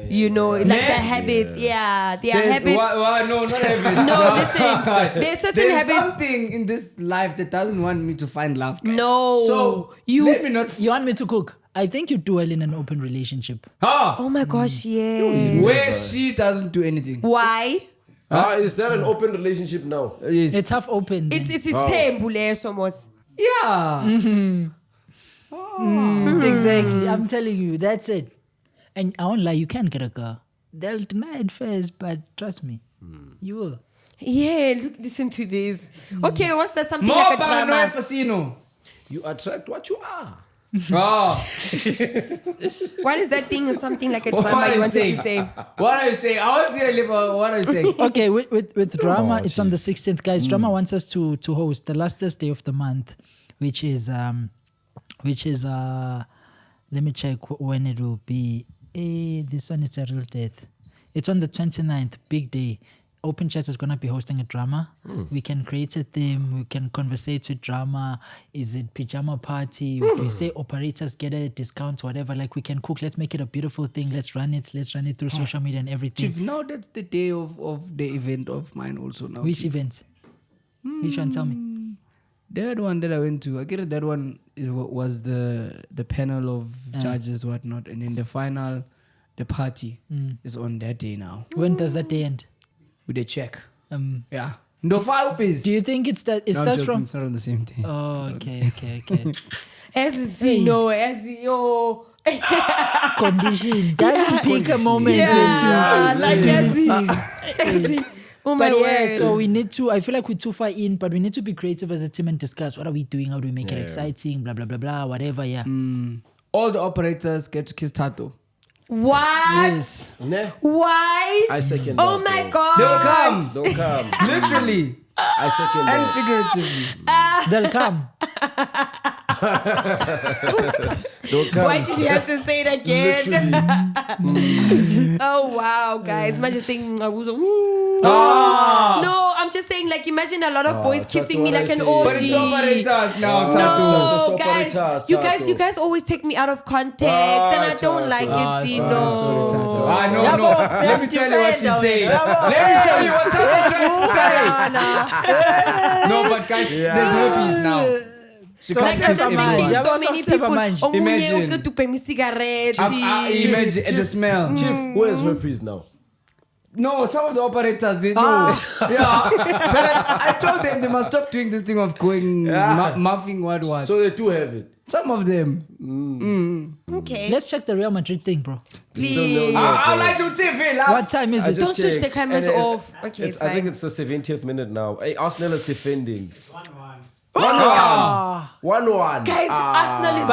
you know, like the habits. Yeah, there are habits. No, not habits. No, listen, there's certain There's habits. something in this life that doesn't want me to find love. Guys. No, So you- let me not. You want me to cook? I think you do well in an open relationship. Oh my gosh, yeah. Where she doesn't do anything. Why? Is that an open relationship now? Yes. It's half open. It's isembu leso mos. Yeah. Exactly. I'm telling you, that's it. And I won't lie, you can get a girl. They'll deny it first, but trust me, you will. Yeah, listen to this. Okay, what's that something More like a paranoid drama? Fasino. You attract what you are. Oh. What is that thing or something like a What drama are you you wanted saying? to say? What are you saying? I want to hear Liver. What are you saying? Okay, with drama, it's on the 16th, guys. Drama wants us to host the last Thursday of the month, which is let me check when it will be. This one it's a real date. It's on the 29th, big day. Open Chat is gonna be hosting a drama. We can create a theme. We can conversate with drama. Is it pajama party? We say operators get a discount, whatever. Like we can cook. Let's make it a beautiful thing. Let's run it. Let's run it through social media and everything. Chief, now that's the day of the event of mine also now. Which Chief. event? Which one? Tell me. That one that I went to, I get it, that one was the panel of judges, whatnot. And in the final, the party is on that day now. When does that day end? With a check. Yeah. No file piece. Do you think it starts from? It's not on the same day. Oh, okay. As no, as yo. Condition. That's pick a moment Yeah, to like as oh my but word. yeah, so we need to, I feel like we're too far in, but we need to be creative as a team and discuss what are we doing, how do we make it exciting, blah, blah, blah, blah, whatever, yeah. All the operators get to kiss Tato. What? Yes. Nah. Why? I second Oh that, my bro. god. They'll come. Don't come. Literally. I second And that. figuratively. They'll come. Don't come. Why did you have to say it again? Oh wow, guys. Imagine saying No, I'm just saying, like, imagine a lot of boys kissing me like an But But it's orgy. operators now, Tato. No, Tato, guys, Tato. you guys always take me out of context, and I don't Tato. like it. See, Sorry, no. Tato. No. Yeah, Let me tell you what she's saying. Let me tell you what Tato's trying to say. No, but guys, there's herpes now. She So can't Like, I'm kiss just Never mind. thinking Yeah, so but many some never people. mind. Omunye Imagine. uqeda mi cigarette. Imagine at the smell. Chief, where's herpes now? No, some of the operators, they know. Yeah. But I told them they must stop doing this thing of going muffing what. So they do have it. Some of them. Okay. Let's check the Real Madrid thing, bro. Please. I'll like to TV. What time is I it? just Don't switch checked. the cameras And off. Okay, it's I think fine. it's the 70th minute now. Hey, Arsenal is defending. 1-1. 1-1. Guys, Arsenal is